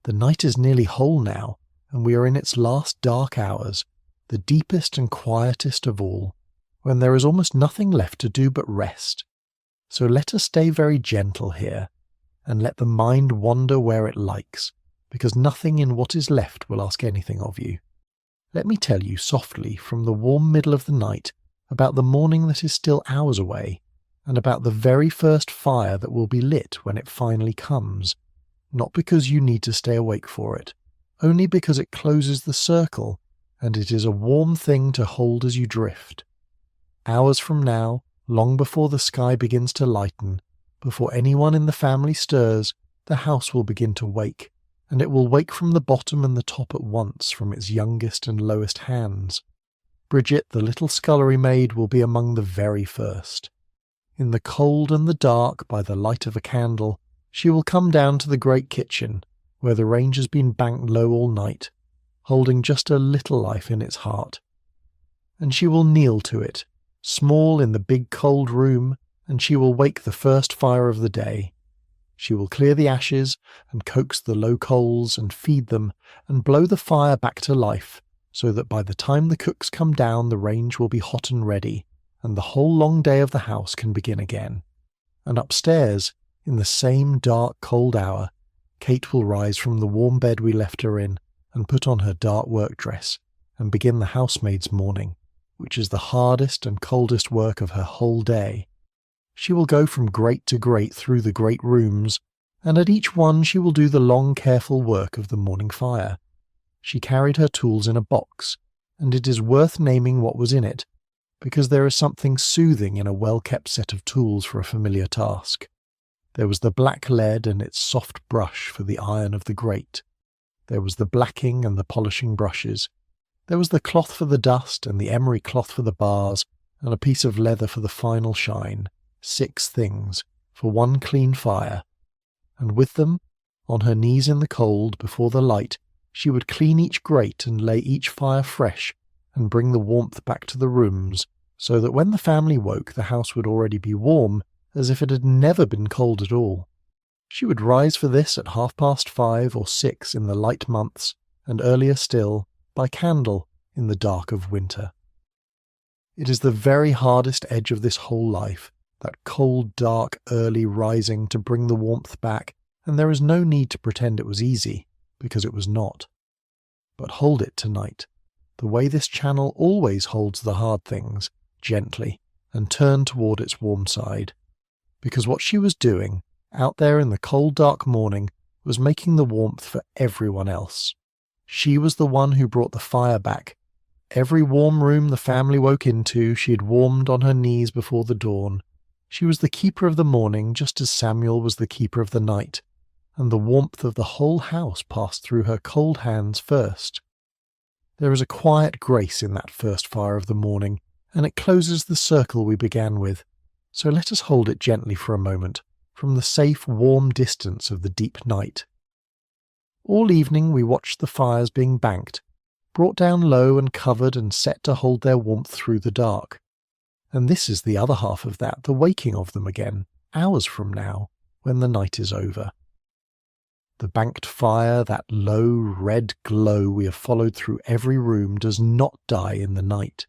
The night is nearly whole now, and we are in its last dark hours, the deepest and quietest of all, when there is almost nothing left to do but rest. So let us stay very gentle here, and let the mind wander where it likes, because nothing in what is left will ask anything of you. Let me tell you softly from the warm middle of the night about the morning that is still hours away, and about the very first fire that will be lit when it finally comes, not because you need to stay awake for it, only because it closes the circle, and it is a warm thing to hold as you drift. Hours from now, long before the sky begins to lighten, before anyone in the family stirs, the house will begin to wake, and it will wake from the bottom and the top at once from its youngest and lowest hands. Bridget, the little scullery maid, will be among the very first. In the cold and the dark, by the light of a candle, she will come down to the great kitchen, where the range has been banked low all night, holding just a little life in its heart. And she will kneel to it, small in the big cold room, and she will wake the first fire of the day. She will clear the ashes, and coax the low coals, and feed them, and blow the fire back to life, so that by the time the cooks come down the range will be hot and ready, and the whole long day of the house can begin again. And upstairs, In the same dark, cold hour, Kate will rise from the warm bed we left her in and put on her dark work dress and begin the housemaid's morning, which is the hardest and coldest work of her whole day. She will go from grate to grate through the great rooms, and at each one she will do the long, careful work of the morning fire. She carried her tools in a box, and it is worth naming what was in it, because there is something soothing in a well-kept set of tools for a familiar task. There was the black lead and its soft brush for the iron of the grate. There was the blacking and the polishing brushes. There was the cloth for the dust and the emery cloth for the bars and a piece of leather for the final shine. 6 things for one clean fire. And with them, on her knees in the cold before the light, she would clean each grate and lay each fire fresh and bring the warmth back to the rooms, so that when the family woke the house would already be warm, as if it had never been cold at all. She would rise for this at 5:30 or 6 in the light months, and earlier still, by candle, in the dark of winter. It is the very hardest edge of this whole life, that cold, dark, early rising to bring the warmth back, and there is no need to pretend it was easy, because it was not. But hold it tonight, the way this channel always holds the hard things, gently, and turn toward its warm side. Because what she was doing, out there in the cold dark morning, was making the warmth for everyone else. She was the one who brought the fire back. Every warm room the family woke into she had warmed on her knees before the dawn. She was the keeper of the morning just as Samuel was the keeper of the night, and the warmth of the whole house passed through her cold hands first. There is a quiet grace in that first fire of the morning, and it closes the circle we began with, so let us hold it gently for a moment, from the safe, warm distance of the deep night. All evening we watched the fires being banked, brought down low and covered and set to hold their warmth through the dark. And this is the other half of that, the waking of them again, hours from now, when the night is over. The banked fire, that low, red glow we have followed through every room, does not die in the night.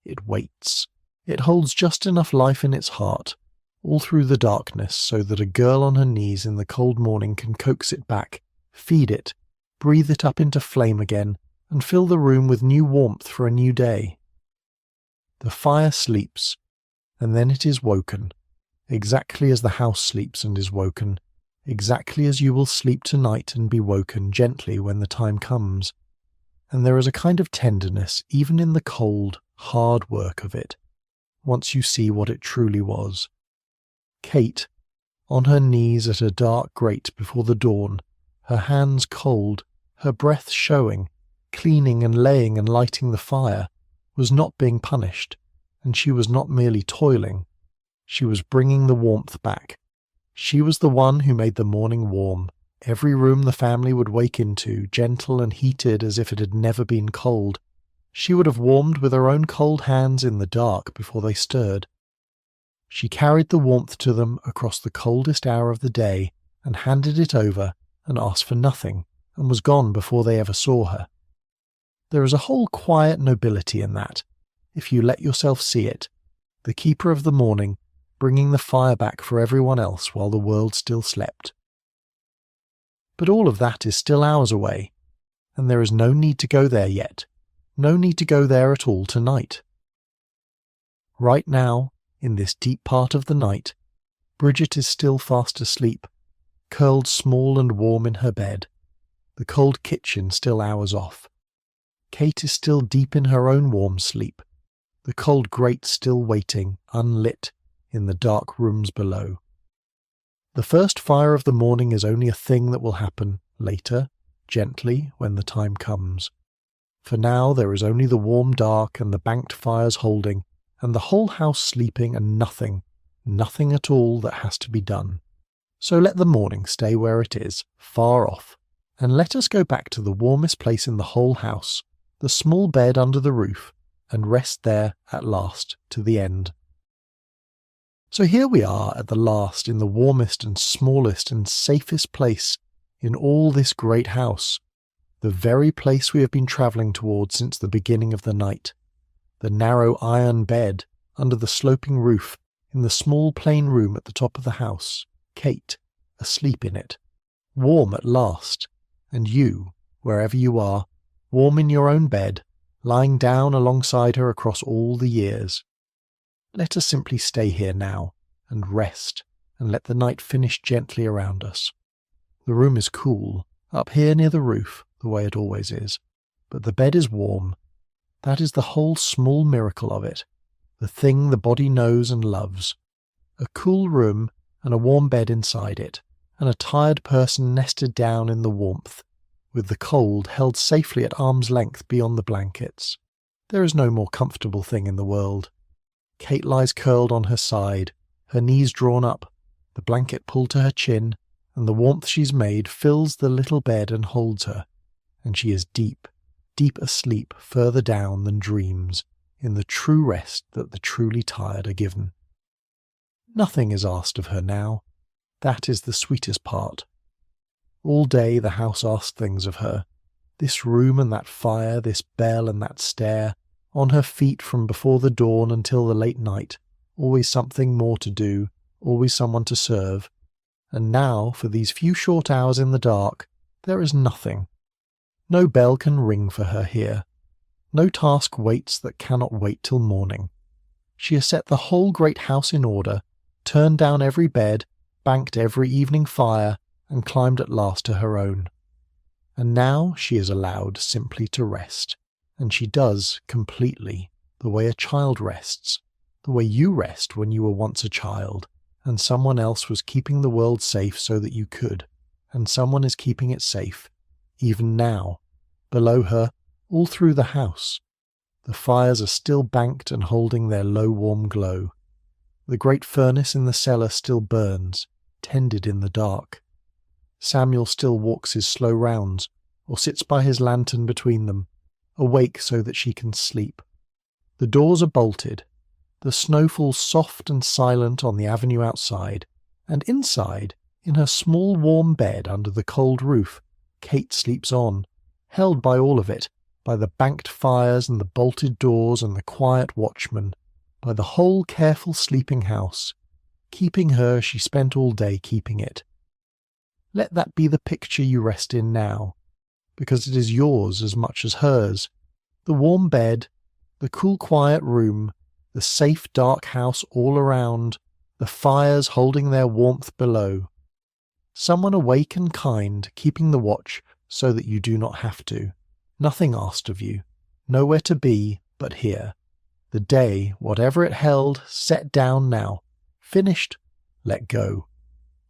It waits. It holds just enough life in its heart, all through the darkness, so that a girl on her knees in the cold morning can coax it back, feed it, breathe it up into flame again, and fill the room with new warmth for a new day. The fire sleeps, and then it is woken, exactly as the house sleeps and is woken, exactly as you will sleep tonight and be woken gently when the time comes. And there is a kind of tenderness even in the cold, hard work of it, once you see what it truly was. Kate, on her knees at a dark grate before the dawn, her hands cold, her breath showing, cleaning and laying and lighting the fire, was not being punished, and she was not merely toiling. She was bringing the warmth back. She was the one who made the morning warm, every room the family would wake into, gentle and heated as if it had never been cold. She would have warmed with her own cold hands in the dark before they stirred. She carried the warmth to them across the coldest hour of the day and handed it over and asked for nothing and was gone before they ever saw her. There is a whole quiet nobility in that, if you let yourself see it, the keeper of the morning, bringing the fire back for everyone else while the world still slept. But all of that is still hours away, and there is no need to go there yet, no need to go there at all tonight. Right now, in this deep part of the night, Bridget is still fast asleep, curled small and warm in her bed, the cold kitchen still hours off. Kate is still deep in her own warm sleep, the cold grate still waiting, unlit, in the dark rooms below. The first fire of the morning is only a thing that will happen later, gently, when the time comes. For now there is only the warm dark and the banked fires holding, and the whole house sleeping and nothing at all that has to be done. So let the morning stay where it is, far off, and let us go back to the warmest place in the whole house, the small bed under the roof, and rest there at last to the end. So here we are at the last in the warmest and smallest and safest place in all this great house, the very place we have been travelling toward since the beginning of the night, the narrow iron bed under the sloping roof in the small plain room at the top of the house, Kate, asleep in it, warm at last, and you, wherever you are, warm in your own bed, lying down alongside her across all the years. Let us simply stay here now, and rest, and let the night finish gently around us. The room is cool, up here near the roof, the way it always is, but the bed is warm. That is the whole small miracle of it, the thing the body knows and loves. A cool room and a warm bed inside it, and a tired person nested down in the warmth, with the cold held safely at arm's length beyond the blankets. There is no more comfortable thing in the world. Kate lies curled on her side, her knees drawn up, the blanket pulled to her chin, and the warmth she's made fills the little bed and holds her, and she is deep, deep asleep further down than dreams, in the true rest that the truly tired are given. Nothing is asked of her now. That is the sweetest part. All day the house asked things of her. This room and that fire, this bell and that stair, on her feet from before the dawn until the late night, always something more to do, always someone to serve. And now, for these few short hours in the dark, there is nothing. No bell can ring for her here. No task waits that cannot wait till morning. She has set the whole great house in order, turned down every bed, banked every evening fire, and climbed at last to her own. And now she is allowed simply to rest, and she does completely, the way a child rests, the way you rest when you were once a child, and someone else was keeping the world safe so that you could, and someone is keeping it safe, even now, below her, all through the house. The fires are still banked and holding their low warm glow. The great furnace in the cellar still burns, tended in the dark. Samuel still walks his slow rounds, or sits by his lantern between them, awake so that she can sleep. The doors are bolted. The snow falls soft and silent on the avenue outside, and inside, in her small warm bed under the cold roof, Kate sleeps on, held by all of it, by the banked fires and the bolted doors and the quiet watchman, by the whole careful sleeping house, keeping her as she spent all day keeping it. Let that be the picture you rest in now, because it is yours as much as hers. The warm bed, the cool quiet room, the safe dark house all around, the fires holding their warmth below. Someone awake and kind, keeping the watch so that you do not have to. Nothing asked of you, nowhere to be but here. The day, whatever it held, set down now. Finished, let go.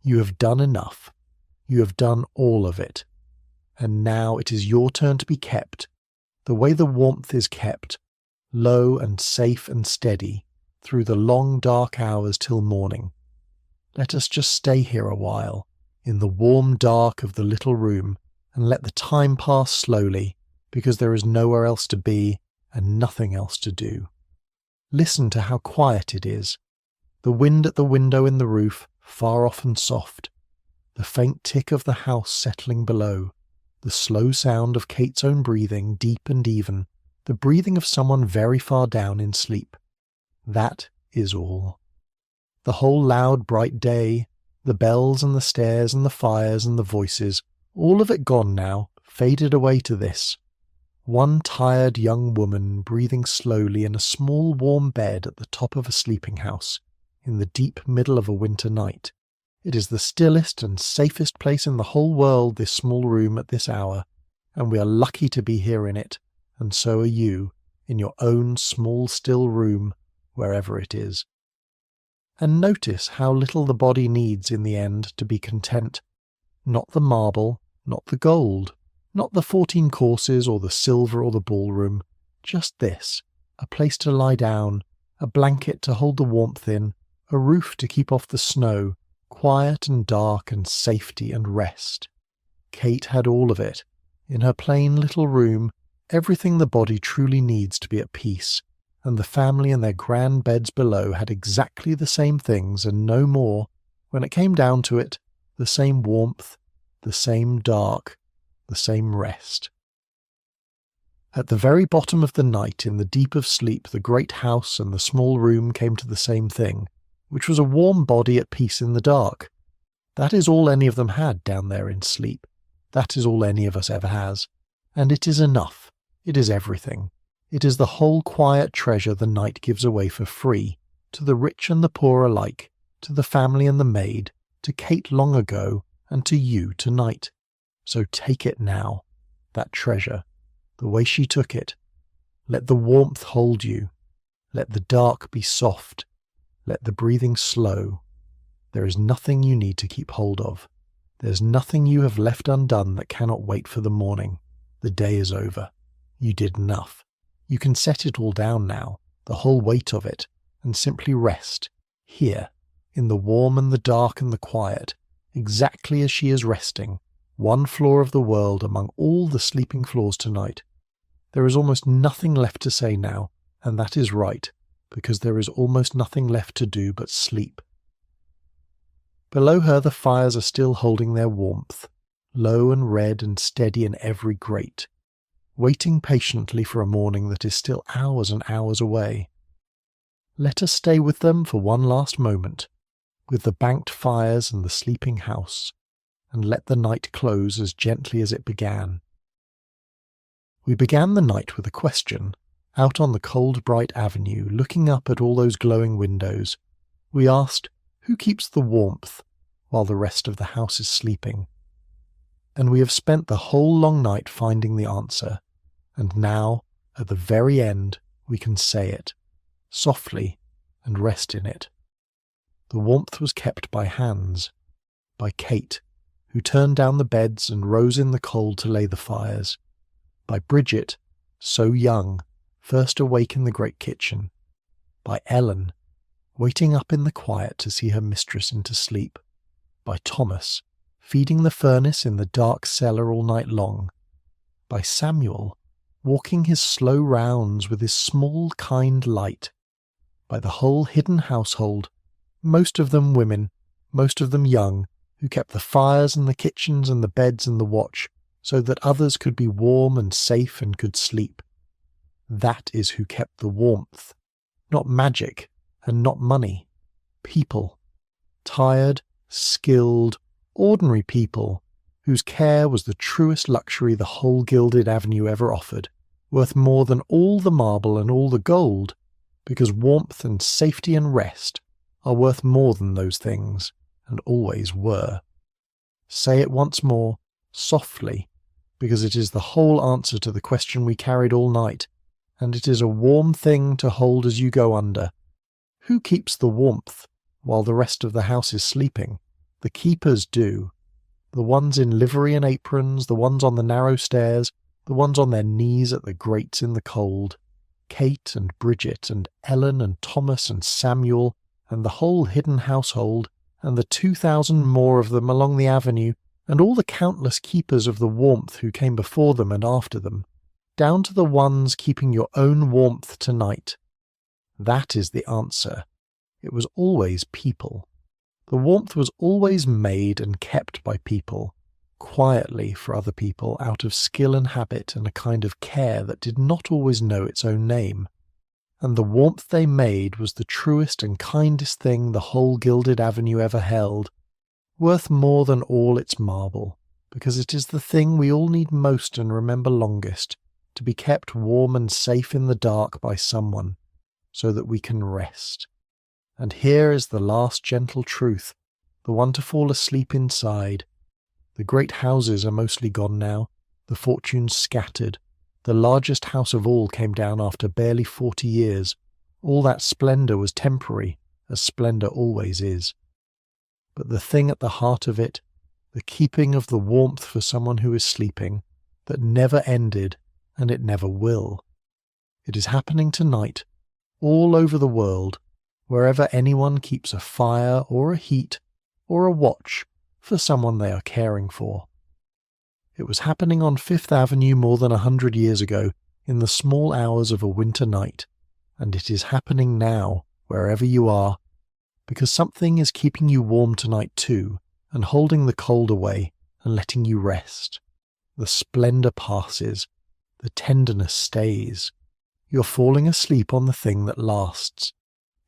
You have done enough. You have done all of it. And now it is your turn to be kept, the way the warmth is kept, low and safe and steady, through the long dark hours till morning. Let us just stay here a while, in the warm dark of the little room, and let the time pass slowly, because there is nowhere else to be and nothing else to do. Listen to how quiet it is. The wind at the window in the roof, far off and soft. The faint tick of the house settling below. The slow sound of Kate's own breathing, deep and even. The breathing of someone very far down in sleep. That is all. The whole loud, bright day, the bells and the stairs and the fires and the voices, all of it gone now, faded away to this. One tired young woman breathing slowly in a small warm bed at the top of a sleeping house, in the deep middle of a winter night. It is the stillest and safest place in the whole world, this small room at this hour, and we are lucky to be here in it, and so are you, in your own small still room, wherever it is. And notice how little the body needs in the end to be content. Not the marble, not the gold, not the 14 courses or the silver or the ballroom, just this, a place to lie down, a blanket to hold the warmth in, a roof to keep off the snow, quiet and dark and safety and rest. Kate had all of it. In her plain little room, everything the body truly needs to be at peace, and the family in their grand beds below had exactly the same things and no more, when it came down to it, the same warmth, the same dark, the same rest. At the very bottom of the night, in the deep of sleep, the great house and the small room came to the same thing, which was a warm body at peace in the dark. That is all any of them had down there in sleep. That is all any of us ever has. And it is enough. It is everything. It is the whole quiet treasure the night gives away for free, to the rich and the poor alike, to the family and the maid, to Kate long ago, and to you tonight. So take it now, that treasure, the way she took it. Let the warmth hold you. Let the dark be soft. Let the breathing slow. There is nothing you need to keep hold of. There's nothing you have left undone that cannot wait for the morning. The day is over. You did enough. You can set it all down now, the whole weight of it, and simply rest, here, in the warm and the dark and the quiet, exactly as she is resting, one floor of the world among all the sleeping floors tonight. There is almost nothing left to say now, and that is right, because there is almost nothing left to do but sleep. Below her the fires are still holding their warmth, low and red and steady in every grate, waiting patiently for a morning that is still hours and hours away. Let us stay with them for one last moment, with the banked fires and the sleeping house, and let the night close as gently as it began. We began the night with a question. Out on the cold, bright avenue, looking up at all those glowing windows, we asked, who keeps the warmth while the rest of the house is sleeping? And we have spent the whole long night finding the answer, and now, at the very end, we can say it, softly, and rest in it. The warmth was kept by hands, by Kate, who turned down the beds and rose in the cold to lay the fires, by Bridget, so young, first awake in the great kitchen, by Ellen, waiting up in the quiet to see her mistress into sleep, by Thomas, feeding the furnace in the dark cellar all night long, by Samuel, walking his slow rounds with his small, kind light, by the whole hidden household, most of them women, most of them young, who kept the fires and the kitchens and the beds and the watch, so that others could be warm and safe and could sleep. That is who kept the warmth, not magic and not money. People, tired, skilled, ordinary people, whose care was the truest luxury the whole Gilded Avenue ever offered, worth more than all the marble and all the gold, because warmth and safety and rest are worth more than those things, and always were. Say it once more, softly, because it is the whole answer to the question we carried all night, and it is a warm thing to hold as you go under. Who keeps the warmth while the rest of the house is sleeping? The keepers do. The ones in livery and aprons, the ones on the narrow stairs, the ones on their knees at the grates in the cold. Kate and Bridget and Ellen and Thomas and Samuel and the whole hidden household, and the 2,000 more of them along the avenue, and all the countless keepers of the warmth who came before them and after them, down to the ones keeping your own warmth tonight. That is the answer. It was always people. The warmth was always made and kept by people, quietly for other people, out of skill and habit and a kind of care that did not always know its own name. And the warmth they made was the truest and kindest thing the whole Gilded Avenue ever held, worth more than all its marble, because it is the thing we all need most and remember longest, to be kept warm and safe in the dark by someone, so that we can rest. And here is the last gentle truth, the one to fall asleep inside. The great houses are mostly gone now, the fortunes scattered. The largest house of all came down after barely 40 years. All that splendour was temporary, as splendour always is. But the thing at the heart of it, the keeping of the warmth for someone who is sleeping, that never ended, and it never will. It is happening tonight, all over the world, wherever anyone keeps a fire or a heat or a watch for someone they are caring for. It was happening on Fifth Avenue more than 100 years ago, in the small hours of a winter night, and it is happening now, wherever you are, because something is keeping you warm tonight too, and holding the cold away, and letting you rest. The splendour passes, the tenderness stays. You're falling asleep on the thing that lasts.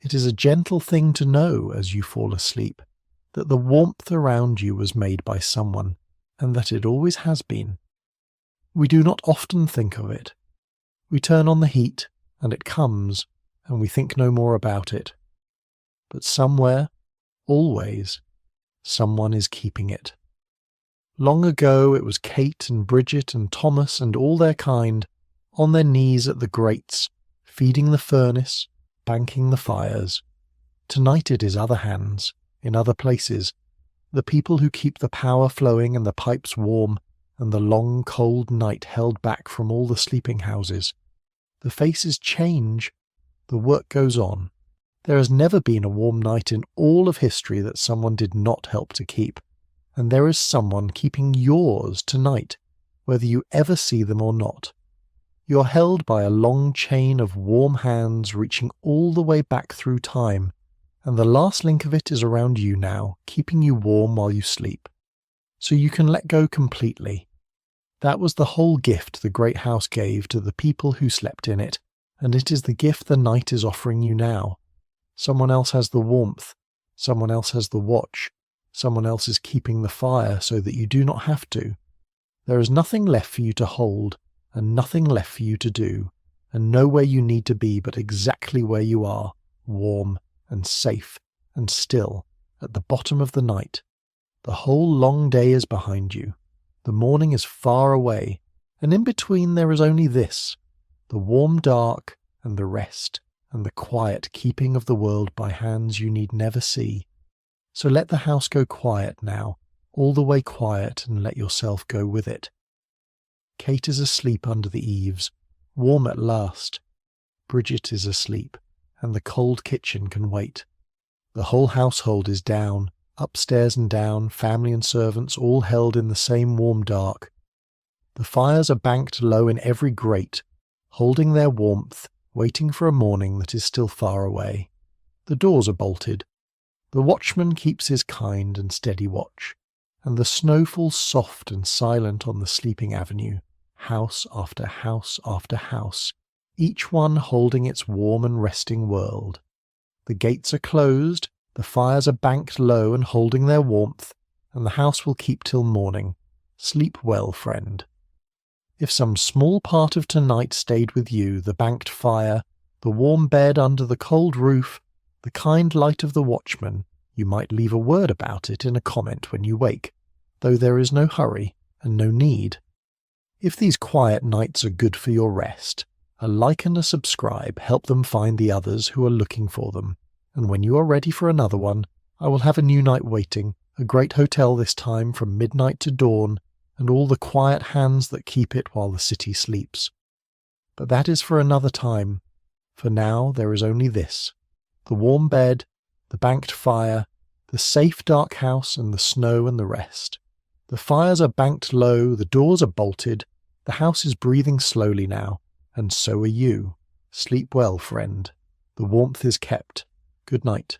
It is a gentle thing to know as you fall asleep, that the warmth around you was made by someone, and that it always has been. We do not often think of it. We turn on the heat, and it comes, and we think no more about it. But somewhere, always, someone is keeping it. Long ago it was Kate and Bridget and Thomas and all their kind, on their knees at the grates, feeding the furnace, banking the fires. Tonight it is other hands, in other places, the people who keep the power flowing and the pipes warm, and the long cold night held back from all the sleeping houses. The faces change, the work goes on. There has never been a warm night in all of history that someone did not help to keep, and there is someone keeping yours tonight, whether you ever see them or not. You're held by a long chain of warm hands reaching all the way back through time, and the last link of it is around you now, keeping you warm while you sleep. So you can let go completely. That was the whole gift the great house gave to the people who slept in it, and it is the gift the night is offering you now. Someone else has the warmth, someone else has the watch, someone else is keeping the fire so that you do not have to. There is nothing left for you to hold, and nothing left for you to do, and nowhere you need to be but exactly where you are, warm and safe and still, at the bottom of the night. The whole long day is behind you. The morning is far away, and in between there is only this, the warm dark and the rest, and the quiet keeping of the world by hands you need never see. So let the house go quiet now, all the way quiet, and let yourself go with it. Kate is asleep under the eaves, warm at last. Bridget is asleep, and the cold kitchen can wait. The whole household is down, upstairs and down, family and servants all held in the same warm dark. The fires are banked low in every grate, holding their warmth, waiting for a morning that is still far away. The doors are bolted. The watchman keeps his kind and steady watch, and the snow falls soft and silent on the sleeping avenue, house after house after house, each one holding its warm and resting world. The gates are closed, the fires are banked low and holding their warmth, and the house will keep till morning. Sleep well, friend. If some small part of tonight stayed with you, the banked fire, the warm bed under the cold roof, the kind light of the watchman, you might leave a word about it in a comment when you wake, though there is no hurry and no need. If these quiet nights are good for your rest, a like and a subscribe help them find the others who are looking for them, and when you are ready for another one, I will have a new night waiting, a great hotel this time from midnight to dawn, and all the quiet hands that keep it while the city sleeps. But that is for another time. For now there is only this, the warm bed, the banked fire, the safe dark house, and the snow and the rest. The fires are banked low, the doors are bolted, the house is breathing slowly now, and so are you. Sleep well, friend. The warmth is kept. Good night.